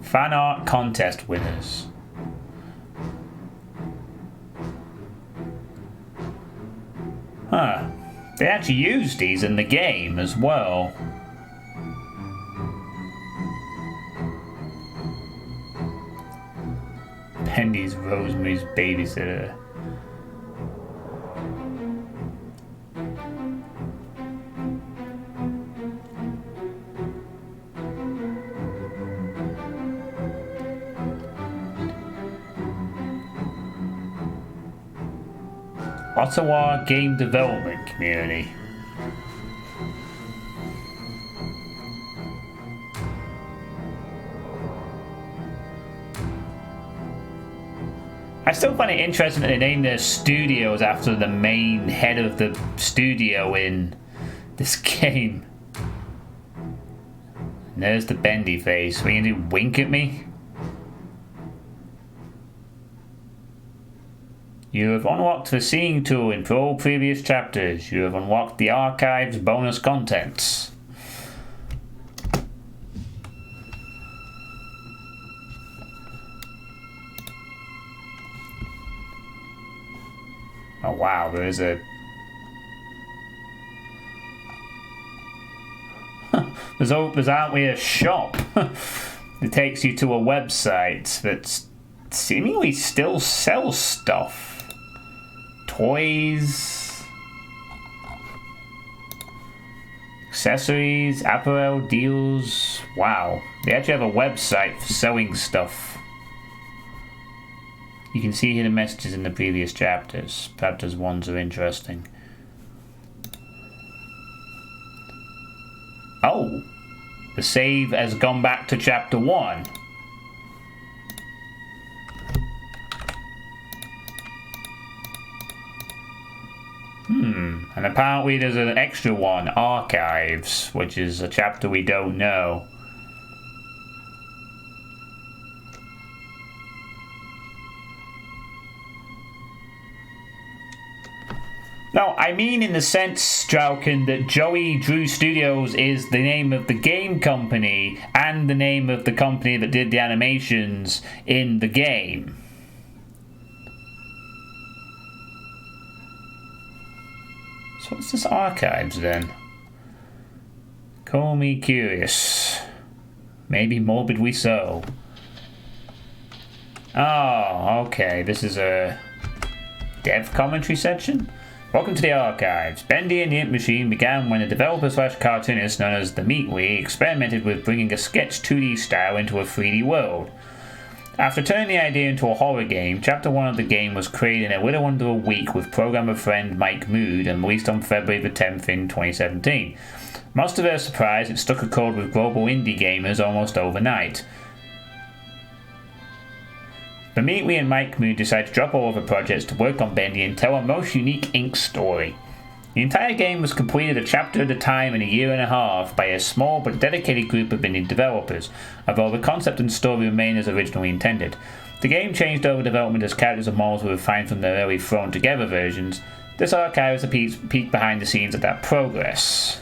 Fan art contest winners. Huh. They actually used these in the game as well. Bendy's Rosemary's babysitter. Ottawa Game Development Community. I still find it interesting that they named their studios after the main head of the studio in this game. And there's the Bendy face. What are you gonna do, wink at me? You have unlocked the seeing tool in all previous chapters. You have unlocked the archive's bonus contents. Oh wow, there is a... there's aren't we a shop that takes you to a website that seemingly still sells stuff. Toys, accessories, apparel, deals. Wow, they actually have a website for selling stuff. You can see here the messages in the previous chapters. Chapters 1s are interesting. Oh, the save has gone back to chapter 1. And apparently there's an extra one, Archives, which is a chapter we don't know. No, I mean in the sense, Strauken, that Joey Drew Studios is the name of the game company and the name of the company that did the animations in the game. So what's this Archives then? Call me curious. Maybe morbidly so. Oh, okay. This is a dev commentary section? Welcome to the archives. Bendy and the Ink Machine began when a developer/cartoonist known as the Meatwee experimented with bringing a sketch 2D style into a 3D world. After turning the idea into a horror game, Chapter 1 of the game was created in a little under a week with programmer friend Mike Mood and released on February the 10th in 2017. Much to their surprise, it struck a chord with global indie gamers almost overnight. The Meatwee and Mike Mood decided to drop all other projects to work on Bendy and tell a most unique Ink story. The entire game was completed a chapter at a time in a year and a half by a small but dedicated group of indie developers, although the concept and story remain as originally intended. The game changed over development as characters and models were refined from their early thrown together versions. This archive is a peek behind the scenes of that process.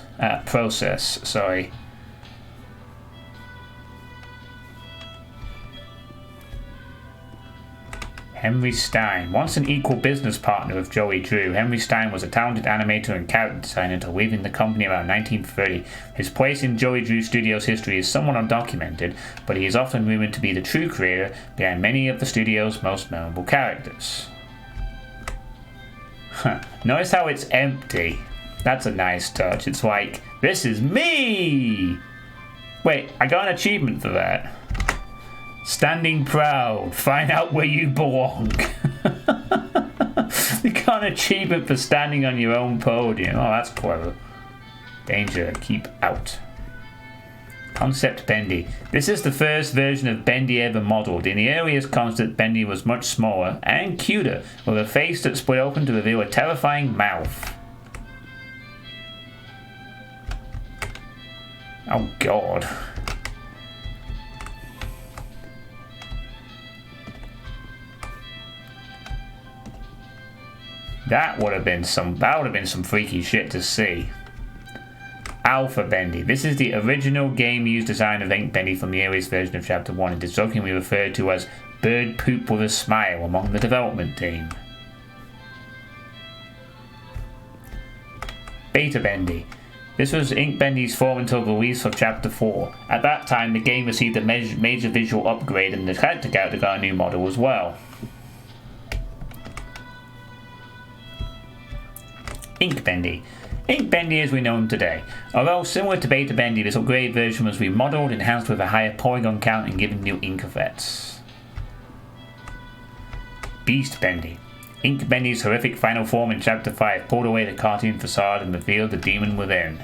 Henry Stein. Once an equal business partner of Joey Drew, Henry Stein was a talented animator and character designer until leaving the company around 1930. His place in Joey Drew Studios' history is somewhat undocumented, but he is often rumored to be the true creator behind many of the studio's most memorable characters. Notice how it's empty. That's a nice touch. It's like, this is me! Wait, I got an achievement for that. Standing proud. Find out where you belong. You got an achievement for standing on your own podium. Oh, that's clever. Danger. Keep out. Concept Bendy. This is the first version of Bendy ever modelled. In the earliest concept, Bendy was much smaller and cuter, with a face that split open to reveal a terrifying mouth. Oh God. That would have been some freaky shit to see. Alpha Bendy. This is the original game used design of Ink Bendy from the earliest version of Chapter 1. It is jokingly referred to as bird poop with a smile among the development team. Beta Bendy. This was Ink Bendy's form until the release of Chapter 4. At that time, the game received a major visual upgrade and the character got a new model as well. Ink Bendy. Ink Bendy as we know him today. Although similar to Beta Bendy, this upgraded version was remodeled, enhanced with a higher polygon count and given new ink effects. Beast Bendy. Ink Bendy's horrific final form in Chapter 5 pulled away the cartoon facade and revealed the demon within.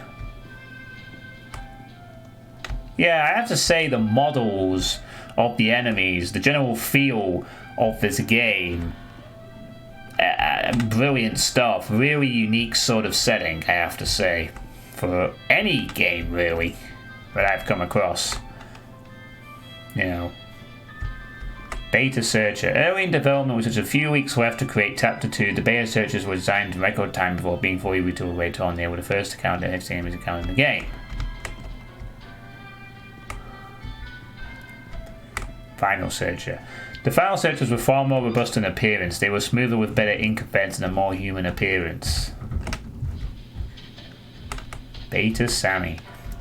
Yeah, I have to say the models of the enemies, the general feel of this game, brilliant stuff. Really unique sort of setting, I have to say, for any game really that I've come across. You know, Beta Searcher. Early in development, with just a few weeks left to create Chapter 2, the beta searchers were designed in record time before being fully retooled later on. They were the first account to HTML's account in the game. Final Searcher. The Final Searchers were far more robust in appearance. They were smoother with better ink effects and a more human appearance. Beta Sammy.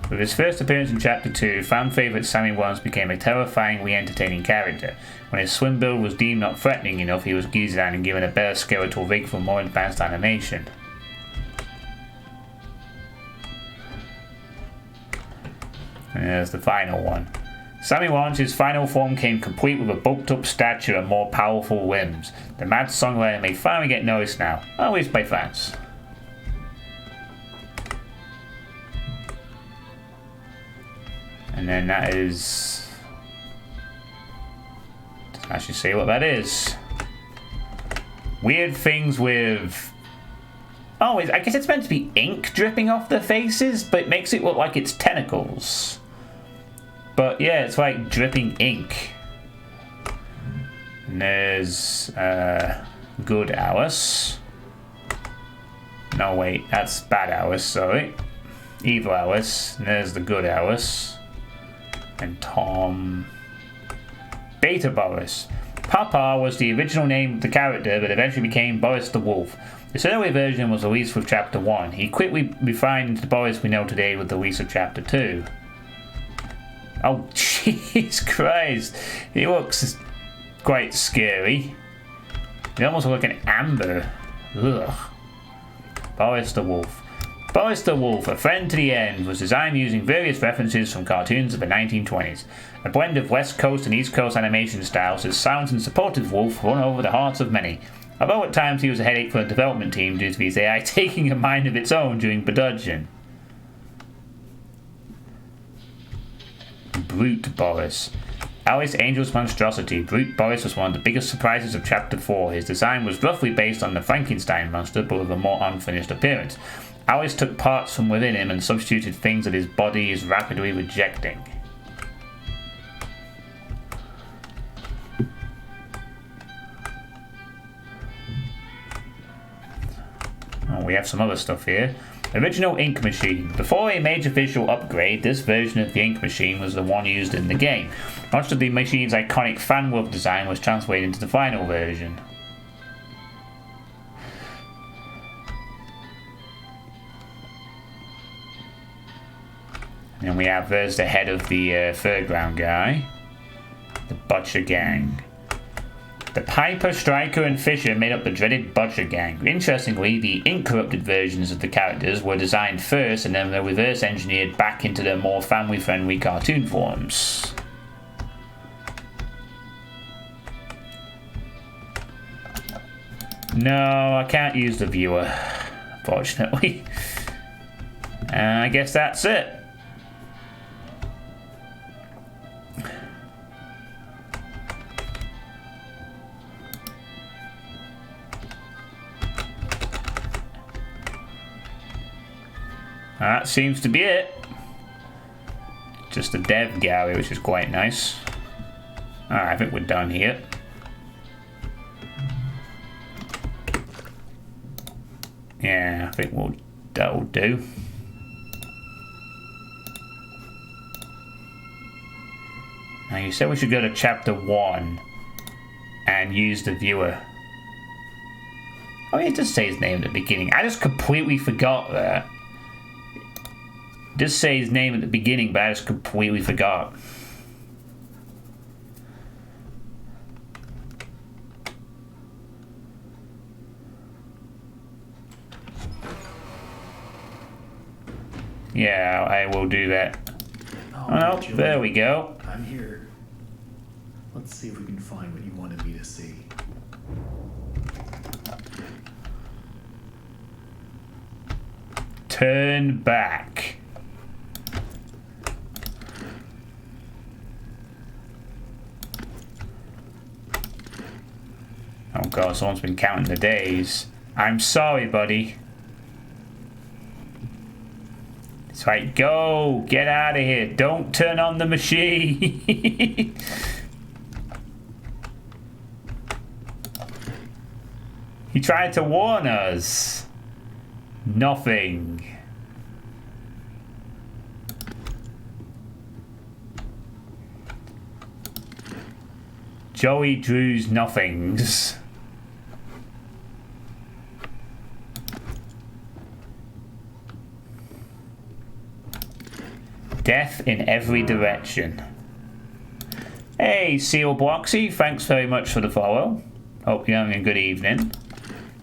With his first appearance in Chapter 2, fan favourite Sammy once became a terrifyingly entertaining character. When his swim build was deemed not threatening enough, he was redesigned and given a better skeletal rig for more advanced animation. And there's the final one. Sammy Launch's final form came complete with a bulked up stature and more powerful limbs. The mad songwriter may finally get noticed now, at least by fans. And then that is... doesn't actually say what that is. Weird things with... oh, I guess it's meant to be ink dripping off their faces, but it makes it look like it's tentacles. But yeah, it's like dripping ink. And there's Good Alice. No wait, that's Bad Alice, sorry. Evil Alice. And there's the Good Alice. And Tom. Beta Boris. Papa was the original name of the character, but eventually became Boris the Wolf. This early version was released with Chapter 1. He quickly refined into the Boris we know today with the release of Chapter 2. Oh, jeez Christ. He looks quite scary. He almost looks like an amber. Ugh. Boris the Wolf. Boris the Wolf, a friend to the end, was designed using various references from cartoons of the 1920s. A blend of West Coast and East Coast animation styles, his silent and supportive wolf won over the hearts of many. Although at times he was a headache for the development team due to his AI taking a mind of its own during production. Brute Boris. Alice Angel's monstrosity, Brute Boris was one of the biggest surprises of Chapter 4. His design was roughly based on the Frankenstein monster, but with a more unfinished appearance. Alice took parts from within him and substituted things that his body is rapidly rejecting. Oh, we have some other stuff here. Original Ink Machine. Before a major visual upgrade, this version of the Ink Machine was the one used in the game. Much of the machine's iconic fan world design was translated into the final version. And we have, there's the head of the Fairground guy. The Butcher Gang. The Piper, Striker, and Fisher made up the dreaded Butcher Gang. Interestingly, the ink-corrupted versions of the characters were designed first and then were reverse engineered back into their more family-friendly cartoon forms. No, I can't use the viewer, unfortunately. I guess that's it. That seems to be it. Just a dev gallery, which is quite nice. Alright, I think we're done here. Yeah, I think that'll do. Now you said we should go to chapter 1 and use the viewer. Oh, it does say his name at the beginning. I just completely forgot that. It does say his name at the beginning, but I just completely forgot. Yeah, I will do that. Oh, there we go. I'm here. Let's see if we can find what you wanted me to see. Turn back. Oh god, someone's been counting the days. I'm sorry, buddy. It's right, go! Get out of here! Don't turn on the machine! He tried to warn us. Nothing. Joey Drew's nothings. Death in every direction. Hey, Seal Bloxy, thanks very much for the follow. Hope you're having a good evening.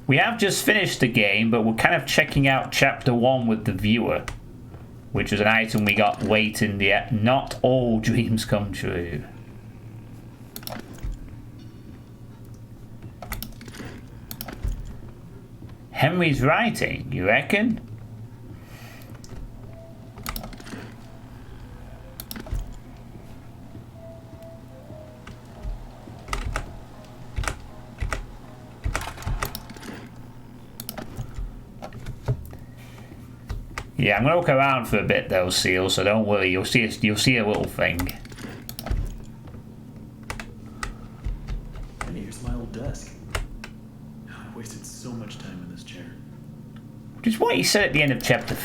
We have just finished the game, but we're kind of checking out chapter 1 with the viewer, which was an item we got late in the Not All Dreams Come True. Henry's writing, you reckon? Yeah, I'm gonna look around for a bit though, Seal, so don't worry, you'll see a little thing. And here's my old desk. I wasted so much time in this chair. Which is what he said at the end of chapter...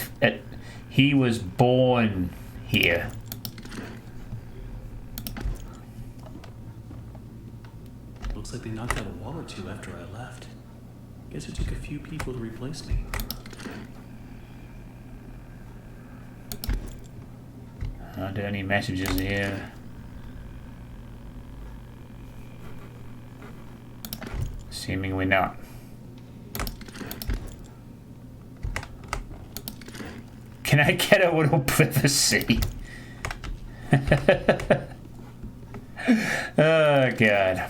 he was born here. Looks like they knocked out a wall or two after I left. Guess it took a few people to replace me. Are there any messages here? Seemingly not. Can I get a little privacy? Oh, God.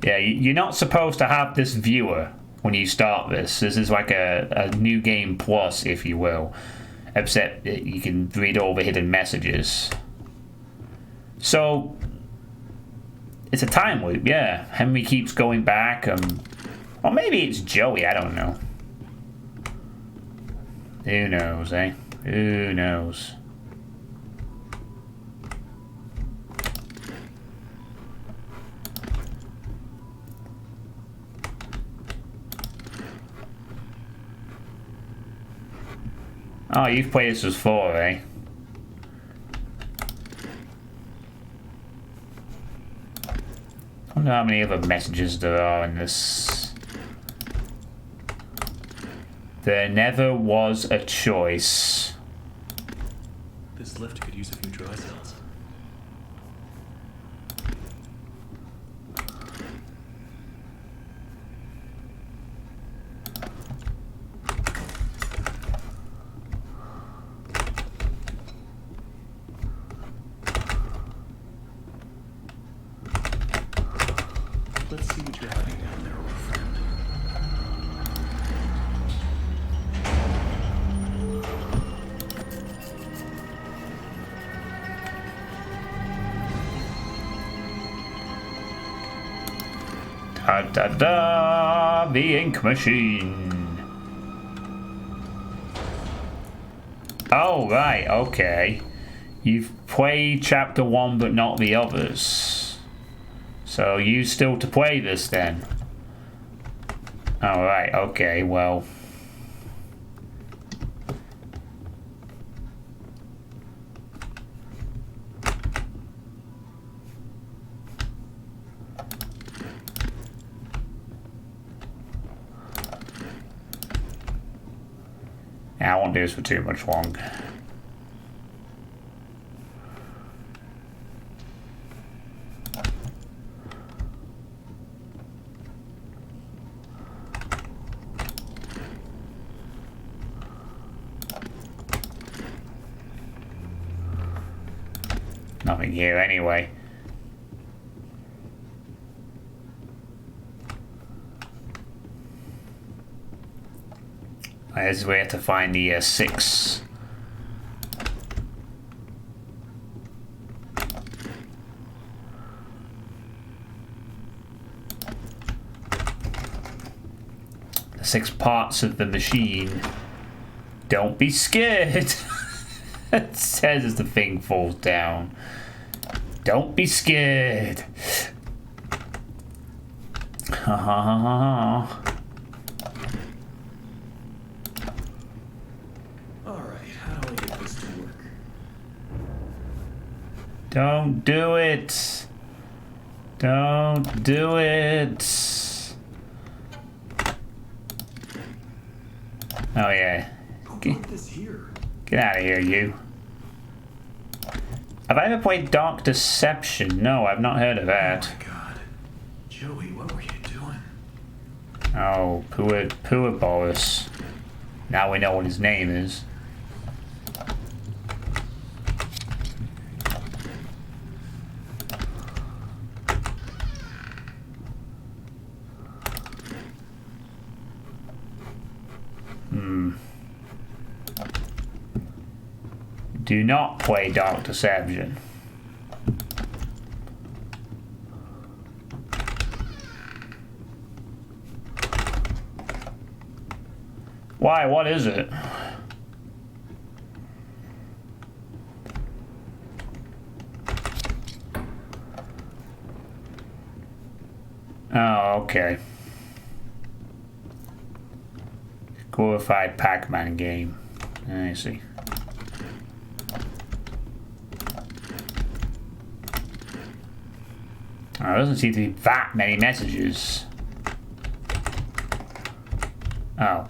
Yeah, you're not supposed to have this viewer when you start this. This is like a new game plus, if you will. Except that you can read all the hidden messages. So, it's a time loop, yeah. Henry keeps going back, or maybe it's Joey, I don't know. Who knows, eh? Who knows? Oh, you've played this before, eh? I wonder how many other messages there are in this. There never was a choice. This lift could use a few dry cells. Let's see what you're hiding down there, old friend. Da da da! The Ink Machine. Oh, right, okay. You've played Chapter 1 but not the others. So you still to play this then? Alright, okay, well. I won't do this for too much long. Nothing here anyway. This is where to find the 6. The 6 parts of the machine. Don't be scared. It says as the thing falls down. Don't be scared. Ha ha ha ha. Don't do it. Don't do it. Oh yeah. Get out of here, you. Have I ever played Dark Deception? No, I've not heard of that. Oh my God. Joey, what were you doing? Oh, poor Boris. Now we know what his name is. Do not play Dark Deception. Why? What is it? Oh, okay. Glorified Pac-Man game. I see. Oh, there doesn't seem to be that many messages. Oh.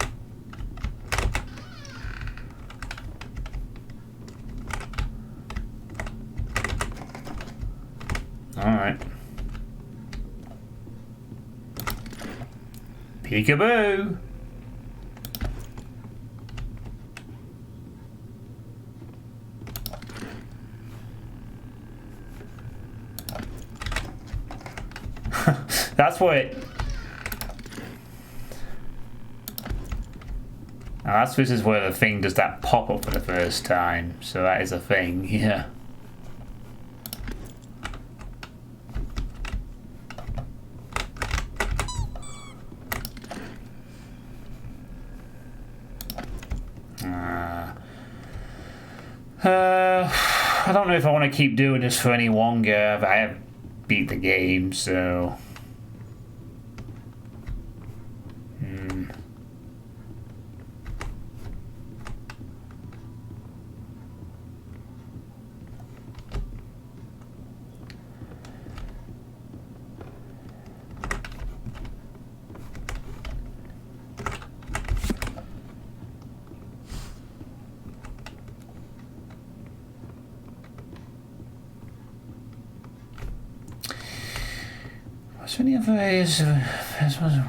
Alright. Peekaboo! That's what it... Now this is where the thing does that pop up for the first time. So that is a thing, yeah. I don't know if I want to keep doing this for any longer. I have beat the game, so...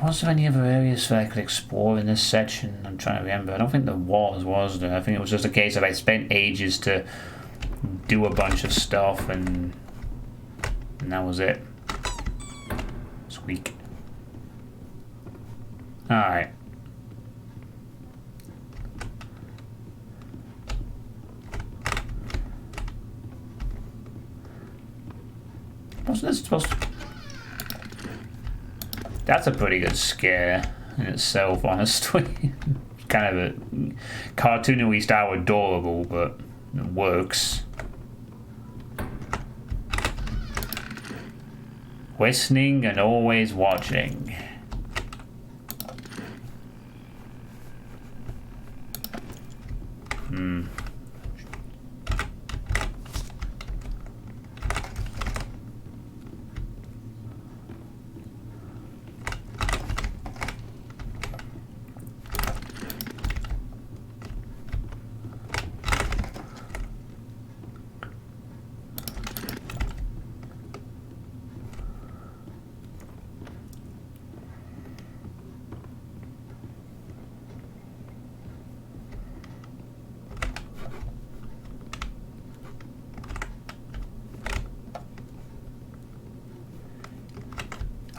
Was there any other areas that I could explore in this section? I'm trying to remember. I don't think there was there? I think it was just a case of I spent ages to do a bunch of stuff and that was it. Squeak. Alright. Wasn't this supposed to... That's a pretty good scare in itself, honestly. Kind of a cartoonily style adorable, but it works. Listening and always watching.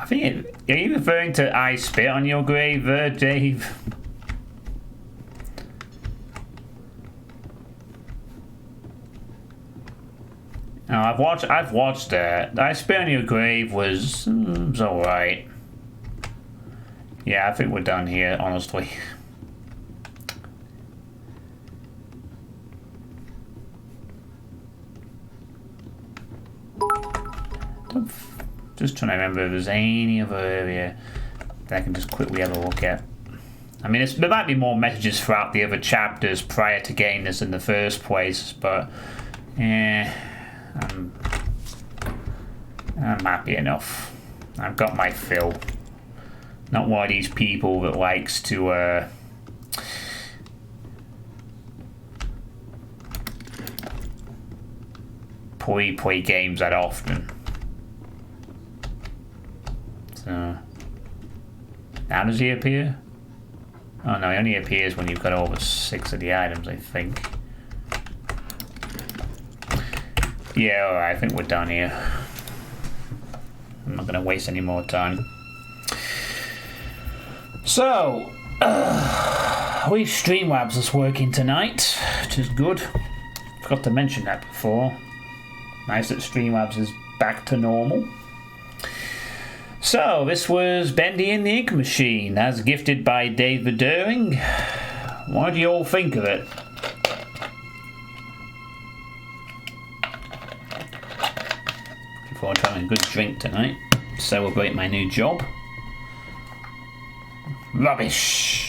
I think are you referring to I spit on your grave there, Dave? No, I've watched that. I spit on your grave was alright. Yeah, I think we're done here, honestly. Just trying to remember if there's any other area that I can just quickly have a look at. I mean, there might be more messages throughout the other chapters prior to getting this in the first place, but I'm happy enough. I've got my fill. Not one of these people that likes to play games that often. So, how does he appear? Oh no, he only appears when you've got over 6 of the items, I think. Yeah, alright, I think we're done here. I'm not going to waste any more time. So, we Streamlabs is working tonight, which is good. Forgot to mention that before. Nice that Streamlabs is back to normal. So, this was Bendy the Ink Machine, as gifted by David Doering. What do you all think of it? Looking forward to having a good drink tonight. Celebrate my new job. Rubbish!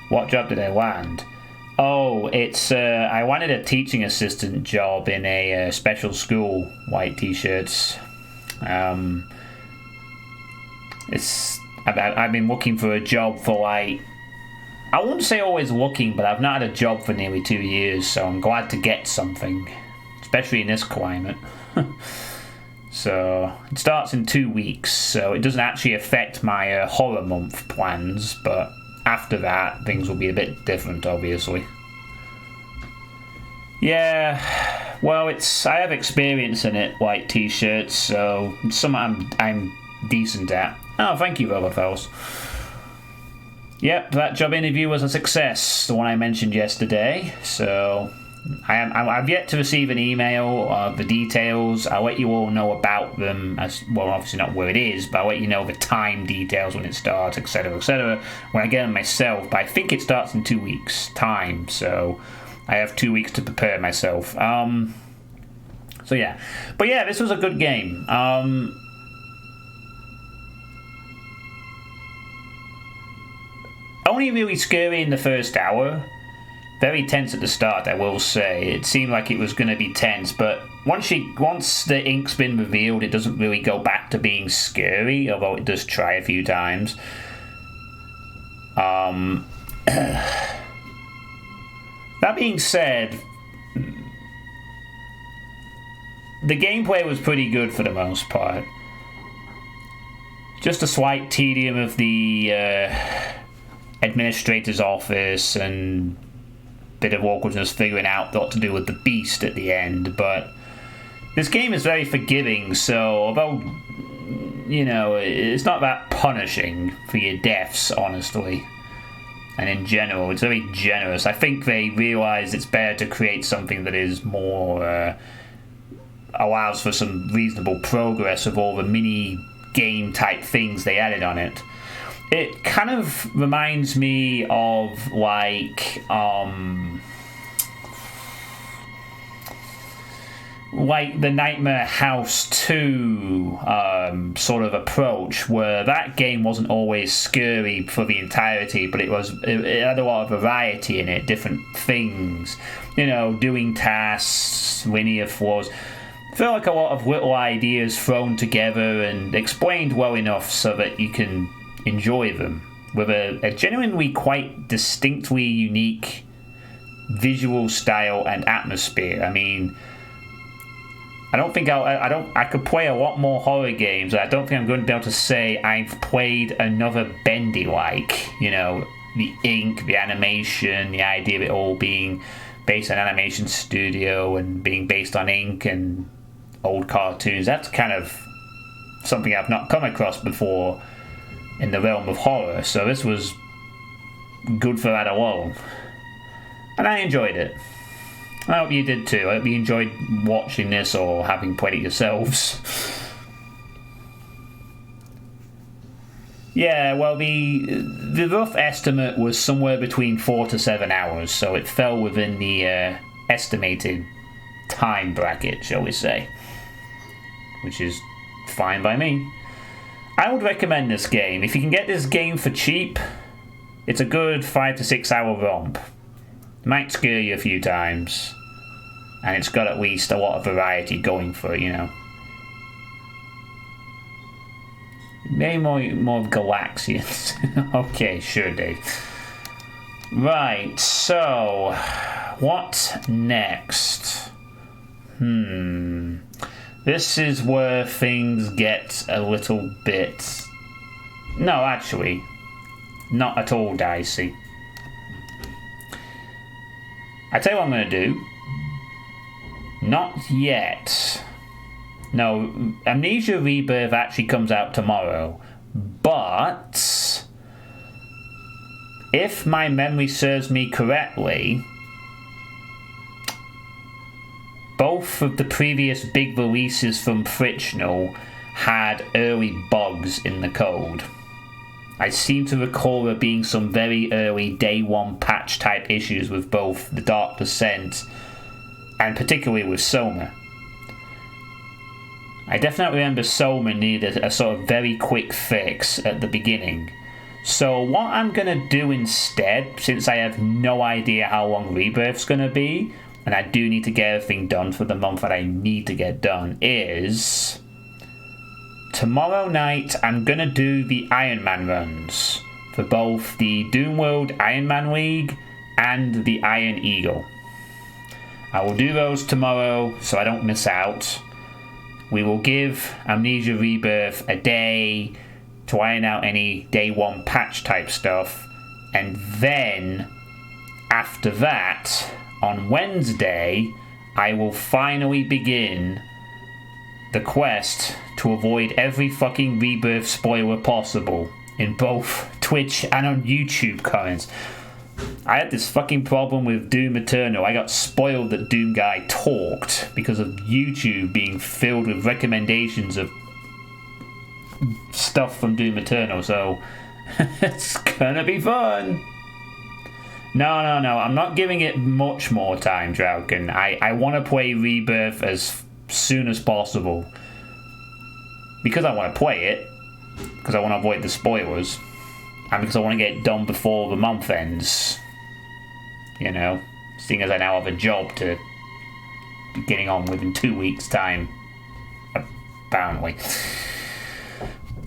What job did I land? Oh, it's I wanted a teaching assistant job in a special school. White t-shirts. I've been looking for a job for like, I wouldn't say always looking, but I've not had a job for nearly 2 years, so I'm glad to get something, especially in this climate. So it starts in 2 weeks, so it doesn't actually affect my horror month plans, but after that things will be a bit different, obviously. Yeah, well, I have experience in it, white t-shirts, so it's something I'm decent at. Oh, thank you, Roberfels. Yep, that job interview was a success, the one I mentioned yesterday. So I've yet to receive an email of the details. I'll let you all know about them, as well, obviously not where it is, but I'll let you know the time details, when it starts, etc., when I get them myself. But I think it starts in 2 weeks' time, so I have 2 weeks to prepare myself. So yeah. But yeah, this was a good game. Only really scary in the first hour. Very tense at the start, I will say. It seemed like it was going to be tense, but once the ink's been revealed, it doesn't really go back to being scary, although it does try a few times. That being said, the gameplay was pretty good for the most part. Just a slight tedium of the administrator's office and bit of awkwardness figuring out what to do with the beast at the end, but this game is very forgiving, so although, you know, it's not that punishing for your deaths, honestly. And in general, it's very generous. I think they realise it's better to create something that is more allows for some reasonable progress of all the mini game type things they added on it. It kind of reminds me of like the Nightmare House 2 sort of approach, where that game wasn't always scary for the entirety, but it had a lot of variety in it, different things, you know, doing tasks, linear floors. I feel like a lot of little ideas thrown together and explained well enough so that you can enjoy them with a genuinely quite distinctly unique visual style and atmosphere. I mean, I could play a lot more horror games. I don't think I'm going to be able to say I've played another Bendy like, you know, the ink, the animation, the idea of it all being based on animation studio and being based on ink and old cartoons. That's kind of something I've not come across before in the realm of horror, so this was good for that alone. And I enjoyed it. I hope you did too. I hope you enjoyed watching this or having played it yourselves. Yeah, well, the rough estimate was somewhere between 4 to 7 hours, so it fell within the estimated time bracket, shall we say. Which is fine by me. I would recommend this game. If you can get this game for cheap, it's a good 5 to 6 hour romp. It might scare you a few times, and it's got at least a lot of variety going for it, you know. Maybe more Galaxians. Okay, sure, Dave. Right, so what next? This is where things get a little bit... No, actually, not at all dicey. I tell you what I'm going to do. Not yet. No, Amnesia Rebirth actually comes out tomorrow. But if my memory serves me correctly, both of the previous big releases from Frictional had early bugs in the code. I seem to recall there being some very early day one patch type issues with both the Dark Descent and particularly with Soma. I definitely remember Soma needed a sort of very quick fix at the beginning. So what I'm going to do instead, since I have no idea how long Rebirth's going to be, and I do need to get everything done for the month that I need to get done, is tomorrow night I'm going to do the Iron Man runs for both the Doomworld Iron Man League and the Iron Eagle. I will do those tomorrow so I don't miss out. We will give Amnesia Rebirth a day to iron out any day one patch type stuff, and then after that, on Wednesday, I will finally begin the quest to avoid every fucking Rebirth spoiler possible in both Twitch and on YouTube comments. I had this fucking problem with Doom Eternal. I got spoiled that Doom Guy talked because of YouTube being filled with recommendations of stuff from Doom Eternal, so it's gonna be fun. No, I'm not giving it much more time, Drauken. I want to play Rebirth as soon as possible. Because I want to play it, because I want to avoid the spoilers, and because I want to get it done before the month ends. You know, seeing as I now have a job to be getting on with in 2 weeks' time, apparently.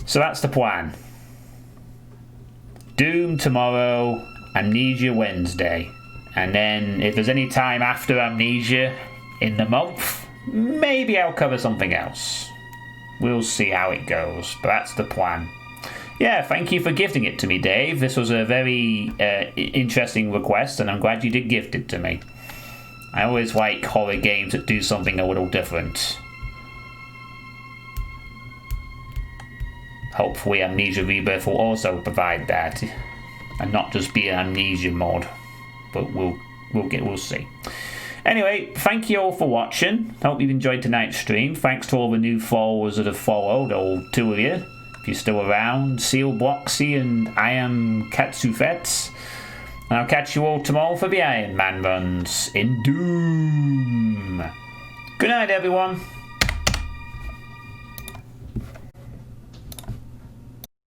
So that's the plan. Doom tomorrow, Amnesia Wednesday, and then if there's any time after Amnesia in the month, maybe I'll cover something else. We'll see how it goes, but that's the plan. Yeah, thank you for gifting it to me, Dave. This was a very interesting request, and I'm glad you did gift it to me. I always like horror games that do something a little different. Hopefully Amnesia Rebirth will also provide that, and not just be an Amnesia mod. But we'll see. Anyway, thank you all for watching. Hope you've enjoyed tonight's stream. Thanks to all the new followers that have followed, all 2 of you. If you're still around, Seal Bloxy and I am Katsufets. And I'll catch you all tomorrow for the Iron Man runs in Doom. Good night, everyone.